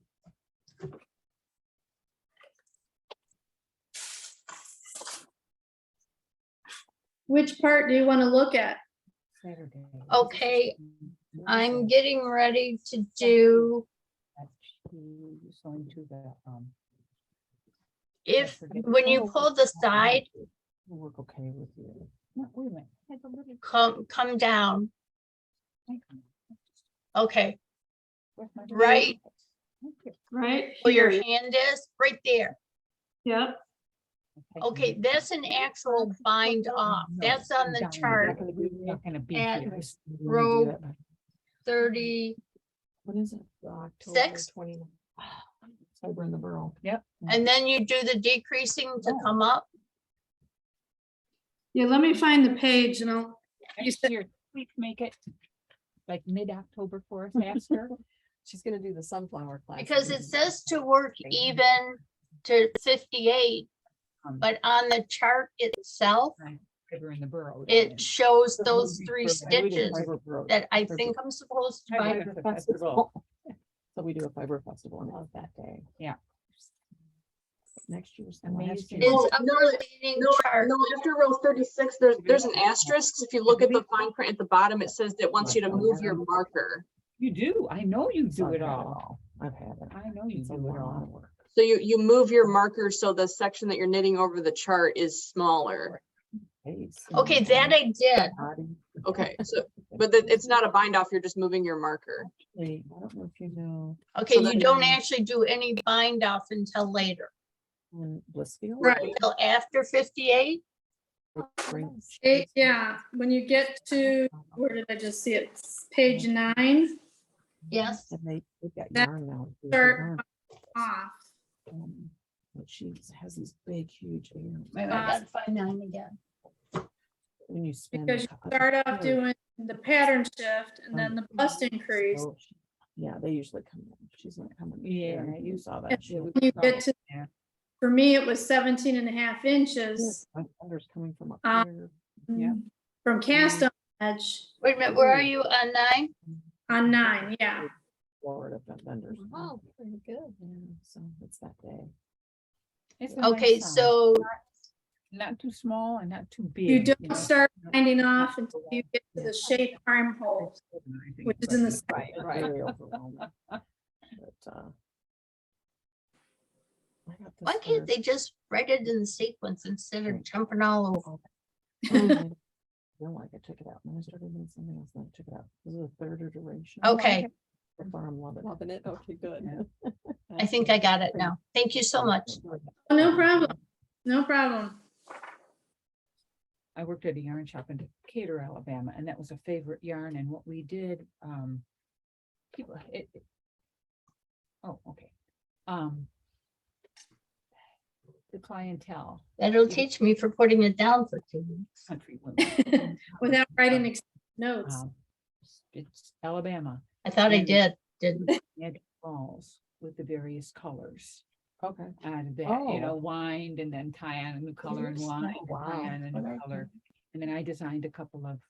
[SPEAKER 7] which part do you want to look at?
[SPEAKER 8] Saturday.
[SPEAKER 4] Okay, I'm getting ready to do,
[SPEAKER 8] She's going to the,
[SPEAKER 4] if, when you pull the side,
[SPEAKER 5] It'll work okay with you.
[SPEAKER 8] no, wait a minute. I had a little-
[SPEAKER 4] come down,
[SPEAKER 8] hang on.
[SPEAKER 4] Okay,
[SPEAKER 8] Where's my-
[SPEAKER 4] right
[SPEAKER 8] Okay.
[SPEAKER 7] Right
[SPEAKER 4] where your
[SPEAKER 7] here.
[SPEAKER 4] hand is, right there.
[SPEAKER 7] Yep.
[SPEAKER 4] Okay, that's an actual bind off.
[SPEAKER 8] No,
[SPEAKER 4] That's on the
[SPEAKER 8] darn,
[SPEAKER 4] chart.
[SPEAKER 8] it's not gonna be
[SPEAKER 4] at
[SPEAKER 8] here.
[SPEAKER 4] row 30,
[SPEAKER 5] What is it?
[SPEAKER 1] October
[SPEAKER 4] Six?
[SPEAKER 1] 29th.
[SPEAKER 5] October in the borough.
[SPEAKER 4] and then you do the decreasing to
[SPEAKER 8] Oh.
[SPEAKER 4] come up.
[SPEAKER 7] Yeah, let me find the page and I'll, you
[SPEAKER 8] Next
[SPEAKER 7] said-
[SPEAKER 8] year, please make it like mid-October for us, Aster.
[SPEAKER 1] She's gonna do the sunflower class.
[SPEAKER 4] Because it says to work even to 58, but on the chart itself,
[SPEAKER 8] Fiber in the borough.
[SPEAKER 4] it shows those three
[SPEAKER 5] We do
[SPEAKER 4] stitches
[SPEAKER 5] fiber bro-
[SPEAKER 4] that I
[SPEAKER 5] fiber-
[SPEAKER 4] think I'm supposed to
[SPEAKER 8] Fiber
[SPEAKER 4] bind.
[SPEAKER 5] fiber festival. So we do a fiber festival on that day.
[SPEAKER 8] Yeah.
[SPEAKER 5] Next year's. the
[SPEAKER 8] Amazing.
[SPEAKER 5] last year.
[SPEAKER 4] It's
[SPEAKER 3] Oh,
[SPEAKER 4] a
[SPEAKER 3] no,
[SPEAKER 4] leading
[SPEAKER 3] No,
[SPEAKER 4] chart.
[SPEAKER 3] no, after row 36, there's an asterisk. If you look at the fine print at the bottom, it says that wants you to move your marker.
[SPEAKER 8] You do, I know you
[SPEAKER 5] So
[SPEAKER 8] do
[SPEAKER 5] I've
[SPEAKER 8] it
[SPEAKER 5] had
[SPEAKER 8] all.
[SPEAKER 5] I've had it.
[SPEAKER 8] I know you
[SPEAKER 5] It's a
[SPEAKER 8] do it
[SPEAKER 5] lot
[SPEAKER 8] all.
[SPEAKER 5] of work.
[SPEAKER 3] So you move your marker so the section that you're knitting over the chart is smaller.
[SPEAKER 5] Face,
[SPEAKER 4] Okay,
[SPEAKER 5] and
[SPEAKER 4] that I did.
[SPEAKER 5] body.
[SPEAKER 3] Okay, so, but it's not a bind off, you're just moving your marker.
[SPEAKER 5] Hey, I don't know if you know,
[SPEAKER 4] Okay, you
[SPEAKER 3] then-
[SPEAKER 4] don't actually do any bind off until later,
[SPEAKER 5] in Blissfield.
[SPEAKER 7] Right.
[SPEAKER 4] until after 58.
[SPEAKER 5] they bring-
[SPEAKER 7] yeah, when you get to, where did I just see it? Page 9
[SPEAKER 4] Yes.
[SPEAKER 5] And they've got
[SPEAKER 7] That
[SPEAKER 5] yarn now. too, the
[SPEAKER 7] start-
[SPEAKER 5] yarn,
[SPEAKER 7] off.
[SPEAKER 5] But she has these big, huge earrings.
[SPEAKER 4] Wait, I gotta find 9 again.
[SPEAKER 5] When you spend.
[SPEAKER 7] Because you start off doing the pattern shift and then the bust increase.
[SPEAKER 5] Yeah, they usually come in. She's not coming.
[SPEAKER 8] Yeah,
[SPEAKER 5] there. You
[SPEAKER 8] you-
[SPEAKER 5] saw that. She
[SPEAKER 7] When you get to,
[SPEAKER 8] Yeah.
[SPEAKER 7] for me, it was 17 and a half inches.
[SPEAKER 5] my daughter's coming from up
[SPEAKER 7] Uh,
[SPEAKER 5] here.
[SPEAKER 8] Yeah.
[SPEAKER 7] From cast on edge
[SPEAKER 4] Wait a minute, where are you on 9?
[SPEAKER 7] on 9, yeah.
[SPEAKER 5] Florida vendors.
[SPEAKER 1] Oh, pretty good.
[SPEAKER 5] Yeah, so it's that day.
[SPEAKER 8] It's a nice
[SPEAKER 4] Okay,
[SPEAKER 8] size.
[SPEAKER 4] so
[SPEAKER 8] Not too small and not too big.
[SPEAKER 7] You don't
[SPEAKER 8] know.
[SPEAKER 7] start binding off until you get to the shape armhole, which is in the side.
[SPEAKER 1] Right,
[SPEAKER 5] It's
[SPEAKER 1] right.
[SPEAKER 5] very overwhelming. But, I got
[SPEAKER 4] why
[SPEAKER 5] this
[SPEAKER 4] can't
[SPEAKER 5] for-
[SPEAKER 4] they just write it in sequence instead of jumping all over?
[SPEAKER 5] I feel like I took it out and then I started doing something else and I took it out. This is a third iteration.
[SPEAKER 4] Okay,
[SPEAKER 5] So far, I'm loving it.
[SPEAKER 1] Loving it. Okay, good.
[SPEAKER 4] I think I got it now. Thank you so much.
[SPEAKER 7] Oh, no problem, no problem.
[SPEAKER 8] I worked at a yarn shop in Decatur, Alabama, and that was a favorite yarn, and what we did, people, oh, okay. The clientele,
[SPEAKER 4] That'll teach me for putting it down for 2 weeks.
[SPEAKER 8] country women,
[SPEAKER 7] Without writing notes.
[SPEAKER 8] it's Alabama,
[SPEAKER 4] I thought I
[SPEAKER 8] And-
[SPEAKER 4] did, didn't.
[SPEAKER 8] they had balls with the various colors.
[SPEAKER 5] Okay.
[SPEAKER 8] And that,
[SPEAKER 5] Oh.
[SPEAKER 8] you know, wind and then tie on a new color and
[SPEAKER 4] Yes,
[SPEAKER 8] wind and
[SPEAKER 5] wow.
[SPEAKER 8] tie on a
[SPEAKER 5] Okay.
[SPEAKER 8] new color. And then I designed a couple of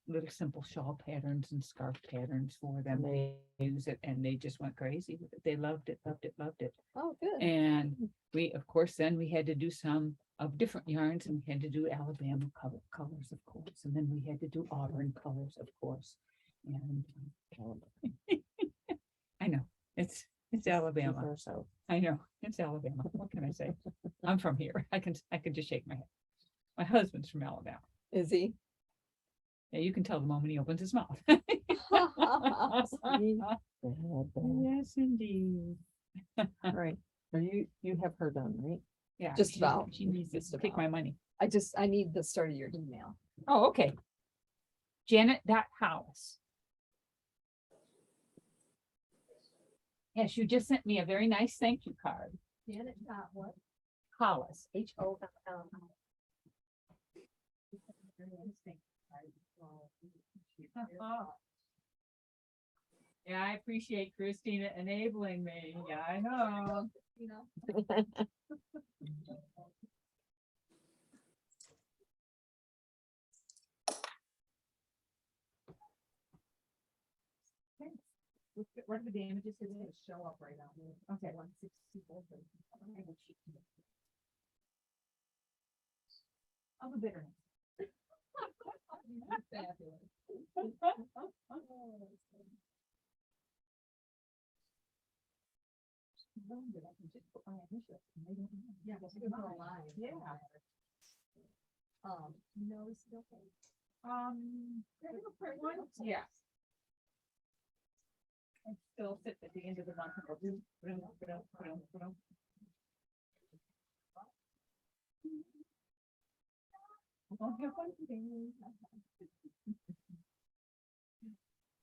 [SPEAKER 8] little simple shawl patterns and scarf patterns for them. They use it and they just went crazy with it. They loved it, loved it, loved it.
[SPEAKER 1] Oh, good.
[SPEAKER 8] And we, of course, then we had to do some of different yarns and we had to do Alabama colors, of course. And then we had to do Auburn colors, of course. And I know, it's Alabama.
[SPEAKER 5] So
[SPEAKER 8] I know, it's Alabama. What can I say? I'm from here. I can just shake my head. My husband's from Alabama.
[SPEAKER 1] Is he?
[SPEAKER 8] Yeah, you can tell the moment he opens his mouth. Yes, indeed.
[SPEAKER 5] all right. Are you have her done, right?
[SPEAKER 8] Yeah.
[SPEAKER 1] Just
[SPEAKER 8] she-
[SPEAKER 1] about,
[SPEAKER 8] She needs
[SPEAKER 1] just
[SPEAKER 8] to take
[SPEAKER 1] about.
[SPEAKER 8] my money.
[SPEAKER 1] I need the start of your email.
[SPEAKER 8] Oh, okay. Janet.Hollis. Yes, you just sent me a very nice thank you card.
[SPEAKER 4] Janet, what?
[SPEAKER 8] Hollis,
[SPEAKER 4] H-O-L-L.
[SPEAKER 8] Yeah, I appreciate Christina enabling me. Yeah, I know. What are the damages? It's gonna show up right now. Okay. 164. Of the bitterness. Yeah.
[SPEAKER 1] No, it's okay.
[SPEAKER 8] Yes. I still sit at the end of the month and go. Boom, boom, boom, boom, boom. I'll have one today.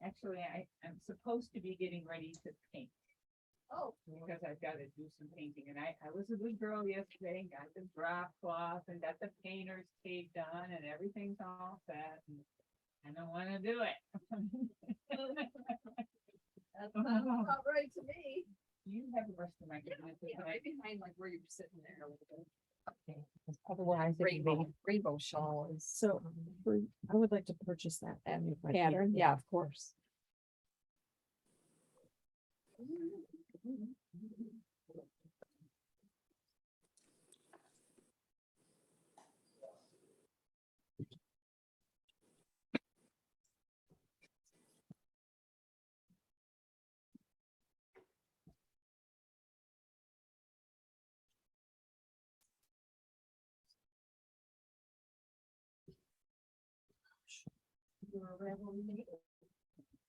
[SPEAKER 8] Actually, I'm supposed to be getting ready to paint.
[SPEAKER 6] Oh.
[SPEAKER 8] Because I've got to do some painting, and I was a good girl yesterday, and got the drop cloth and got the painter's tape done, and everything's all set, and I don't want to do it.
[SPEAKER 6] That sounds about right to me.
[SPEAKER 8] You have the rest of my.
[SPEAKER 6] Yeah, right behind like where you're sitting there a little bit.
[SPEAKER 5] Okay, 'cause otherwise. it would be-
[SPEAKER 1] Rainbow shawl is.
[SPEAKER 5] So I would like to purchase that. if I can.
[SPEAKER 1] Pattern, yeah, of course.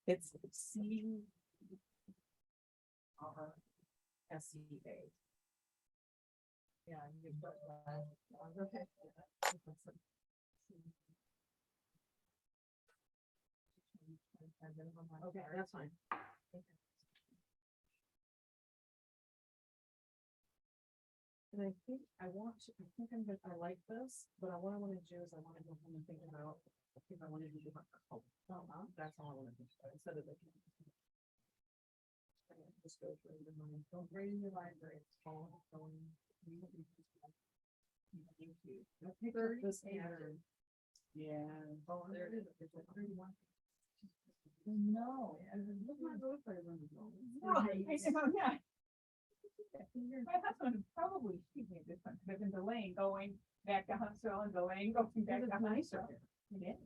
[SPEAKER 5] It's C R S E A. Yeah. you put, okay. Okay, that's fine. And I think I like this, but what I want to do is I want to go home and think about if I want to do different color. That's all I want to do. Instead of the. Just go through the money. Don't bring in your library. It's all going. Let's pick up this pattern. Yeah. Oh, there it is. It's like 31. No. Look my birthday when we go.
[SPEAKER 8] Right, I know, yeah. My husband would probably shoot me at this one, because I've been delaying going back to Huntsville and delaying going back to Huntsville. It is.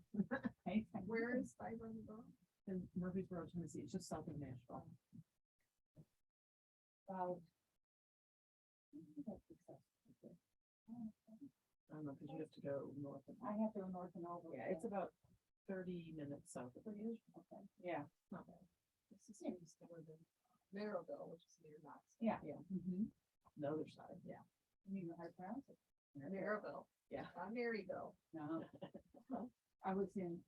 [SPEAKER 6] Where is Cyber Road?
[SPEAKER 5] In Murfreesboro, Tennessee. It's just south of Nashville. I don't know, because you have to go north.
[SPEAKER 8] I have to go north and over.
[SPEAKER 5] Yeah, it's about 30 minutes south of you.
[SPEAKER 8] Okay, yeah,
[SPEAKER 5] Not bad.
[SPEAKER 6] It's the same as Maryville, which is near Knox.
[SPEAKER 8] yeah.
[SPEAKER 5] Yeah.
[SPEAKER 8] Mhm.
[SPEAKER 5] The other side, yeah.
[SPEAKER 8] You know how to pronounce it.
[SPEAKER 6] Maryville,
[SPEAKER 5] Yeah.
[SPEAKER 6] not Maryville.
[SPEAKER 8] No. I was in,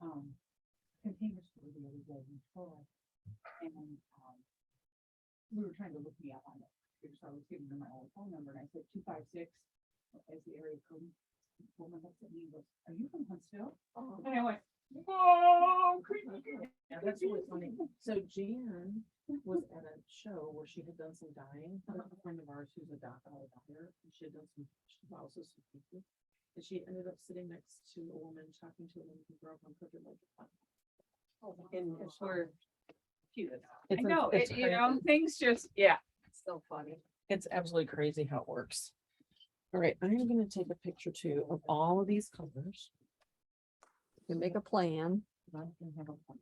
[SPEAKER 8] Container Store the other day in Troy, and, we were trying to look me up on it, because I was giving her my old phone number, and I said 256 as the area code. The woman looked at me and goes, "Are you from Huntsville?"
[SPEAKER 6] Oh.
[SPEAKER 8] And I went, "Whoa, creepy."
[SPEAKER 5] Yeah, that's really funny. So Jan was at a show where she had done some dyeing. A friend of ours who's a dyer, and she had done some, she also some people. And she ended up sitting next to a woman, talking to a woman who grew up on Crooked Lake. In
[SPEAKER 8] We're cute. I
[SPEAKER 5] It's a-
[SPEAKER 8] know,
[SPEAKER 5] it's
[SPEAKER 8] you know,
[SPEAKER 5] crazy.
[SPEAKER 8] things just, yeah.
[SPEAKER 6] It's so funny.
[SPEAKER 5] It's absolutely crazy how it works. All right, I'm gonna take a picture too of all of these colors.
[SPEAKER 1] You make a plan.
[SPEAKER 5] I can have a plan.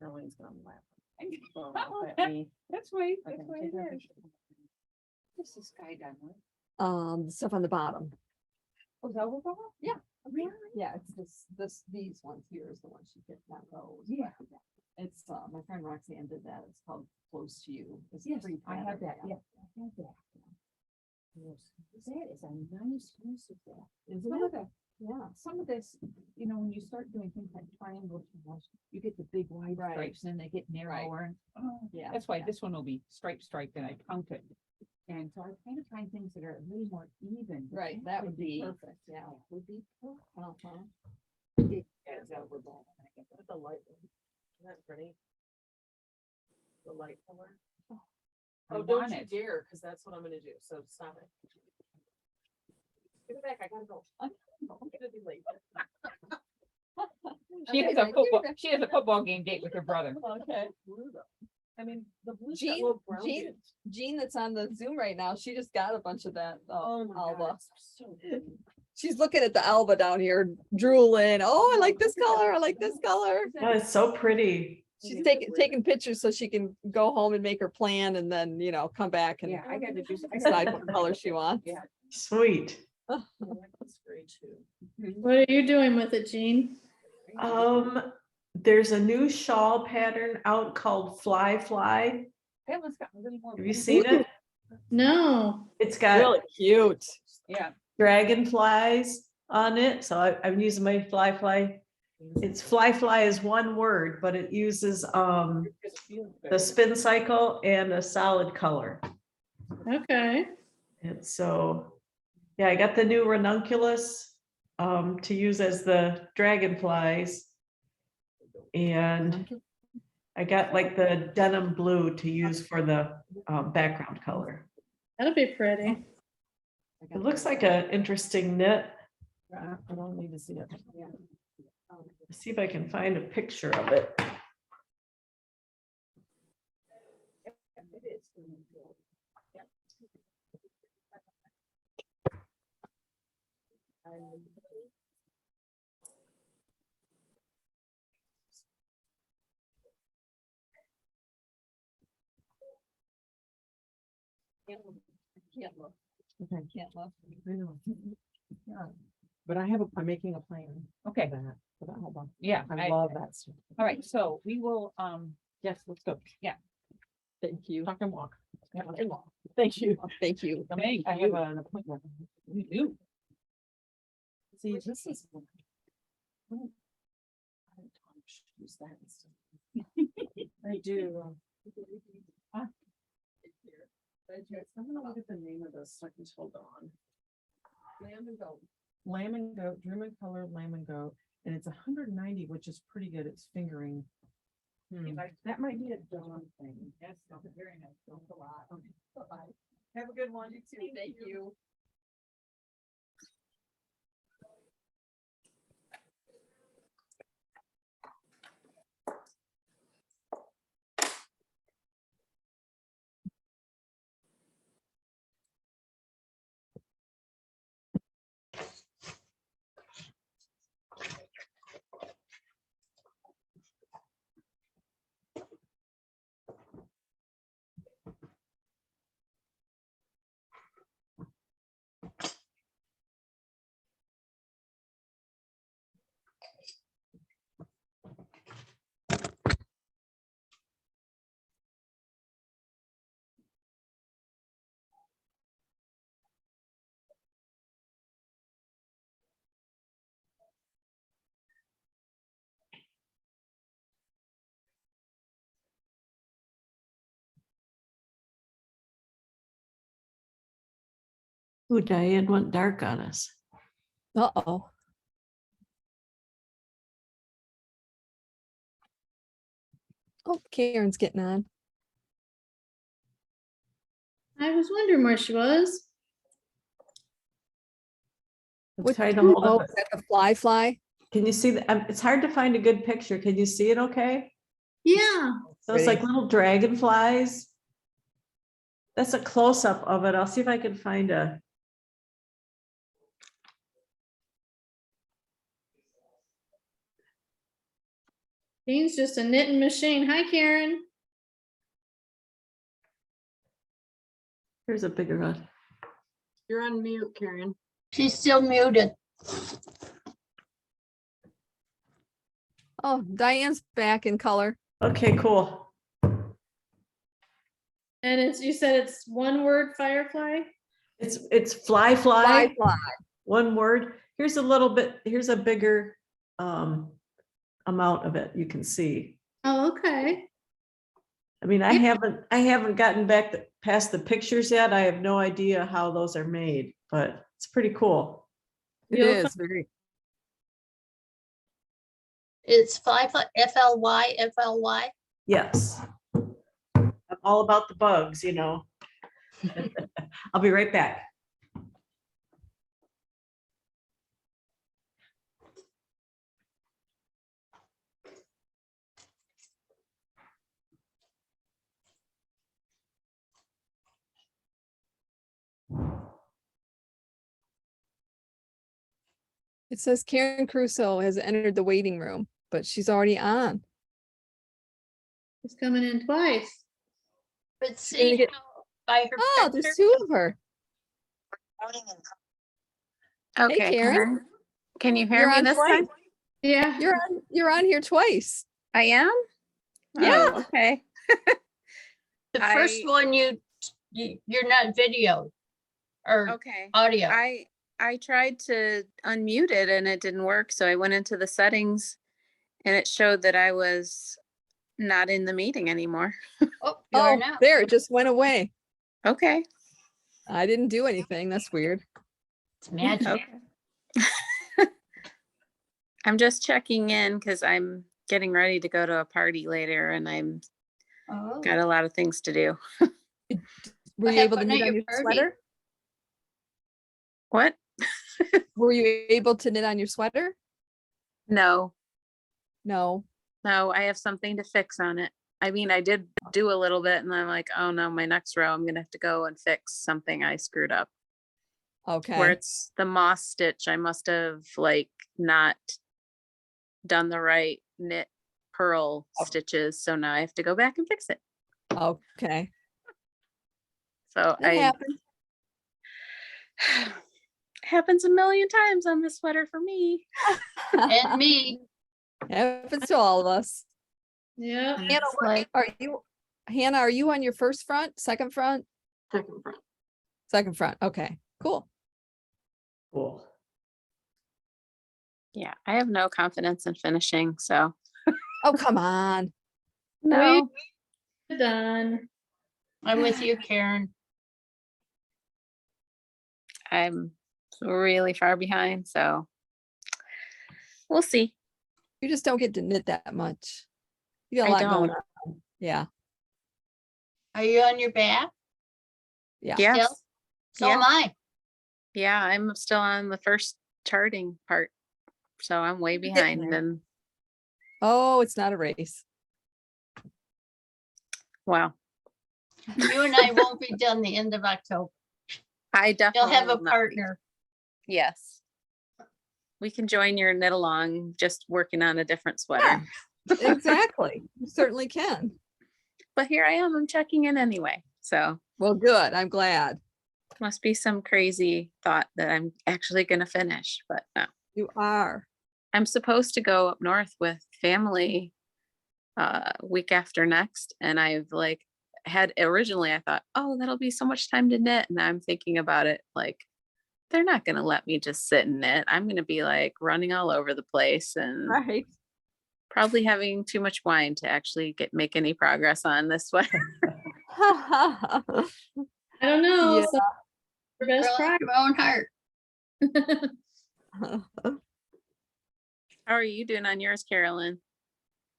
[SPEAKER 5] Darlene's gonna laugh. Well,
[SPEAKER 8] That's
[SPEAKER 5] at me.
[SPEAKER 8] way,
[SPEAKER 5] I
[SPEAKER 8] that's
[SPEAKER 5] can
[SPEAKER 8] way
[SPEAKER 5] take
[SPEAKER 8] it
[SPEAKER 5] a
[SPEAKER 8] is.
[SPEAKER 5] picture.
[SPEAKER 8] This is Sky Diamond.
[SPEAKER 1] The stuff on the bottom.
[SPEAKER 8] Oh, is that what we're going?
[SPEAKER 1] Yeah.
[SPEAKER 8] Really?
[SPEAKER 1] Yeah, it's these ones here is the ones she picked, not those.
[SPEAKER 8] Yeah.
[SPEAKER 1] It's, my friend Roxanne did that. It's called Close to You. It's
[SPEAKER 8] Yes,
[SPEAKER 1] free
[SPEAKER 8] I have
[SPEAKER 1] pattern,
[SPEAKER 8] that, yeah, I have that. That is a nice use of that.
[SPEAKER 1] Isn't
[SPEAKER 8] Some
[SPEAKER 1] it?
[SPEAKER 8] of the, yeah, some of this, you know, when you start doing things like triangles, you get the big wide
[SPEAKER 1] Right.
[SPEAKER 8] stripes, and then they get narrower. And
[SPEAKER 1] Yeah.
[SPEAKER 8] that's why
[SPEAKER 1] yeah.
[SPEAKER 8] this one will be striped, and I count it. And so I kind of find things that are a little more even. but
[SPEAKER 1] Right, that would be
[SPEAKER 8] perfect.
[SPEAKER 1] Yeah, would be. Uh-huh.
[SPEAKER 8] As a rebel.
[SPEAKER 5] With the light one. Isn't that pretty? The light color.
[SPEAKER 8] I
[SPEAKER 5] Oh, don't
[SPEAKER 8] want
[SPEAKER 5] you
[SPEAKER 8] it.
[SPEAKER 5] dare, because that's what I'm gonna do, so stop it. Give it back, I gotta go. I'm gonna be late.
[SPEAKER 8] She has a football, she has a football game date with her brother.
[SPEAKER 1] Okay.
[SPEAKER 5] Blue though. I mean, the blue's got
[SPEAKER 1] Jean-
[SPEAKER 5] little brown
[SPEAKER 1] Jean-
[SPEAKER 5] bits.
[SPEAKER 1] Jean that's on the Zoom right now, she just got a bunch of that.
[SPEAKER 5] Oh my
[SPEAKER 1] Alba.
[SPEAKER 5] God, it's so pretty.
[SPEAKER 1] She's looking at the Alba down here, drooling. Oh, I like this color. I like this color.
[SPEAKER 2] Oh, it's so pretty.
[SPEAKER 1] She's taking pictures so she can go home and make her plan and then, come back and
[SPEAKER 8] Yeah, I got to do.
[SPEAKER 1] decide what color she wants.
[SPEAKER 8] Yeah.
[SPEAKER 2] Sweet.
[SPEAKER 5] I like this gray too.
[SPEAKER 7] What are you doing with it, Jean?
[SPEAKER 2] there's a new shawl pattern out called Fly Fly.
[SPEAKER 8] That one's got a little more.
[SPEAKER 2] Have you seen it?
[SPEAKER 7] No,
[SPEAKER 2] It's got
[SPEAKER 1] Really cute.
[SPEAKER 8] Yeah.
[SPEAKER 2] dragonflies on it. So I'm using my Fly Fly. It's Fly Fly is one word, but it uses the spin cycle and a solid color.
[SPEAKER 7] okay.
[SPEAKER 2] And so, yeah, I got the new ranunculus to use as the dragonflies. And I got like the denim blue to use for the background color.
[SPEAKER 7] That'll be pretty.
[SPEAKER 2] It looks like an interesting knit.
[SPEAKER 5] I don't need to see it.
[SPEAKER 2] Let's see if I can find a picture of it.
[SPEAKER 1] Can't look.
[SPEAKER 5] Okay.
[SPEAKER 1] Can't look.
[SPEAKER 5] I know. Yeah. But I'm making a plan.
[SPEAKER 8] Okay.
[SPEAKER 5] For that, hold on.
[SPEAKER 8] Yeah.
[SPEAKER 5] I love that stuff.
[SPEAKER 8] All right, so we will,
[SPEAKER 5] Yes, let's go.
[SPEAKER 1] Thank you.
[SPEAKER 5] Talk and walk.
[SPEAKER 8] yeah,
[SPEAKER 5] Thank you.
[SPEAKER 1] Thank you.
[SPEAKER 8] thank
[SPEAKER 5] I have
[SPEAKER 8] you.
[SPEAKER 5] an appointment.
[SPEAKER 8] We do.
[SPEAKER 5] See, this is. Use that instead. I do. I'm gonna look at the name of this, so I can hold on.
[SPEAKER 1] Lamb and goat.
[SPEAKER 5] Lamb and goat, German color lamb and goat, and it's 190, which is pretty good. It's fingering. That might be a Dawn thing.
[SPEAKER 1] Yes, very nice. Thanks a lot. Bye-bye.
[SPEAKER 5] Have a good one.
[SPEAKER 1] You too. Thank you.
[SPEAKER 2] Ooh, Diane went dark on us.
[SPEAKER 1] Uh-oh. Oh, Karen's getting on.
[SPEAKER 7] I was wondering where she was.
[SPEAKER 2] It's trying to hold
[SPEAKER 1] Oh,
[SPEAKER 2] up.
[SPEAKER 1] is that the fly fly?
[SPEAKER 2] Can you see that? It's hard to find a good picture. Can you see it okay?
[SPEAKER 7] Yeah,
[SPEAKER 2] So it's like
[SPEAKER 1] Pretty.
[SPEAKER 2] little dragonflies. That's a close-up of it. I'll see if I can find a.
[SPEAKER 7] Dean's just a knitting machine. Hi, Karen.
[SPEAKER 2] Here's a bigger one.
[SPEAKER 3] You're on mute, Karen.
[SPEAKER 4] She's still muted.
[SPEAKER 1] Oh, Diane's back in color.
[SPEAKER 2] Okay, cool.
[SPEAKER 7] And you said it's one word, firefly?
[SPEAKER 2] It's fly.
[SPEAKER 1] Fly fly.
[SPEAKER 2] One word. Here's a little bit, here's a bigger amount of it you can see.
[SPEAKER 7] Oh, okay.
[SPEAKER 2] I mean, I
[SPEAKER 7] Yeah.
[SPEAKER 2] haven't gotten back past the pictures yet. I have no idea how those are made, but it's pretty cool.
[SPEAKER 1] It
[SPEAKER 7] You'll
[SPEAKER 1] is very.
[SPEAKER 4] It's FLY, FLY.
[SPEAKER 2] Yes. I'm all about the bugs, you know. I'll be right back.
[SPEAKER 1] It says Karen Crusoe has entered the waiting room, but she's already on.
[SPEAKER 7] It's coming in twice.
[SPEAKER 4] But
[SPEAKER 1] gonna
[SPEAKER 4] see
[SPEAKER 1] get-
[SPEAKER 4] how by her
[SPEAKER 1] Oh, there's
[SPEAKER 4] picture?
[SPEAKER 1] two of her.
[SPEAKER 6] Okay,
[SPEAKER 1] Karen.
[SPEAKER 6] Can you hear
[SPEAKER 1] You're
[SPEAKER 6] me
[SPEAKER 1] on
[SPEAKER 6] this
[SPEAKER 1] twice.
[SPEAKER 6] time?
[SPEAKER 7] Yeah.
[SPEAKER 1] You're on here twice.
[SPEAKER 9] I am?
[SPEAKER 1] Yeah.
[SPEAKER 9] Oh, okay.
[SPEAKER 4] The first
[SPEAKER 9] I-
[SPEAKER 4] one you're not video or
[SPEAKER 9] Okay.
[SPEAKER 4] audio.
[SPEAKER 9] I tried to unmute it and it didn't work. So I went into the settings and it showed that I was not in the meeting anymore.
[SPEAKER 4] Oh, you are
[SPEAKER 1] Oh,
[SPEAKER 4] now.
[SPEAKER 1] there, it just went away.
[SPEAKER 9] Okay.
[SPEAKER 1] I didn't do anything. That's weird.
[SPEAKER 4] It's magic.
[SPEAKER 9] Okay. I'm just checking in because I'm getting ready to go to a party later and I'm
[SPEAKER 4] Oh.
[SPEAKER 9] got a lot of things to do.
[SPEAKER 1] Were you able to
[SPEAKER 4] happened
[SPEAKER 1] knit
[SPEAKER 4] at
[SPEAKER 1] on
[SPEAKER 4] your
[SPEAKER 1] your
[SPEAKER 4] party?
[SPEAKER 1] sweater?
[SPEAKER 9] What?
[SPEAKER 1] Were you able to knit on your sweater?
[SPEAKER 9] No,
[SPEAKER 1] No.
[SPEAKER 9] I have something to fix on it. I mean, I did do a little bit and I'm like, oh no, my next row, I'm gonna have to go and fix something I screwed up. Where
[SPEAKER 1] Okay.
[SPEAKER 9] it's the moss stitch, I must have like not done the right knit purl stitches. So now I have to go back and fix it.
[SPEAKER 1] Okay.
[SPEAKER 9] So
[SPEAKER 1] It happened.
[SPEAKER 9] happens a million times on this sweater for me.
[SPEAKER 4] And me.
[SPEAKER 1] Happens to all of us.
[SPEAKER 7] Yeah.
[SPEAKER 1] Hannah,
[SPEAKER 4] It's like,
[SPEAKER 1] Hannah, are you on your first front, second front?
[SPEAKER 3] Second front.
[SPEAKER 1] Second front. Okay, cool.
[SPEAKER 2] Cool.
[SPEAKER 9] Yeah, I have no confidence in finishing. So
[SPEAKER 1] Oh, come on.
[SPEAKER 9] no.
[SPEAKER 7] Done.
[SPEAKER 4] I'm with you, Karen.
[SPEAKER 9] I'm really far behind, so we'll see.
[SPEAKER 1] You just don't get to knit that much. You got a
[SPEAKER 9] I
[SPEAKER 1] lot going
[SPEAKER 9] don't.
[SPEAKER 1] on. Yeah.
[SPEAKER 4] Are you on your back?
[SPEAKER 1] Yeah.
[SPEAKER 9] Yes.
[SPEAKER 4] So am I.
[SPEAKER 9] Yeah, I'm still on the first charting part. So I'm way
[SPEAKER 1] Getting
[SPEAKER 9] behind
[SPEAKER 1] there.
[SPEAKER 9] and
[SPEAKER 1] Oh, it's not a race.
[SPEAKER 9] wow.
[SPEAKER 4] You and I won't be done the end of October.
[SPEAKER 9] I
[SPEAKER 4] You'll
[SPEAKER 9] definitely
[SPEAKER 4] have a
[SPEAKER 9] will not be.
[SPEAKER 4] partner.
[SPEAKER 9] Yes. We can join your knit along, just working on a different sweater.
[SPEAKER 1] Exactly. You certainly can.
[SPEAKER 9] But here I am, I'm checking in anyway. So
[SPEAKER 1] Well, good. I'm glad
[SPEAKER 9] must be some crazy thought that I'm actually gonna finish, but no.
[SPEAKER 1] you are.
[SPEAKER 9] I'm supposed to go up north with family week after next. And I've like had originally I thought, oh, that'll be so much time to knit. And I'm thinking about it like they're not gonna let me just sit and knit. I'm gonna be like running all over the place and
[SPEAKER 1] Right.
[SPEAKER 9] probably having too much wine to actually make any progress on this one.
[SPEAKER 7] I don't know.
[SPEAKER 1] Yeah.
[SPEAKER 7] So your best
[SPEAKER 4] Girl
[SPEAKER 7] practice.
[SPEAKER 4] after my own heart.
[SPEAKER 9] How are you doing on yours, Carolyn?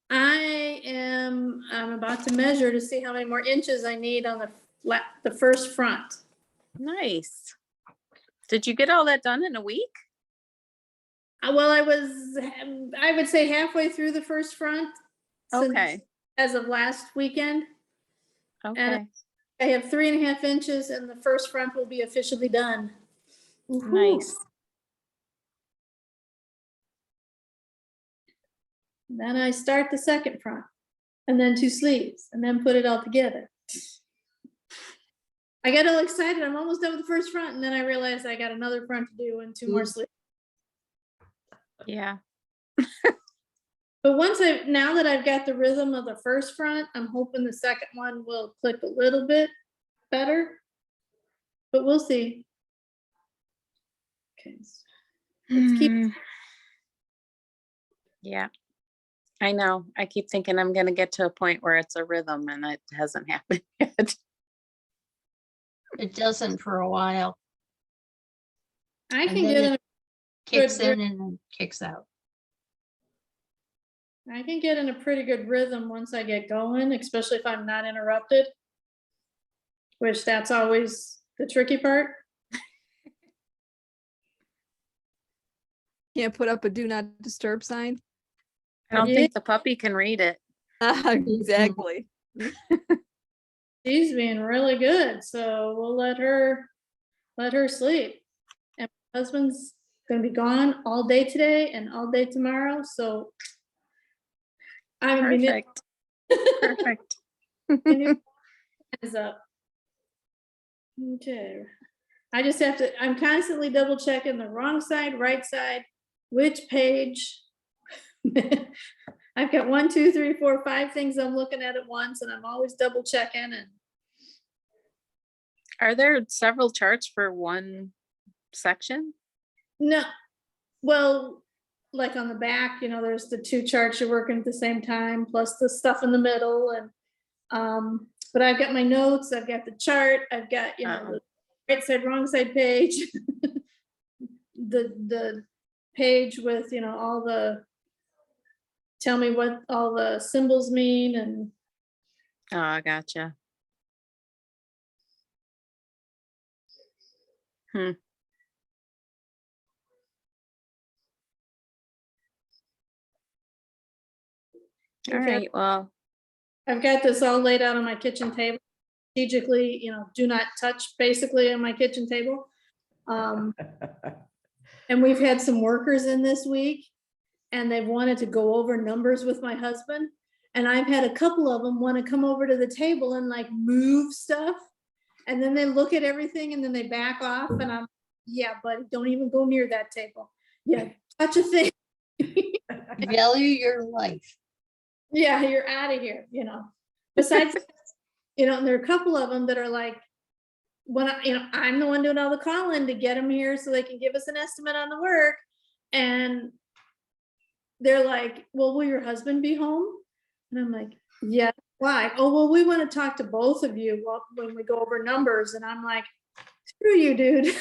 [SPEAKER 7] I'm about to measure to see how many more inches I need on the first front.
[SPEAKER 9] Nice. Did you get all that done in a week?
[SPEAKER 7] Well, I would say halfway through the first front. since-
[SPEAKER 9] Okay.
[SPEAKER 7] As of last weekend,
[SPEAKER 9] Okay.
[SPEAKER 7] I have 3.5 inches and the first front will be officially done.
[SPEAKER 9] Nice.
[SPEAKER 7] Then I start the second front and then 2 sleeves and then put it all together. I got all excited. I'm almost done with the first front. And then I realized I got another front to do and 2 more sleeves.
[SPEAKER 9] Yeah.
[SPEAKER 7] But now that I've got the rhythm of the first front, I'm hoping the second one will click a little bit better. But we'll see. Okay. Let's keep.
[SPEAKER 9] Yeah. I know. I keep thinking I'm going to get to a point where it's a rhythm and it hasn't happened yet.
[SPEAKER 4] It doesn't for a while.
[SPEAKER 7] I
[SPEAKER 4] And
[SPEAKER 7] can
[SPEAKER 4] then
[SPEAKER 7] get
[SPEAKER 4] it
[SPEAKER 7] in.
[SPEAKER 4] Kicks
[SPEAKER 7] Good.
[SPEAKER 4] in and then kicks out.
[SPEAKER 7] I can get in a pretty good rhythm once I get going, especially if I'm not interrupted. Which that's always the tricky part.
[SPEAKER 1] Can't put up a do not disturb sign.
[SPEAKER 9] I don't
[SPEAKER 7] Yeah.
[SPEAKER 9] think the puppy can read it.
[SPEAKER 1] Exactly.
[SPEAKER 7] She's being really good, so we'll let her sleep. And my husband's gonna be gone all day today and all day tomorrow, so I'm gonna be
[SPEAKER 9] Perfect. Perfect.
[SPEAKER 7] is up. Okay. I'm constantly double checking the wrong side, right side, which page. I've got 1, 2, 3, 4, 5 things I'm looking at once, and I'm always double checking. And
[SPEAKER 9] Are there several charts for one section?
[SPEAKER 7] no, well, like on the back, there's the 2 charts you're working at the same time, plus the stuff in the middle. And but I've got my notes, I've got the chart, I've got, the right side, wrong side page. The page with, all the, tell me what all the symbols mean. And
[SPEAKER 9] Oh, I gotcha. All
[SPEAKER 7] Okay.
[SPEAKER 9] right, well,
[SPEAKER 7] I've got this all laid out on my kitchen table, strategically, do not touch, basically, on my kitchen table. And we've had some workers in this week, and they've wanted to go over numbers with my husband. And I've had a couple of them want to come over to the table and like move stuff. And then they look at everything and then they back off. And I'm, yeah, buddy, don't even go near that table. Yeah, touch a thing.
[SPEAKER 4] Value your life.
[SPEAKER 7] Yeah, you're out of here, Besides, and there are a couple of them that are like, when I'm the one doing all the calling to get them here so they can give us an estimate on the work. And they're like, well, will your husband be home? And I'm like, yeah, why? Oh, well, we want to talk to both of you when we go over numbers. And I'm like, screw you, dude.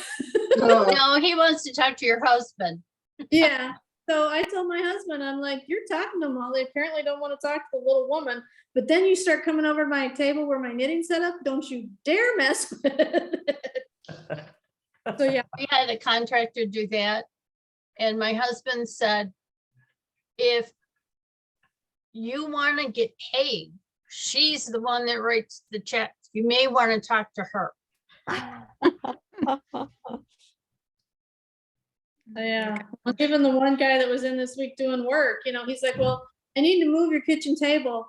[SPEAKER 4] No, he wants to talk to your husband.
[SPEAKER 7] Yeah. So I told my husband, I'm like, you're talking to them all. They apparently don't want to talk to the little woman. But then you start coming over to my table where my knitting set up. Don't you dare mess with it. So yeah.
[SPEAKER 4] We had a contractor do that. And my husband said, if you want to get paid, she's the one that writes the checks. You may want to talk to her.
[SPEAKER 7] Yeah, well, even the one guy that was in this week doing work, he's like, well, I need to move your kitchen table.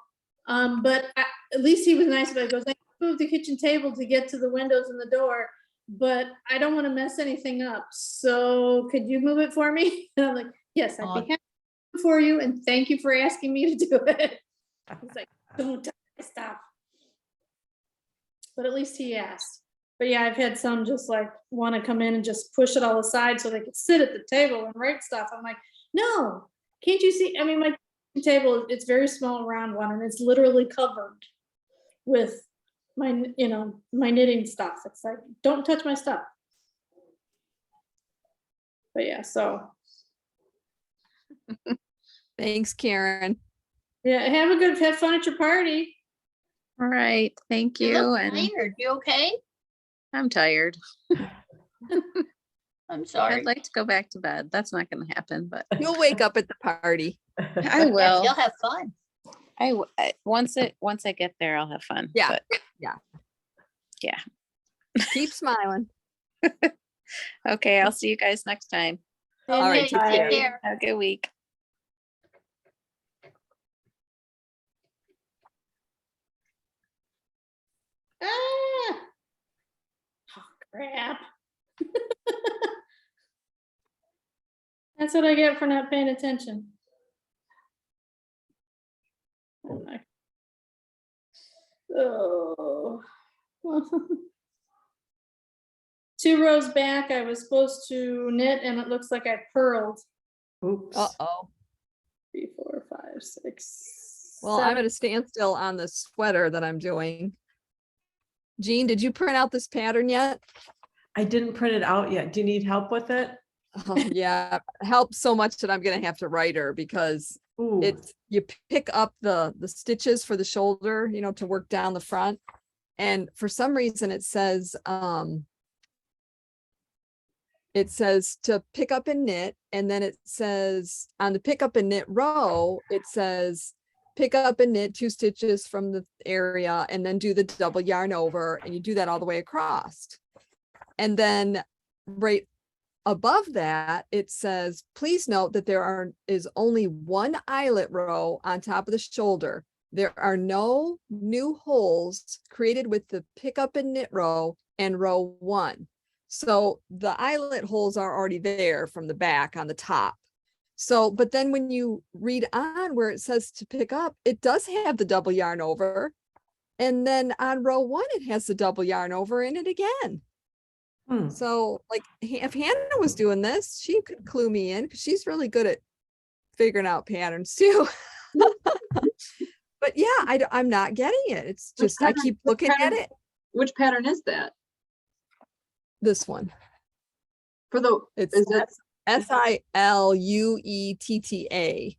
[SPEAKER 7] But at least he was nice about it. He goes, I moved the kitchen table to get to the windows and the door, but I don't want to mess anything up. So could you move it for me? And I'm like, yes, I'd be happy for you. And thank you for asking me to do it. He's like, don't touch my stuff. But at least he asked. But yeah, I've had some just like want to come in and just push it all aside so they could sit at the table and write stuff. I'm like, no, can't you see? I mean, my table, it's very small, round one, and it's literally covered with my, my knitting stuff. It's like, don't touch my stuff. But yeah, so.
[SPEAKER 1] Thanks, Karen.
[SPEAKER 7] Yeah, have fun at your party.
[SPEAKER 9] all right, thank
[SPEAKER 4] You
[SPEAKER 9] you.
[SPEAKER 4] look
[SPEAKER 9] And
[SPEAKER 4] tired. You okay?
[SPEAKER 9] I'm tired.
[SPEAKER 4] I'm sorry.
[SPEAKER 9] I'd like to go back to bed. That's not going to happen, but
[SPEAKER 1] You'll wake up at the party.
[SPEAKER 9] I will.
[SPEAKER 4] You'll have fun.
[SPEAKER 9] Once I get there, I'll have fun.
[SPEAKER 1] Yeah.
[SPEAKER 9] But
[SPEAKER 1] Keep smiling.
[SPEAKER 9] okay, I'll see you guys next time.
[SPEAKER 1] All right,
[SPEAKER 4] Okay,
[SPEAKER 1] take
[SPEAKER 4] take
[SPEAKER 1] care.
[SPEAKER 4] care.
[SPEAKER 9] Have a good week.
[SPEAKER 7] Ah! Oh, crap. That's what I get for not paying attention. Oh. 2 rows back, I was supposed to knit and it looks like I purled.
[SPEAKER 2] Oops.
[SPEAKER 1] Uh-oh.
[SPEAKER 7] 3, 4, 5, 6.
[SPEAKER 1] Well, I'm at a standstill on the sweater that I'm doing. Jean, did you print out this pattern yet?
[SPEAKER 2] I didn't print it out yet. Do you need help with it?
[SPEAKER 1] Oh, yeah, helped so much that I'm gonna have to write her because
[SPEAKER 2] Ooh.
[SPEAKER 1] it's, you pick up the stitches for the shoulder, to work down the front. And for some reason it says to pick up and knit. And then it says on the pick up and knit row, it says pick up and knit 2 stitches from the area and then do the double yarn over. And you do that all the way across. And then right above that, it says, please note that there is only 1 eyelet row on top of the shoulder. There are no new holes created with the pick up and knit row and row 1. So the eyelet holes are already there from the back on the top. So, but then when you read on where it says to pick up, it does have the double yarn over. And then on row 1, it has the double yarn over in it again.
[SPEAKER 2] Hmm.
[SPEAKER 1] So like if Hannah was doing this, she could clue me in because she's really good at figuring out patterns too. But yeah, I'm not getting it. It's
[SPEAKER 3] Which
[SPEAKER 1] just, I
[SPEAKER 3] pattern-
[SPEAKER 1] keep
[SPEAKER 3] which
[SPEAKER 1] looking at
[SPEAKER 3] pattern-
[SPEAKER 1] it.
[SPEAKER 3] Which pattern is that?
[SPEAKER 1] This one.
[SPEAKER 3] For the,
[SPEAKER 1] It's
[SPEAKER 3] is it,
[SPEAKER 1] SILUETTA.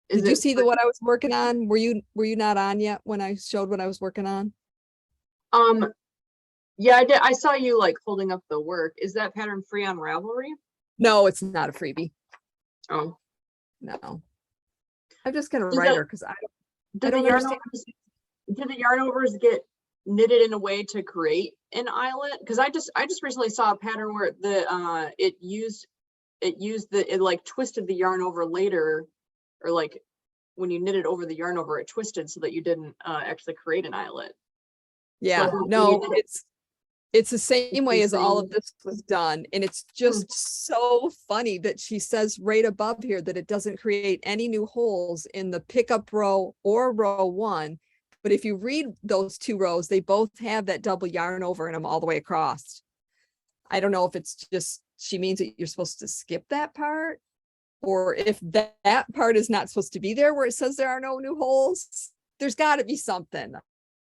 [SPEAKER 3] is
[SPEAKER 1] Did you
[SPEAKER 3] it,
[SPEAKER 1] see the what I was working on? Were you not on yet when I showed what I was working on?
[SPEAKER 3] yeah, I did. I saw you like holding up the work. Is that pattern free on Ravelry?
[SPEAKER 1] No, it's not a freebie.
[SPEAKER 3] Oh,
[SPEAKER 1] No. I'm just gonna
[SPEAKER 3] Does
[SPEAKER 1] write
[SPEAKER 3] that-
[SPEAKER 1] her because I
[SPEAKER 3] do the
[SPEAKER 1] don't
[SPEAKER 3] yarn
[SPEAKER 1] understand.
[SPEAKER 3] overs, do the yarn overs get knitted in a way to create an eyelet? Because I just recently saw a pattern where the it like twisted the yarn over later, or like when you knitted over the yarn over, it twisted so that you didn't actually create an eyelet.
[SPEAKER 1] Yeah,
[SPEAKER 3] when you
[SPEAKER 1] no,
[SPEAKER 3] did it-
[SPEAKER 1] it's the same way
[SPEAKER 3] the
[SPEAKER 1] as all of
[SPEAKER 3] same.
[SPEAKER 1] this was done. And it's just so funny that she says right above here that it doesn't create any new holes in the pickup row or row 1. But if you read those 2 rows, they both have that double yarn over in them all the way across. I don't know if it's just, she means that you're supposed to skip that part, or if that part is not supposed to be there where it says there are no new holes. There's got to be something.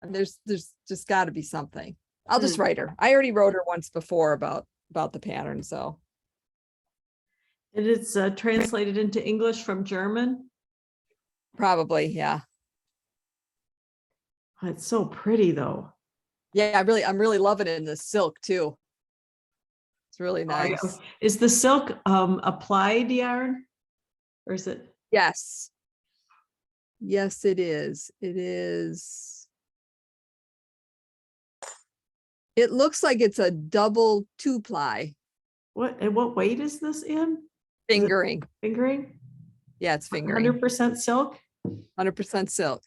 [SPEAKER 1] And there's just got to be something. I'll just write her. I already wrote her once before about the pattern, so.
[SPEAKER 2] And it's translated into English from German.
[SPEAKER 1] Probably, yeah.
[SPEAKER 2] Oh, it's so pretty though.
[SPEAKER 1] Yeah, I'm really loving it in the silk too. It's really
[SPEAKER 2] Oh, yeah.
[SPEAKER 1] nice.
[SPEAKER 2] Is the silk applied yarn? Or is it?
[SPEAKER 1] Yes. Yes, it is. It is. It looks like it's a double 2-ply
[SPEAKER 2] And what weight is this in? Is it
[SPEAKER 1] fingering.
[SPEAKER 2] fingering?
[SPEAKER 1] Yeah, it's fingering.
[SPEAKER 2] 100% silk?
[SPEAKER 1] 100% silk.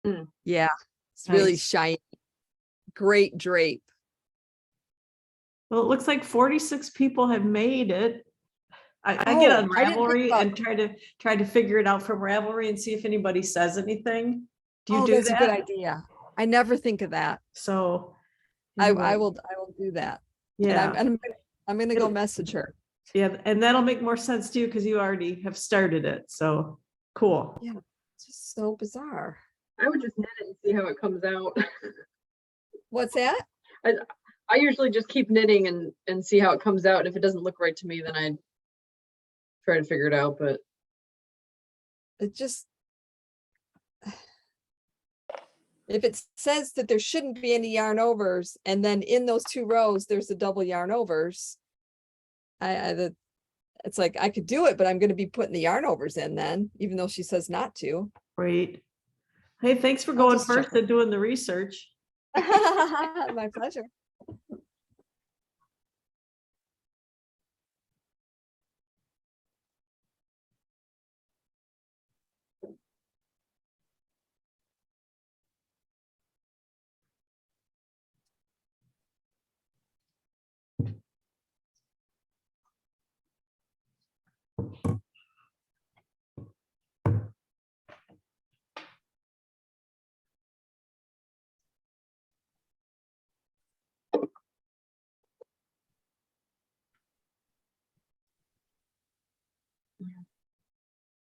[SPEAKER 3] Mm.
[SPEAKER 1] Yeah, it's really
[SPEAKER 2] Nice.
[SPEAKER 1] shiny. Great drape.
[SPEAKER 2] Well, it looks like 46 people have made it. I get on
[SPEAKER 1] Oh, I didn't think
[SPEAKER 2] Ravelry
[SPEAKER 1] about-
[SPEAKER 2] and try to figure it out from Ravelry and see if anybody says anything. Do you
[SPEAKER 1] Oh,
[SPEAKER 2] do
[SPEAKER 1] that's a good
[SPEAKER 2] that?
[SPEAKER 1] idea. I never think of that.
[SPEAKER 2] So.
[SPEAKER 1] I
[SPEAKER 2] anyway,
[SPEAKER 1] will do that.
[SPEAKER 2] Yeah.
[SPEAKER 1] And I'm gonna go
[SPEAKER 2] It'll-
[SPEAKER 1] message her.
[SPEAKER 2] Yeah, and that'll make more sense to you because you already have started it. So cool.
[SPEAKER 1] Yeah, it's just so bizarre.
[SPEAKER 3] I would just knit it and see how it comes out.
[SPEAKER 1] What's that?
[SPEAKER 3] I usually just keep knitting and see how it comes out. And if it doesn't look right to me, then I try to figure it out. But
[SPEAKER 1] It just, if it says that there shouldn't be any yarn overs, and then in those 2 rows, there's the double yarn overs. It's like, I could do it, but I'm gonna be putting the yarn overs in then, even though she says not to.
[SPEAKER 2] Great. Hey, thanks for
[SPEAKER 1] I'll
[SPEAKER 2] going
[SPEAKER 1] just check
[SPEAKER 2] first and doing the research.
[SPEAKER 1] My pleasure.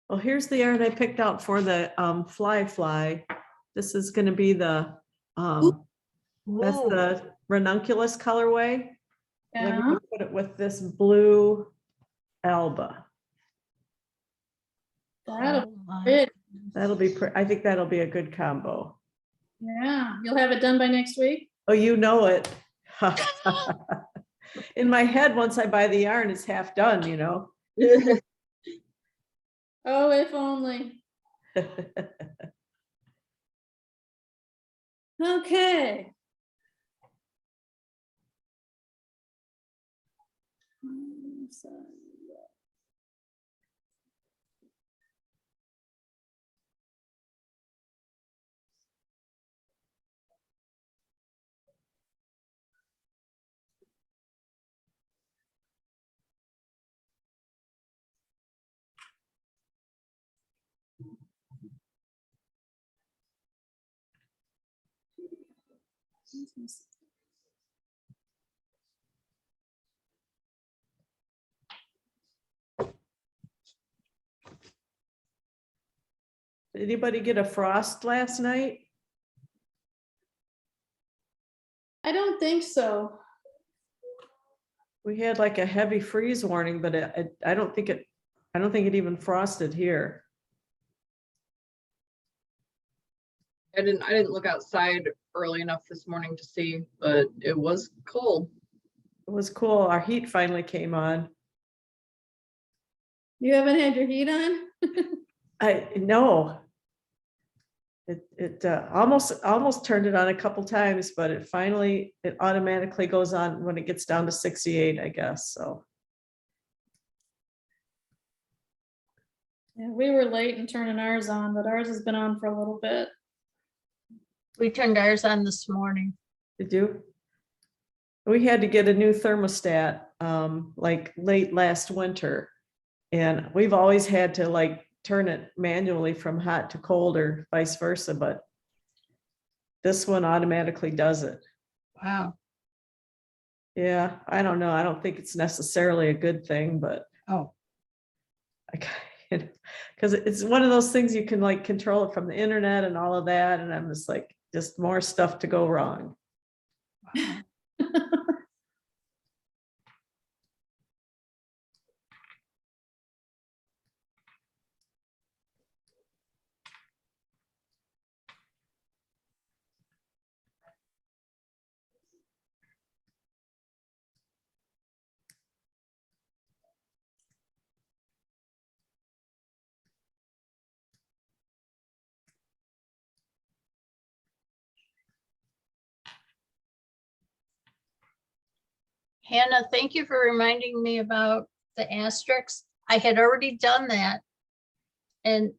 [SPEAKER 2] Well, here's the yarn I picked out for the fly. This is gonna be the that's
[SPEAKER 1] Ooh.
[SPEAKER 2] the ranunculus colorway. And I'm
[SPEAKER 7] Yeah.
[SPEAKER 2] gonna put it with this blue alba.
[SPEAKER 7] That'll fit.
[SPEAKER 2] That'll be, I think that'll be a good combo.
[SPEAKER 7] Yeah, you'll have it done by next week.
[SPEAKER 2] Oh, you know it. In my head, once I buy the yarn, it's half done, you know?
[SPEAKER 7] Oh, if only. Okay. So
[SPEAKER 2] Did anybody get a frost last night?
[SPEAKER 7] I don't think so.
[SPEAKER 2] We had like a heavy freeze warning, but I don't think it even frosted here.
[SPEAKER 3] I didn't look outside early enough this morning to see, but it was cold.
[SPEAKER 2] It was cool. Our heat finally came on.
[SPEAKER 7] You haven't had your heat on?
[SPEAKER 2] I know. It almost turned it on a couple times, but it automatically goes on when it gets down to 68, I guess, so.
[SPEAKER 7] Yeah, we were late in turning ours on, but ours has been on for a little bit.
[SPEAKER 4] We turned ours on this morning.
[SPEAKER 2] Did you? We had to get a new thermostat, like late last winter. And we've always had to like turn it manually from hot to cold or vice versa, but this one automatically does it.
[SPEAKER 4] Wow.
[SPEAKER 2] Yeah, I don't know. I don't think it's necessarily a good thing, but
[SPEAKER 4] Oh,
[SPEAKER 2] because it's one of those things you can like control it from the internet and all of that. And I'm just like, just more stuff to go wrong.
[SPEAKER 4] Hannah, thank you for reminding me about the asterisks. I had already done that. And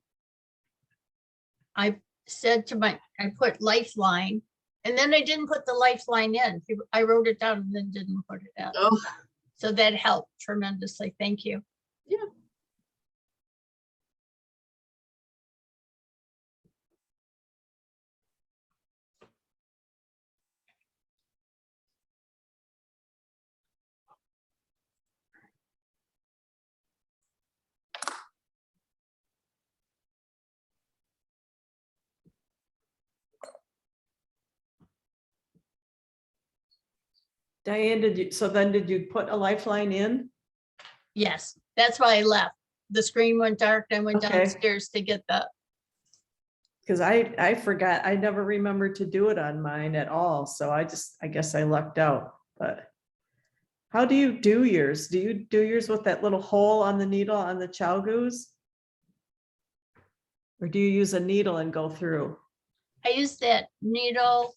[SPEAKER 4] I said to I put lifeline, and then I didn't put the lifeline in. I wrote it down and then didn't put it in.
[SPEAKER 3] Oh,
[SPEAKER 4] So that helped tremendously. Thank you.
[SPEAKER 3] yeah.
[SPEAKER 2] Diane, did you put a lifeline in?
[SPEAKER 4] Yes, that's why I left. The screen went dark. I went
[SPEAKER 2] Okay.
[SPEAKER 4] downstairs to get the,
[SPEAKER 2] Because I forgot, I never remembered to do it on mine at all. So I guess I lucked out, but. How do you do yours? Do you do yours with that little hole on the needle on the chow goose? Or do you use a needle and go through?
[SPEAKER 4] I used that needle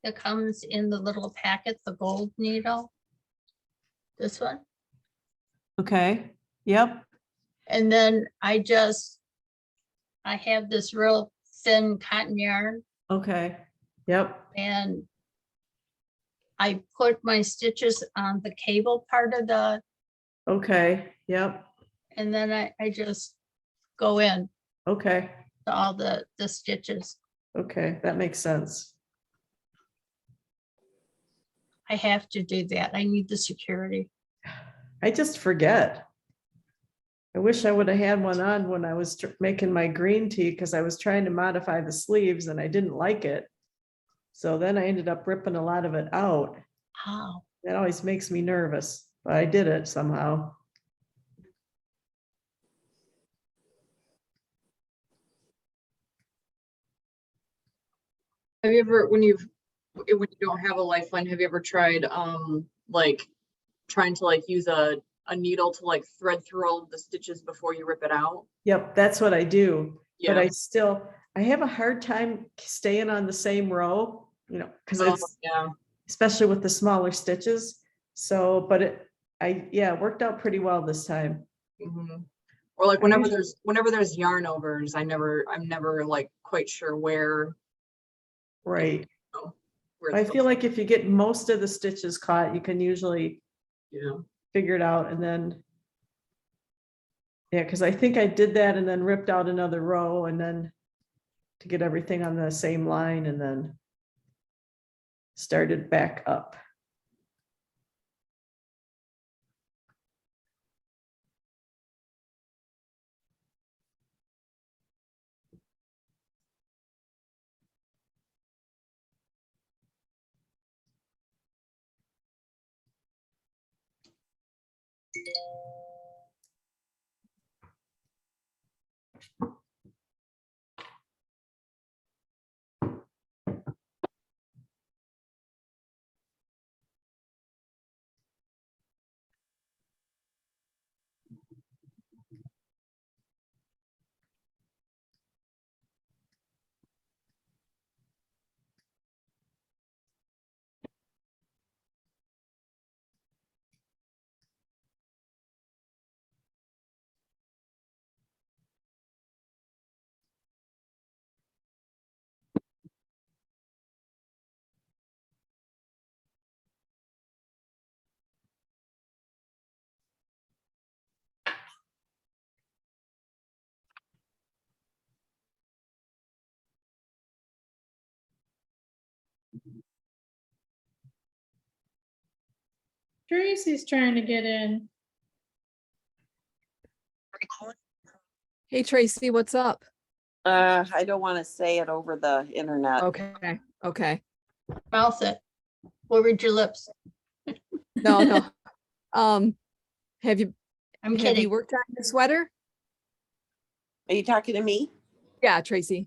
[SPEAKER 4] that comes in the little packet, the gold needle. This one.
[SPEAKER 2] Okay, yep,
[SPEAKER 4] And then I have this real thin cotton yarn,
[SPEAKER 2] okay, yep,
[SPEAKER 4] and I put my stitches on the cable part of
[SPEAKER 2] okay, yep,
[SPEAKER 4] and then I just go in
[SPEAKER 2] okay,
[SPEAKER 4] to all the stitches.
[SPEAKER 2] okay, that makes sense.
[SPEAKER 4] I have to do that. I need the security.
[SPEAKER 2] I just forget. I wish I would have had one on when I was making my green tea because I was trying to modify the sleeves and I didn't like it. So then I ended up ripping a lot of it out.
[SPEAKER 4] Wow.
[SPEAKER 2] That always makes me nervous, but I did it somehow.
[SPEAKER 3] Have you ever, when you don't have a lifeline, have you ever tried, like trying to like use a needle to like thread through all of the stitches before you rip it out?
[SPEAKER 2] Yep, that's what I do. But
[SPEAKER 3] Yeah.
[SPEAKER 2] I have a hard time staying on the same row, because
[SPEAKER 3] Oh,
[SPEAKER 2] it's,
[SPEAKER 3] yeah.
[SPEAKER 2] especially with the smaller stitches. So, but it worked out pretty well this time.
[SPEAKER 3] Mhm. Or like whenever there's yarn overs, I'm never like quite sure where.
[SPEAKER 2] Right.
[SPEAKER 3] Where
[SPEAKER 2] I
[SPEAKER 3] it's
[SPEAKER 2] feel like if you get most of the stitches caught, you can usually figure it out and then. Yeah, because I think I did that and then ripped out another row and then to get everything on the same line and then started back up.
[SPEAKER 7] Tracy's trying to get in.
[SPEAKER 1] Hey Tracy, what's up?
[SPEAKER 10] I don't want to say it over the internet.
[SPEAKER 1] Okay, okay.
[SPEAKER 4] Mouth it. We'll read your lips.
[SPEAKER 1] No, no. Have you
[SPEAKER 4] I'm
[SPEAKER 1] have you
[SPEAKER 4] kidding.
[SPEAKER 1] worked on your sweater?
[SPEAKER 10] Are you talking to me?
[SPEAKER 1] Yeah, Tracy.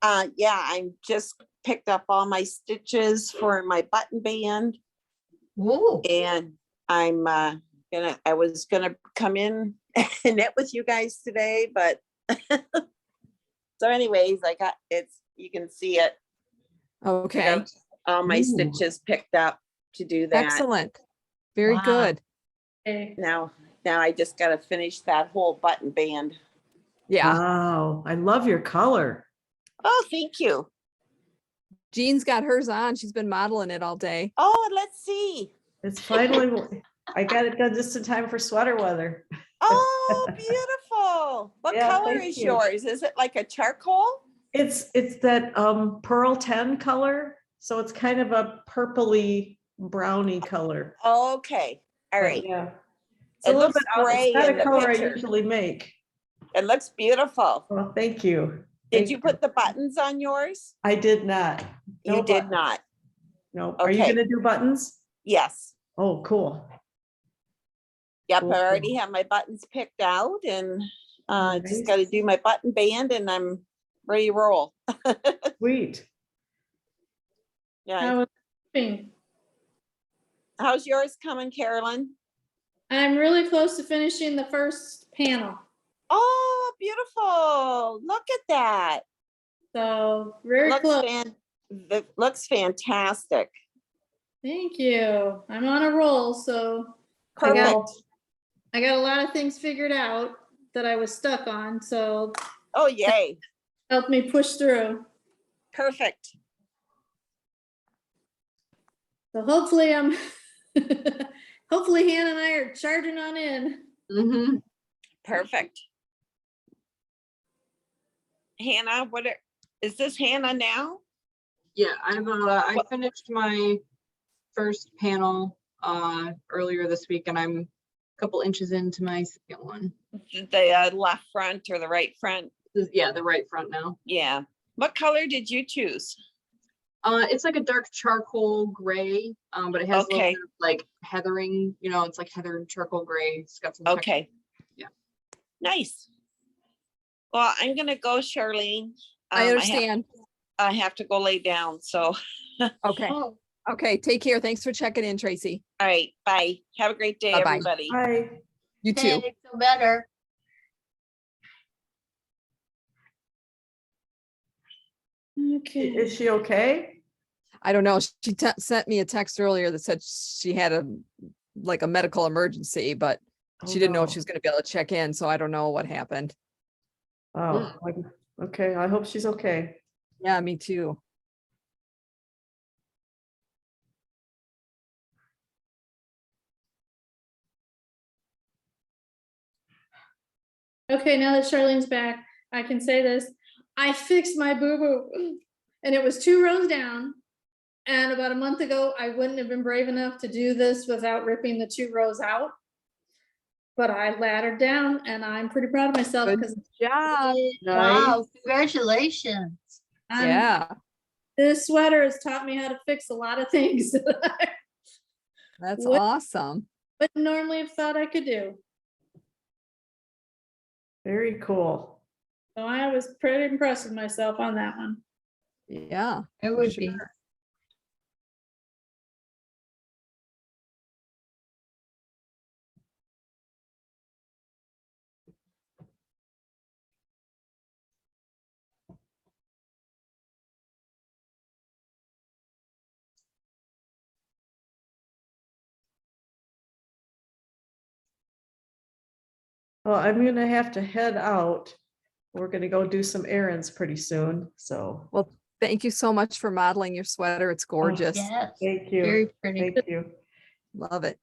[SPEAKER 10] Yeah, I just picked up all my stitches for my button band,
[SPEAKER 4] Ooh,
[SPEAKER 10] and I was gonna come in and knit with you guys today, but so anyways, I got you can see it. I
[SPEAKER 1] Okay,
[SPEAKER 10] got all my
[SPEAKER 2] Ooh.
[SPEAKER 10] stitches picked up to do that.
[SPEAKER 1] excellent. Very
[SPEAKER 4] Wow.
[SPEAKER 1] good.
[SPEAKER 7] Okay.
[SPEAKER 10] Now I just gotta finish that whole button band.
[SPEAKER 1] Yeah,
[SPEAKER 2] Wow, I love your color.
[SPEAKER 10] Oh, thank you.
[SPEAKER 1] Jean's got hers on. She's been modeling it all day.
[SPEAKER 10] Oh, let's see.
[SPEAKER 2] It's finally, I got it done just in time for sweater weather.
[SPEAKER 10] Oh, beautiful. What
[SPEAKER 2] Yeah,
[SPEAKER 10] color
[SPEAKER 2] thank
[SPEAKER 10] is
[SPEAKER 2] you.
[SPEAKER 10] yours? Is it like a charcoal?
[SPEAKER 2] It's that pearl 10 color, so it's kind of a purpley browny color.
[SPEAKER 10] Okay. All
[SPEAKER 2] But
[SPEAKER 10] right.
[SPEAKER 2] yeah. It's a
[SPEAKER 10] It
[SPEAKER 2] little
[SPEAKER 10] looks
[SPEAKER 2] bit out,
[SPEAKER 10] gray
[SPEAKER 2] it's not
[SPEAKER 10] in
[SPEAKER 2] a
[SPEAKER 10] the
[SPEAKER 2] color I
[SPEAKER 10] picture.
[SPEAKER 2] usually make.
[SPEAKER 10] It looks beautiful.
[SPEAKER 2] Well, thank you.
[SPEAKER 10] Did
[SPEAKER 2] Thank
[SPEAKER 10] you put the buttons on yours?
[SPEAKER 2] I did not.
[SPEAKER 10] You
[SPEAKER 2] No
[SPEAKER 10] did
[SPEAKER 2] buttons.
[SPEAKER 10] not.
[SPEAKER 2] No. Are you
[SPEAKER 10] Okay.
[SPEAKER 2] gonna do buttons?
[SPEAKER 10] Yes.
[SPEAKER 2] Oh, cool.
[SPEAKER 10] Yep.
[SPEAKER 2] Cool,
[SPEAKER 10] I already
[SPEAKER 2] cool.
[SPEAKER 10] have my buttons picked out, and
[SPEAKER 2] Nice.
[SPEAKER 10] just got to do my button band, and I'm ready to roll.
[SPEAKER 2] Sweet.
[SPEAKER 10] Yeah.
[SPEAKER 7] How was it?
[SPEAKER 10] How's yours coming, Carolyn?
[SPEAKER 7] I'm really close to finishing the first panel.
[SPEAKER 10] Oh, beautiful. Look at that.
[SPEAKER 7] So very close.
[SPEAKER 10] Looks fantastic.
[SPEAKER 7] Thank you. I'm on a roll, so
[SPEAKER 10] Perfect.
[SPEAKER 7] I got a lot of things figured out that I was stuck on, so
[SPEAKER 10] Oh, yay.
[SPEAKER 7] help me push through.
[SPEAKER 10] Perfect.
[SPEAKER 7] So hopefully hopefully Hannah and I are charging on in.
[SPEAKER 3] Mm-hmm.
[SPEAKER 10] Perfect. Hannah, is this Hannah now?
[SPEAKER 3] Yeah, I finished my first panel earlier this week, and I'm a couple inches into my second one.
[SPEAKER 10] The left front or the right front?
[SPEAKER 3] Yeah, the right front now.
[SPEAKER 10] Yeah. What color did you choose?
[SPEAKER 3] It's like a dark charcoal gray, but it has a little
[SPEAKER 10] Okay.
[SPEAKER 3] bit of like heathering, it's like heather and charcoal gray. It's got some
[SPEAKER 10] Okay.
[SPEAKER 3] Yeah.
[SPEAKER 10] Nice. Well, I'm gonna go, Charlene.
[SPEAKER 1] I understand.
[SPEAKER 10] I have to go lay down. So,
[SPEAKER 1] Okay,
[SPEAKER 4] Oh,
[SPEAKER 1] okay. Take care. Thanks for checking in, Tracy.
[SPEAKER 10] all right. Bye. Have a great day,
[SPEAKER 1] Bye-bye.
[SPEAKER 10] everybody.
[SPEAKER 2] Hi.
[SPEAKER 1] You too.
[SPEAKER 4] okay, feel better.
[SPEAKER 7] Okay.
[SPEAKER 2] Is she okay?
[SPEAKER 1] I don't know. She sent me a text earlier that said she had a medical emergency, but she didn't know if she was going to be able to check in. So I don't know what happened.
[SPEAKER 2] Oh, okay. I hope she's okay.
[SPEAKER 1] Yeah, me too.
[SPEAKER 7] Okay, now that Charlene's back, I can say this. I fixed my boo-boo and it was 2 rows down And about a month ago, I wouldn't have been brave enough to do this without ripping the 2 rows out. But I laddered down and I'm pretty proud of myself
[SPEAKER 1] Good
[SPEAKER 7] because
[SPEAKER 1] job.
[SPEAKER 4] Wow, congratulations.
[SPEAKER 1] Yeah,
[SPEAKER 7] this sweater has taught me how to fix a lot of things that I
[SPEAKER 1] that's
[SPEAKER 7] What-
[SPEAKER 1] awesome.
[SPEAKER 7] wouldn't normally have thought I could do.
[SPEAKER 2] Very cool.
[SPEAKER 7] So I was pretty impressed with myself on that one.
[SPEAKER 1] Yeah.
[SPEAKER 4] It
[SPEAKER 1] for
[SPEAKER 4] would be.
[SPEAKER 1] sure.
[SPEAKER 2] Well, I'm gonna have to head out. We're gonna go do some errands pretty soon, so.
[SPEAKER 1] Well, thank you so much for modeling your sweater. It's gorgeous.
[SPEAKER 4] Yes,
[SPEAKER 2] Thank you.
[SPEAKER 4] very pretty.
[SPEAKER 2] Thank you.
[SPEAKER 1] Love it.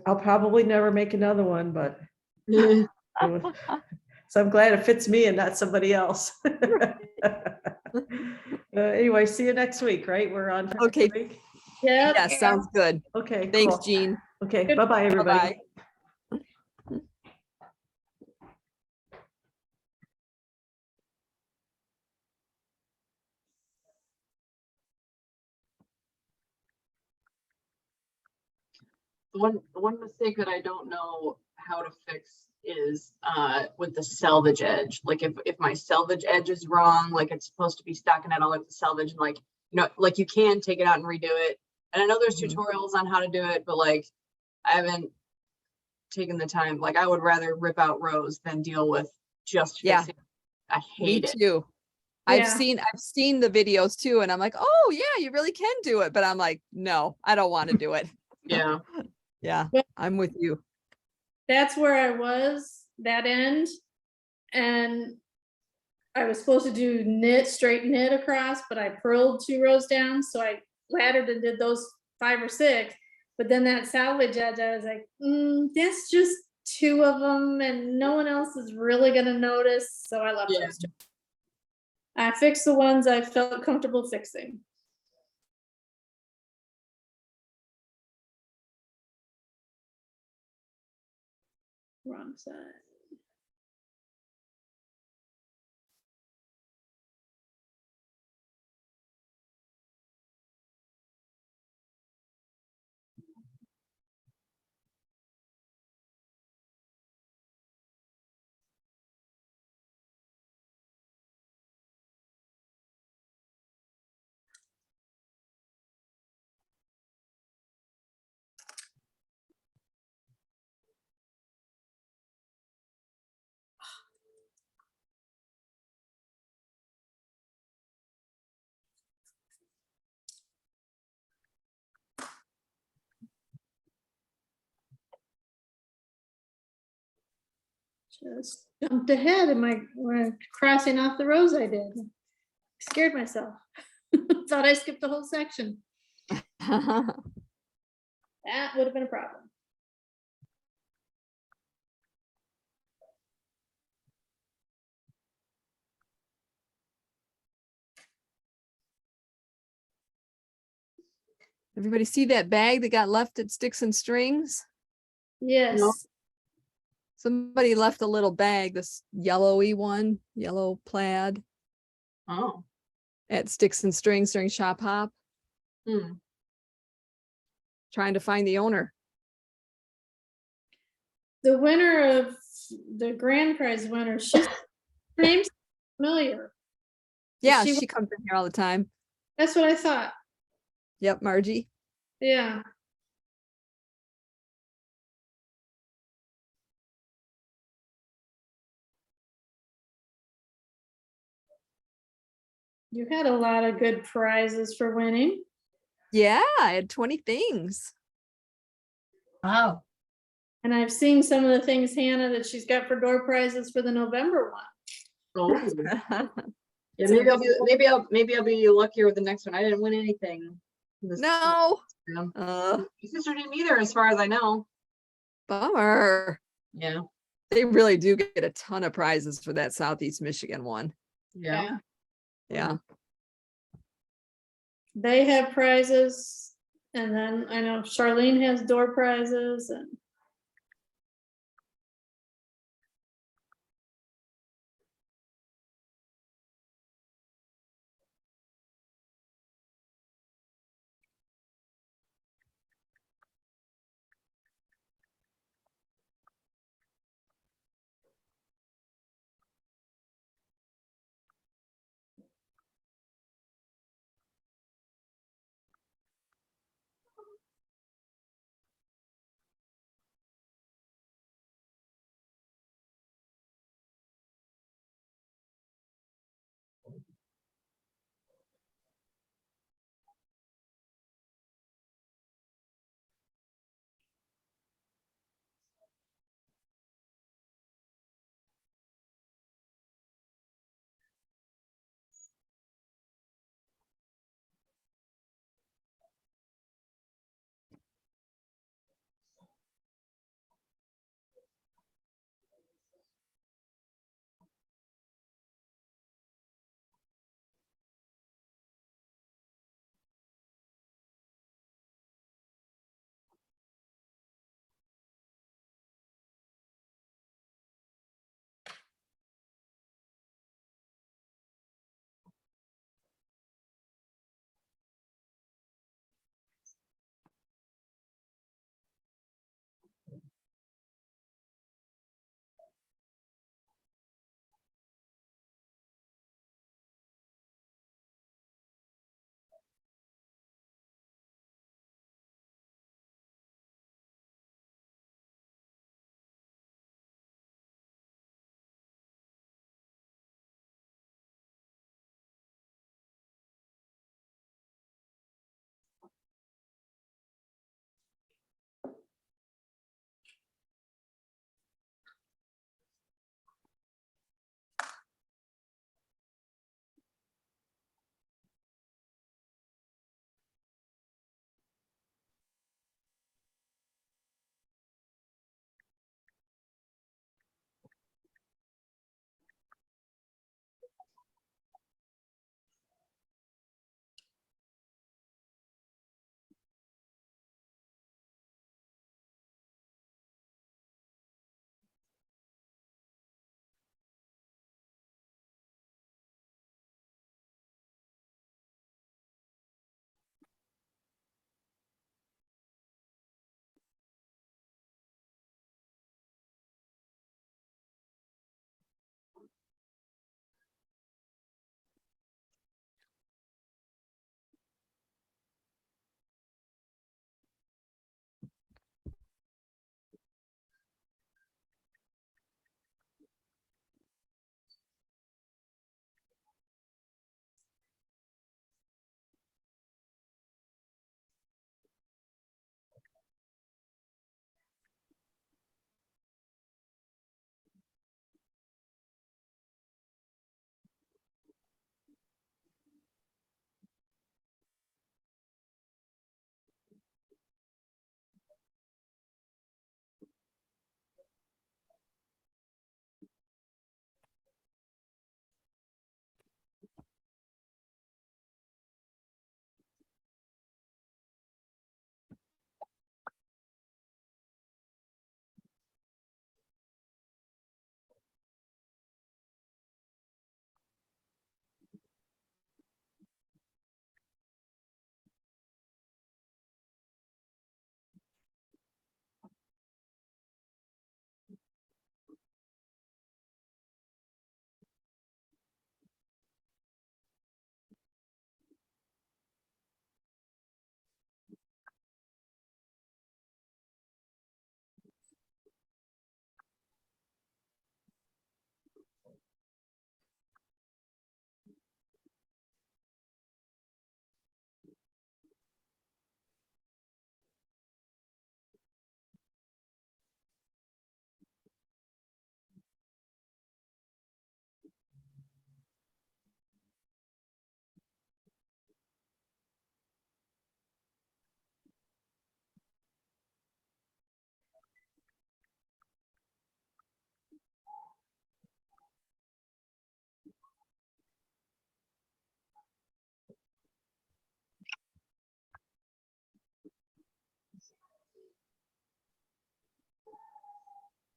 [SPEAKER 2] I'll probably never make another one, but. it was- So I'm glad it fits me and not somebody else. Anyway, see you next week, right? We're on. for next
[SPEAKER 1] Okay.
[SPEAKER 2] week?
[SPEAKER 7] Yeah.
[SPEAKER 1] Yes, sounds good.
[SPEAKER 2] Okay,
[SPEAKER 1] Thanks,
[SPEAKER 2] cool.
[SPEAKER 1] Jean.
[SPEAKER 2] Okay, bye-bye, everybody.
[SPEAKER 1] Bye-bye.
[SPEAKER 3] One mistake that I don't know how to fix is with the selvage edge. Like if my selvage edge is wrong, like it's supposed to be stocking out all like the selvage, and like, you know, like you can take it out and redo it. And I know there's
[SPEAKER 1] Mhm.
[SPEAKER 3] tutorials on how to do it, but like I haven't taken the time. Like I would rather rip out rows than deal with just
[SPEAKER 1] Yeah.
[SPEAKER 3] fixing. I
[SPEAKER 1] Me
[SPEAKER 3] hate it.
[SPEAKER 1] too. I've
[SPEAKER 7] Yeah.
[SPEAKER 1] seen the videos too, and I'm like, oh yeah, you really can do it. But I'm like, no, I don't want to do it.
[SPEAKER 3] Yeah.
[SPEAKER 1] Yeah,
[SPEAKER 7] Well-
[SPEAKER 1] I'm with you.
[SPEAKER 7] That's where I was, that end. And I was supposed to do knit, straight knit across, but I purled 2 rows down. So I laddered and did those 5 or 6. But then that salvage edge, I was like, that's just 2 of them and no one else is really gonna notice. So I left
[SPEAKER 3] Yeah.
[SPEAKER 7] those 2. I fixed the ones I felt comfortable fixing. Wrong side. Just jumped ahead in my when crossing off the rows I did. Scared myself. Thought I skipped the whole section. That would have been a problem.
[SPEAKER 1] Everybody see that bag that got left at Sticks and Strings?
[SPEAKER 7] Yes.
[SPEAKER 1] Somebody left a little bag, this yellowy one, yellow plaid
[SPEAKER 3] Oh.
[SPEAKER 1] at Sticks and Strings during Shop Hop,
[SPEAKER 3] Hmm.
[SPEAKER 1] trying to find the owner.
[SPEAKER 7] The winner of the grand prize winner, she's her name's familiar.
[SPEAKER 1] Yeah,
[SPEAKER 7] she-
[SPEAKER 1] she comes in here all the time.
[SPEAKER 7] That's what I thought.
[SPEAKER 1] Yep, Margie.
[SPEAKER 7] Yeah. You had a lot of good prizes for winning.
[SPEAKER 1] Yeah, I had 20 things.
[SPEAKER 4] Wow.
[SPEAKER 7] And I've seen some of the things, Hannah, that she's got for door prizes for the November one.
[SPEAKER 3] Oh. Yeah, maybe I'll be luckier with the next one. I didn't win anything.
[SPEAKER 1] No.
[SPEAKER 3] Yeah.
[SPEAKER 1] Uh,
[SPEAKER 3] My sister didn't either, as far as I know.
[SPEAKER 1] bummer.
[SPEAKER 3] Yeah.
[SPEAKER 1] They really do get a ton of prizes for that Southeast Michigan one.
[SPEAKER 3] Yeah.
[SPEAKER 1] Yeah.
[SPEAKER 7] they have prizes. And then I know Charlene has door prizes and.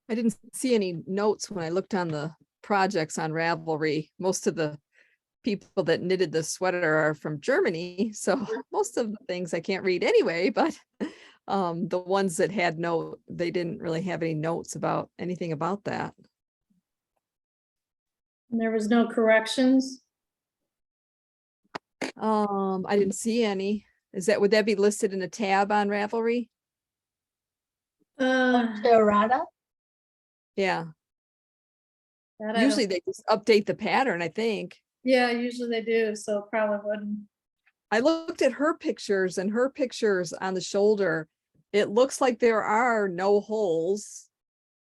[SPEAKER 1] I didn't see any notes when I looked on the projects on Ravelry. Most of the people that knitted the sweater are from Germany, so most of the things I can't read anyway, but the ones that had they didn't really have any notes about anything about that.
[SPEAKER 7] And there was no corrections.
[SPEAKER 1] I didn't see any. Would that be listed in a tab on Ravelry?
[SPEAKER 4] Errata?
[SPEAKER 1] Yeah,
[SPEAKER 7] that I don't-
[SPEAKER 1] usually they just update the pattern, I think.
[SPEAKER 7] Yeah, usually they do, so probably wouldn't.
[SPEAKER 1] I looked at her pictures and her pictures on the shoulder. It looks like there are no holes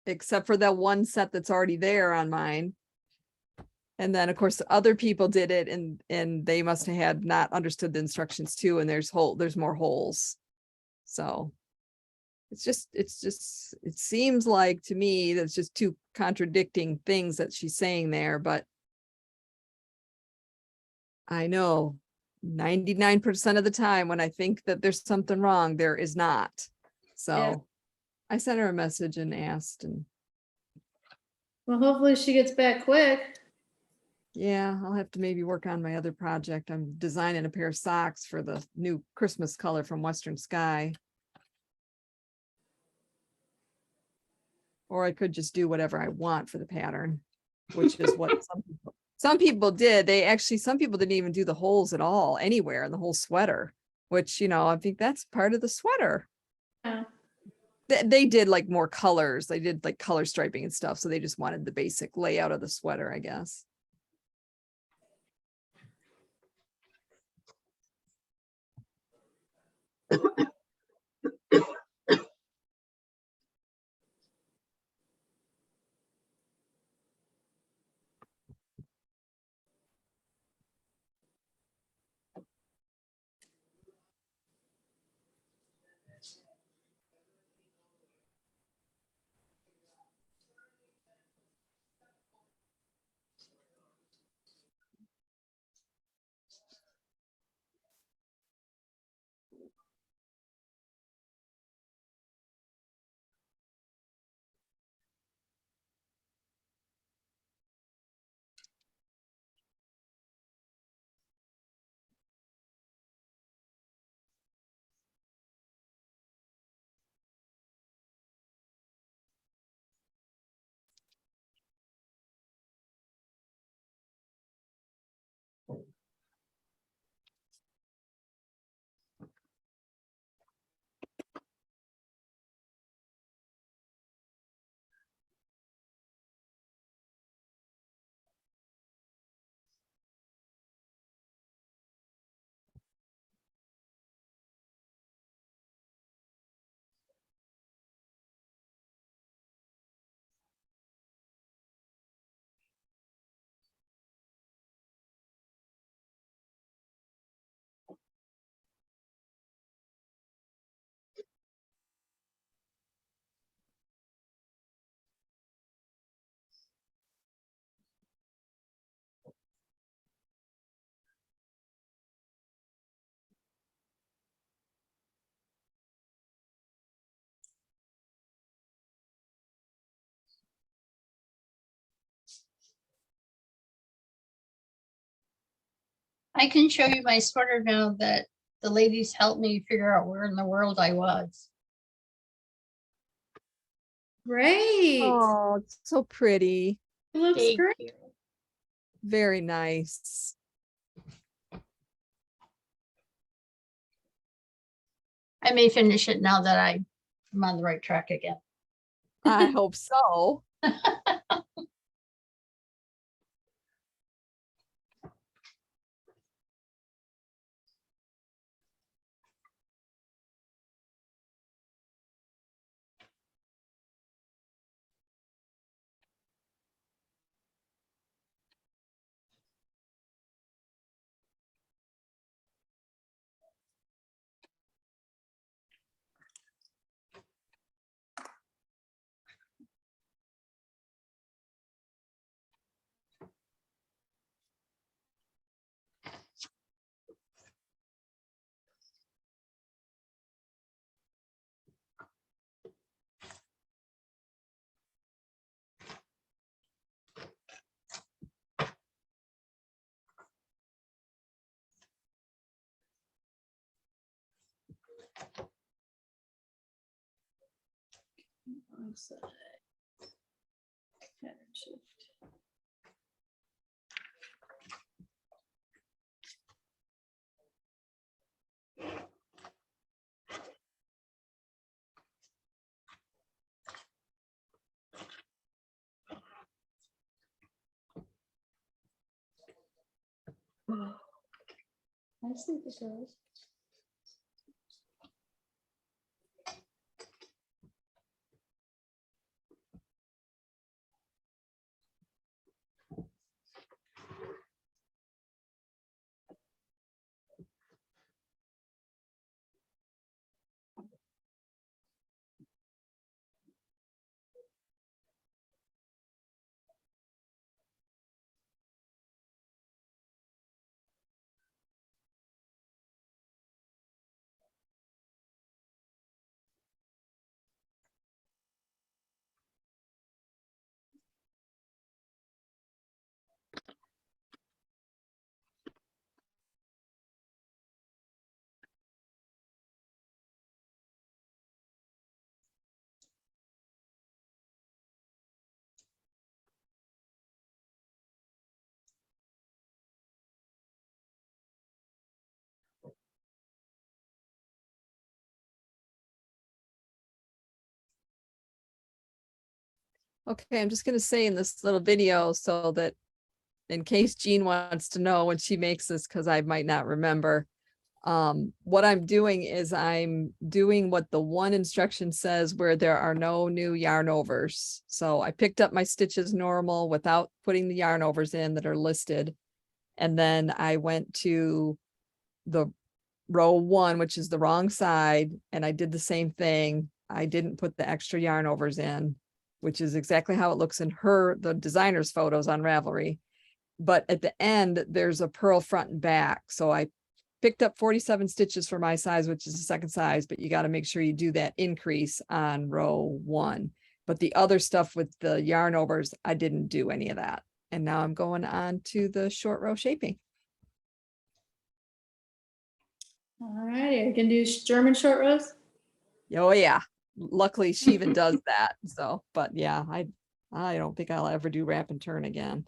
[SPEAKER 1] except for that one set that's already there on mine. And then of course other people did it and they must have had not understood the instructions too. And there's more holes. So it seems like to me that's just two contradicting things that she's saying there, but I know 99% of the time when I think that there's something wrong, there is not. So
[SPEAKER 7] Yeah.
[SPEAKER 1] I sent her a message and asked, and
[SPEAKER 7] Well, hopefully she gets back quick.
[SPEAKER 1] yeah, I'll have to maybe work on my other project. I'm designing a pair of socks for the new Christmas color from Western Sky. Or I could just do whatever I want for the pattern, which is what some people did. Some people didn't even do the holes at all anywhere in the whole sweater, which, I think that's part of the sweater.
[SPEAKER 7] Yeah.
[SPEAKER 1] They did like more colors. They did like color striping and stuff. So they just wanted the basic layout of the sweater, I guess.
[SPEAKER 4] I can show you my sweater now that the ladies helped me figure out where in the world I was.
[SPEAKER 7] Great.
[SPEAKER 1] Oh, it's so pretty.
[SPEAKER 7] It looks
[SPEAKER 4] Thank
[SPEAKER 7] great.
[SPEAKER 4] you.
[SPEAKER 1] Very nice.
[SPEAKER 4] I may finish it now that I'm on the right track again.
[SPEAKER 1] I hope so.
[SPEAKER 7] Wrong side. Pattern shift. I see this is.
[SPEAKER 1] Okay, I'm just gonna say in this little video so that in case Jean wants to know when she makes this, because I might not remember. What I'm doing is I'm doing what the one instruction says where there are no new yarn overs. So I picked up my stitches normal without putting the yarn overs in that are listed. And then I went to the row 1, which is the wrong side, and I did the same thing. I didn't put the extra yarn overs in, which is exactly how it looks in the designer's photos on Ravelry. But at the end, there's a purl front and back. So I picked up 47 stitches for my size, which is the second size, but you got to make sure you do that increase on row 1. But the other stuff with the yarn overs, I didn't do any of that. And now I'm going on to the short row shaping.
[SPEAKER 7] All righty, I can do German short rows.
[SPEAKER 1] Oh yeah. Luckily she even does that. So, but yeah, I don't think I'll ever do wrap and turn again.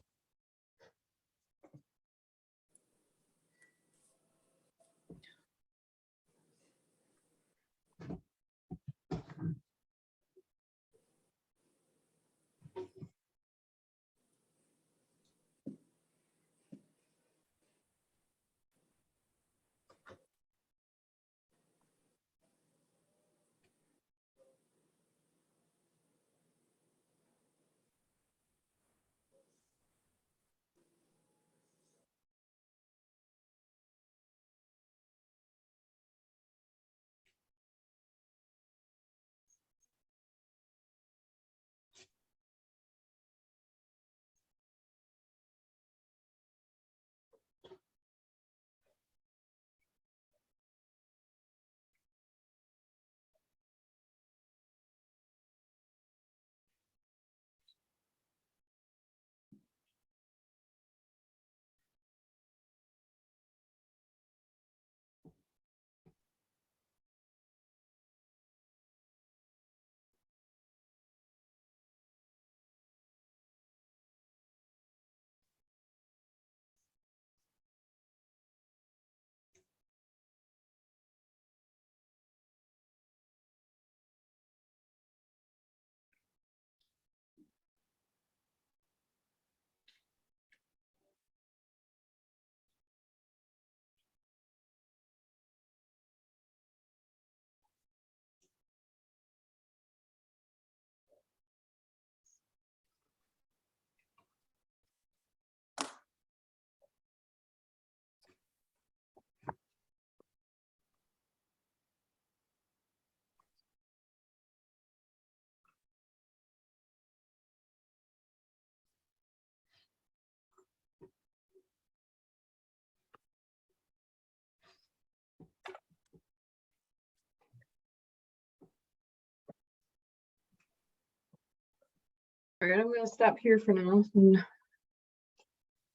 [SPEAKER 3] All right, I'm gonna stop here for now and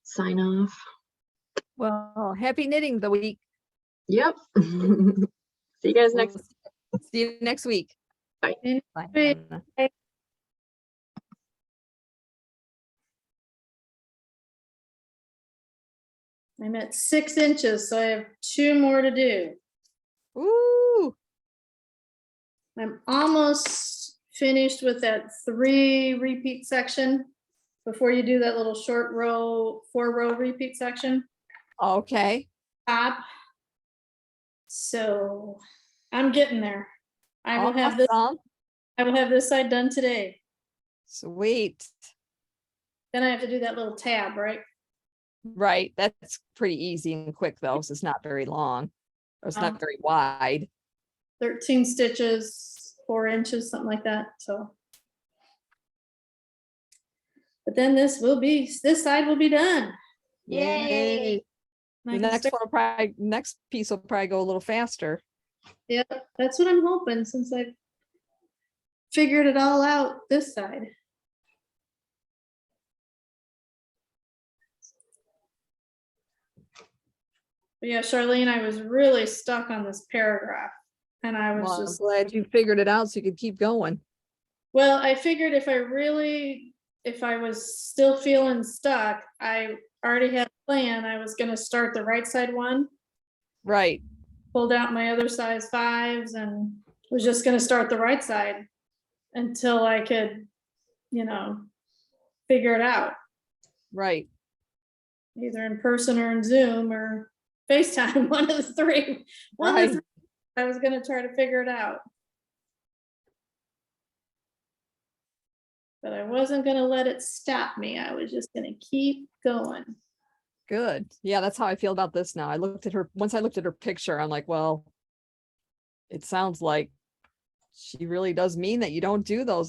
[SPEAKER 3] sign off.
[SPEAKER 1] Well, happy knitting the week.
[SPEAKER 3] Yep. See you guys next.
[SPEAKER 1] See you next week.
[SPEAKER 3] Bye.
[SPEAKER 1] Bye.
[SPEAKER 7] Bye.
[SPEAKER 1] Hannah.
[SPEAKER 7] I'm at 6 inches, so I have 2 more to do.
[SPEAKER 1] Ooh,
[SPEAKER 7] I'm almost finished with that 3 repeat section before you do that little short row, 4-row repeat section.
[SPEAKER 1] okay.
[SPEAKER 7] Top. So I'm getting there. I will have this,
[SPEAKER 1] Awesome.
[SPEAKER 7] I will have this side done today.
[SPEAKER 1] Sweet.
[SPEAKER 7] Then I have to do that little tab, right?
[SPEAKER 1] Right. That's pretty easy and quick though, so it's not very long. Or it's
[SPEAKER 7] Um,
[SPEAKER 1] not very wide.
[SPEAKER 7] 13 stitches, 4 inches, something like that, so. But then this side will be done.
[SPEAKER 1] Yay.
[SPEAKER 7] And I
[SPEAKER 1] The
[SPEAKER 7] can
[SPEAKER 1] next
[SPEAKER 7] start-
[SPEAKER 1] one will probably, next piece will probably go a little faster.
[SPEAKER 7] Yeah, that's what I'm hoping, since I've figured it all out this side. But yeah, Charlene, I was really stuck on this paragraph, and I was
[SPEAKER 1] Well, I'm
[SPEAKER 7] just,
[SPEAKER 1] glad you figured it out so you could keep going.
[SPEAKER 7] well, I figured if I was still feeling stuck, I already had a plan. I was gonna start the right side one,
[SPEAKER 1] Right.
[SPEAKER 7] pulled out my other size 5s, and was just gonna start the right side until I could, figure it out,
[SPEAKER 1] Right.
[SPEAKER 7] either in person or in Zoom or FaceTime, one of the 3. One of the
[SPEAKER 1] Right.
[SPEAKER 7] 3, I was gonna try to figure it out. But I wasn't gonna let it stop me. I was just gonna keep going.
[SPEAKER 1] Good. Yeah, that's how I feel about this now. Once I looked at her picture, I'm like, well, it sounds like she really does mean that you don't do those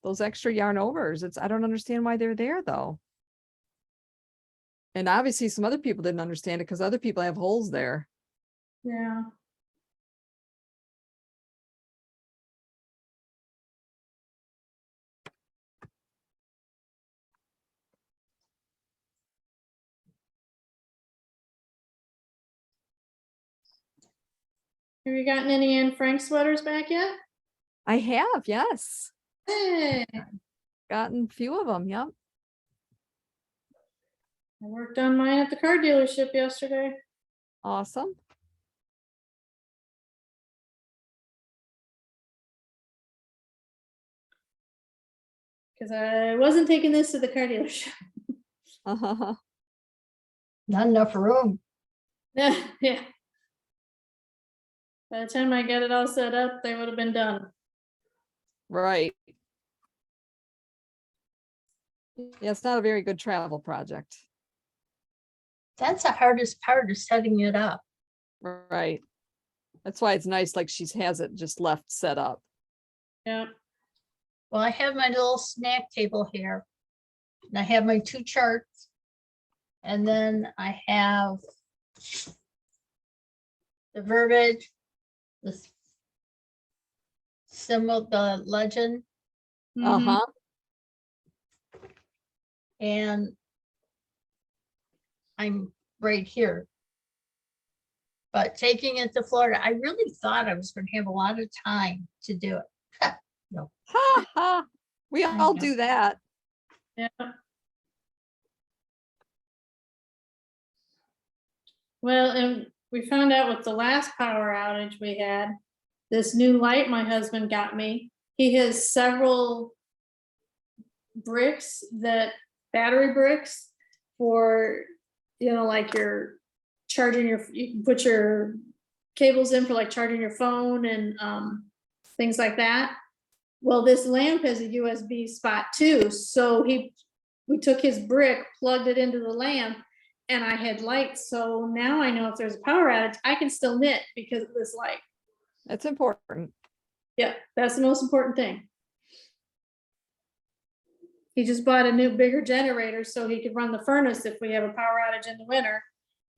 [SPEAKER 1] those extra yarn overs. I don't understand why they're there though. And obviously some other people didn't understand it because other people have holes there.
[SPEAKER 7] Yeah. Have you gotten any Anne Frank sweaters back yet?
[SPEAKER 1] I have, yes.
[SPEAKER 7] Hey, I
[SPEAKER 1] Gotten a few of them. Yep.
[SPEAKER 7] worked on mine at the car dealership yesterday.
[SPEAKER 1] Awesome.
[SPEAKER 7] Because I wasn't taking this to the car dealership.
[SPEAKER 1] Uh-huh.
[SPEAKER 4] Not enough room.
[SPEAKER 7] Yeah. By the time I got it all set up, they would have been done.
[SPEAKER 1] Right. Yeah, it's not a very good travel project.
[SPEAKER 4] That's the hardest part of setting it up.
[SPEAKER 1] Right. That's why it's nice, like she has it just left set up.
[SPEAKER 7] Yeah.
[SPEAKER 4] Well, I have my little snack table here. And I have my 2 charts. And then I have the verbiage, the symbol, the legend,
[SPEAKER 7] Mhm.
[SPEAKER 1] Uh-huh.
[SPEAKER 4] and I'm right here. But taking it to Florida, I really thought I was going to have a lot of time to do it.
[SPEAKER 1] Ha ha. We
[SPEAKER 4] I
[SPEAKER 1] all
[SPEAKER 4] know.
[SPEAKER 1] do that.
[SPEAKER 7] Yeah. Well, and we found out with the last power outage we had, this new light my husband got me, he has several bricks battery bricks for, like your charging you can put your cables in for like charging your phone and things like that. Well, this lamp has a USB spot too. So we took his brick, plugged it into the lamp, and I had lights. So now I know if there's a power outage, I can still knit because of this light.
[SPEAKER 1] That's important.
[SPEAKER 7] Yeah, that's the most important thing. He just bought a new bigger generator so he could run the furnace if we have a power outage in the winter.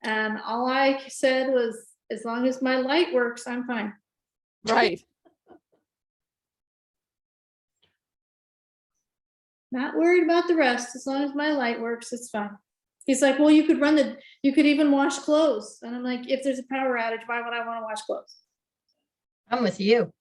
[SPEAKER 7] And all I said was, as long as my light works, I'm fine.
[SPEAKER 1] Right.
[SPEAKER 7] Not worried about the rest. As long as my light works, it's fine. He's like, well, you could even wash clothes. And I'm like, if there's a power outage, why would I want to wash clothes?
[SPEAKER 4] I'm with you.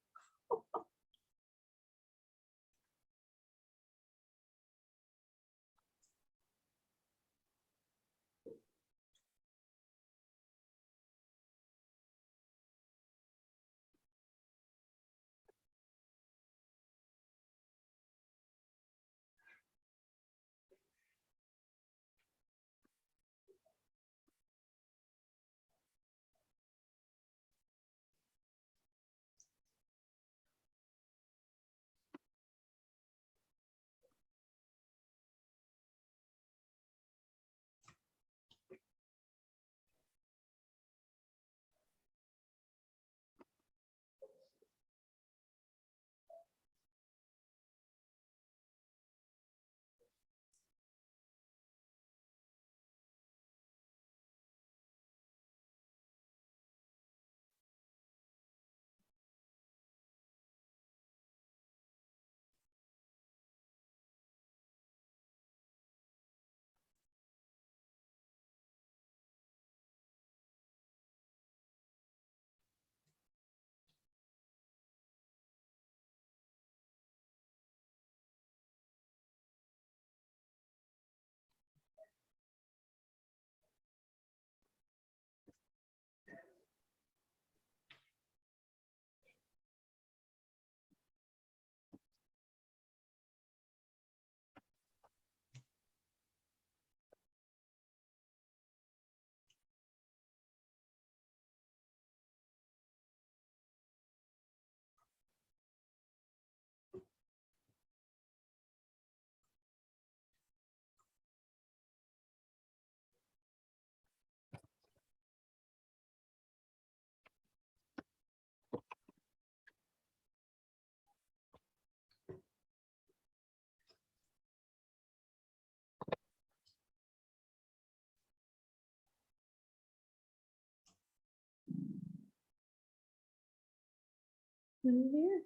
[SPEAKER 7] Here.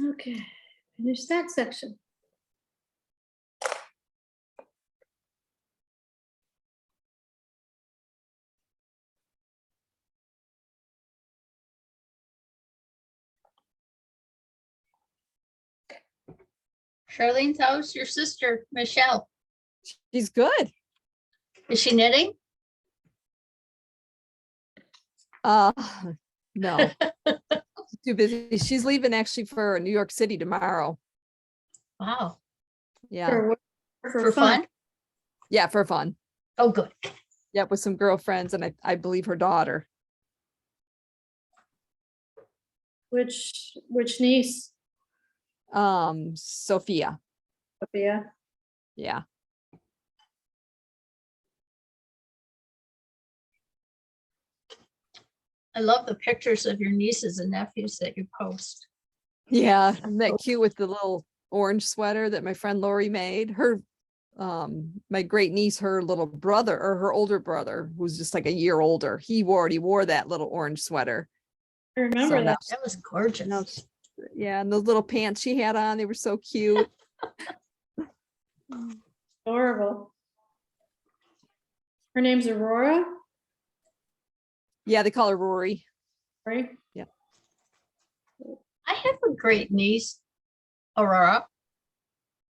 [SPEAKER 7] Okay, finish that section.
[SPEAKER 4] Charlene's house, your sister, Michelle.
[SPEAKER 1] She's good.
[SPEAKER 4] Is she knitting?
[SPEAKER 1] No, she's too busy. She's leaving actually for New York City tomorrow.
[SPEAKER 4] Wow,
[SPEAKER 1] Yeah.
[SPEAKER 7] For
[SPEAKER 4] fun?
[SPEAKER 7] fun.
[SPEAKER 1] Yeah, for fun.
[SPEAKER 4] Oh, good.
[SPEAKER 1] Yeah, with some girlfriends and I believe her daughter.
[SPEAKER 7] Which niece?
[SPEAKER 1] Sophia.
[SPEAKER 7] Sophia.
[SPEAKER 1] Yeah.
[SPEAKER 4] I love the pictures of your nieces and nephews that you post.
[SPEAKER 1] Yeah. Isn't that cute with the little orange sweater that my friend Lori made? Her, my great niece, her little brother or her older brother, who's just like a year older, he already wore that little orange sweater.
[SPEAKER 7] I remember
[SPEAKER 1] So
[SPEAKER 7] that.
[SPEAKER 4] That was gorgeous.
[SPEAKER 1] now yeah, and those little pants she had on, they were so cute.
[SPEAKER 7] Adorable. Her name's Aurora,
[SPEAKER 1] Yeah, they call her Rory.
[SPEAKER 7] right?
[SPEAKER 4] I have a great niece, Aurora.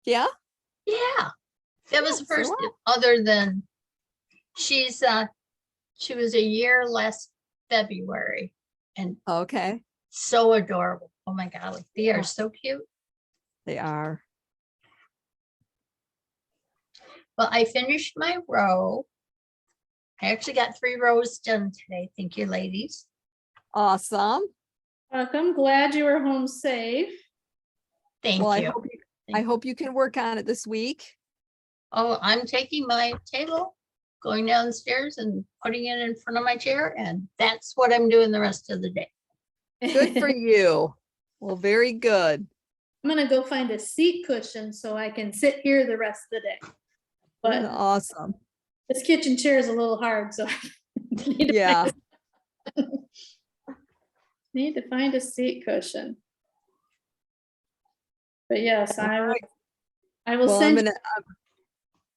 [SPEAKER 1] Yeah.
[SPEAKER 4] Yeah, that was
[SPEAKER 1] Yeah,
[SPEAKER 4] the
[SPEAKER 1] so
[SPEAKER 4] first,
[SPEAKER 1] what?
[SPEAKER 4] other than she was a year last February and
[SPEAKER 1] Okay.
[SPEAKER 4] so adorable. Oh my God, they are
[SPEAKER 1] Oh.
[SPEAKER 4] so cute.
[SPEAKER 1] They are.
[SPEAKER 4] Well, I finished my row. I actually got 3 rows done today. Thank you, ladies.
[SPEAKER 1] Awesome.
[SPEAKER 7] I'm glad you were home safe.
[SPEAKER 4] Thank
[SPEAKER 1] Well,
[SPEAKER 4] you.
[SPEAKER 1] I hope you can work on it this week.
[SPEAKER 4] Oh, I'm taking my table, going downstairs and putting it in front of my chair, and that's what I'm doing the rest of the day.
[SPEAKER 1] Good for you. Well, very good.
[SPEAKER 7] I'm gonna go find a seat cushion so I can sit here the rest of the day. But
[SPEAKER 1] Awesome.
[SPEAKER 7] this kitchen chair is a little hard, so need to
[SPEAKER 1] Yeah.
[SPEAKER 7] need to find a seat cushion. But yes, I will.
[SPEAKER 1] Alright.
[SPEAKER 7] I will
[SPEAKER 1] Well,
[SPEAKER 7] send.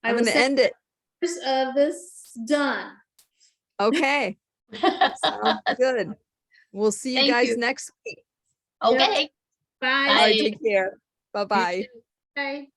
[SPEAKER 1] I'm gonna end it.
[SPEAKER 7] Pictures of this done.
[SPEAKER 1] Okay. Sounds good. We'll see you
[SPEAKER 4] Thank
[SPEAKER 1] guys
[SPEAKER 4] you.
[SPEAKER 1] next week.
[SPEAKER 4] Okay.
[SPEAKER 7] Bye.
[SPEAKER 1] All right,
[SPEAKER 4] Bye.
[SPEAKER 1] take care. Bye-bye.
[SPEAKER 7] Bye.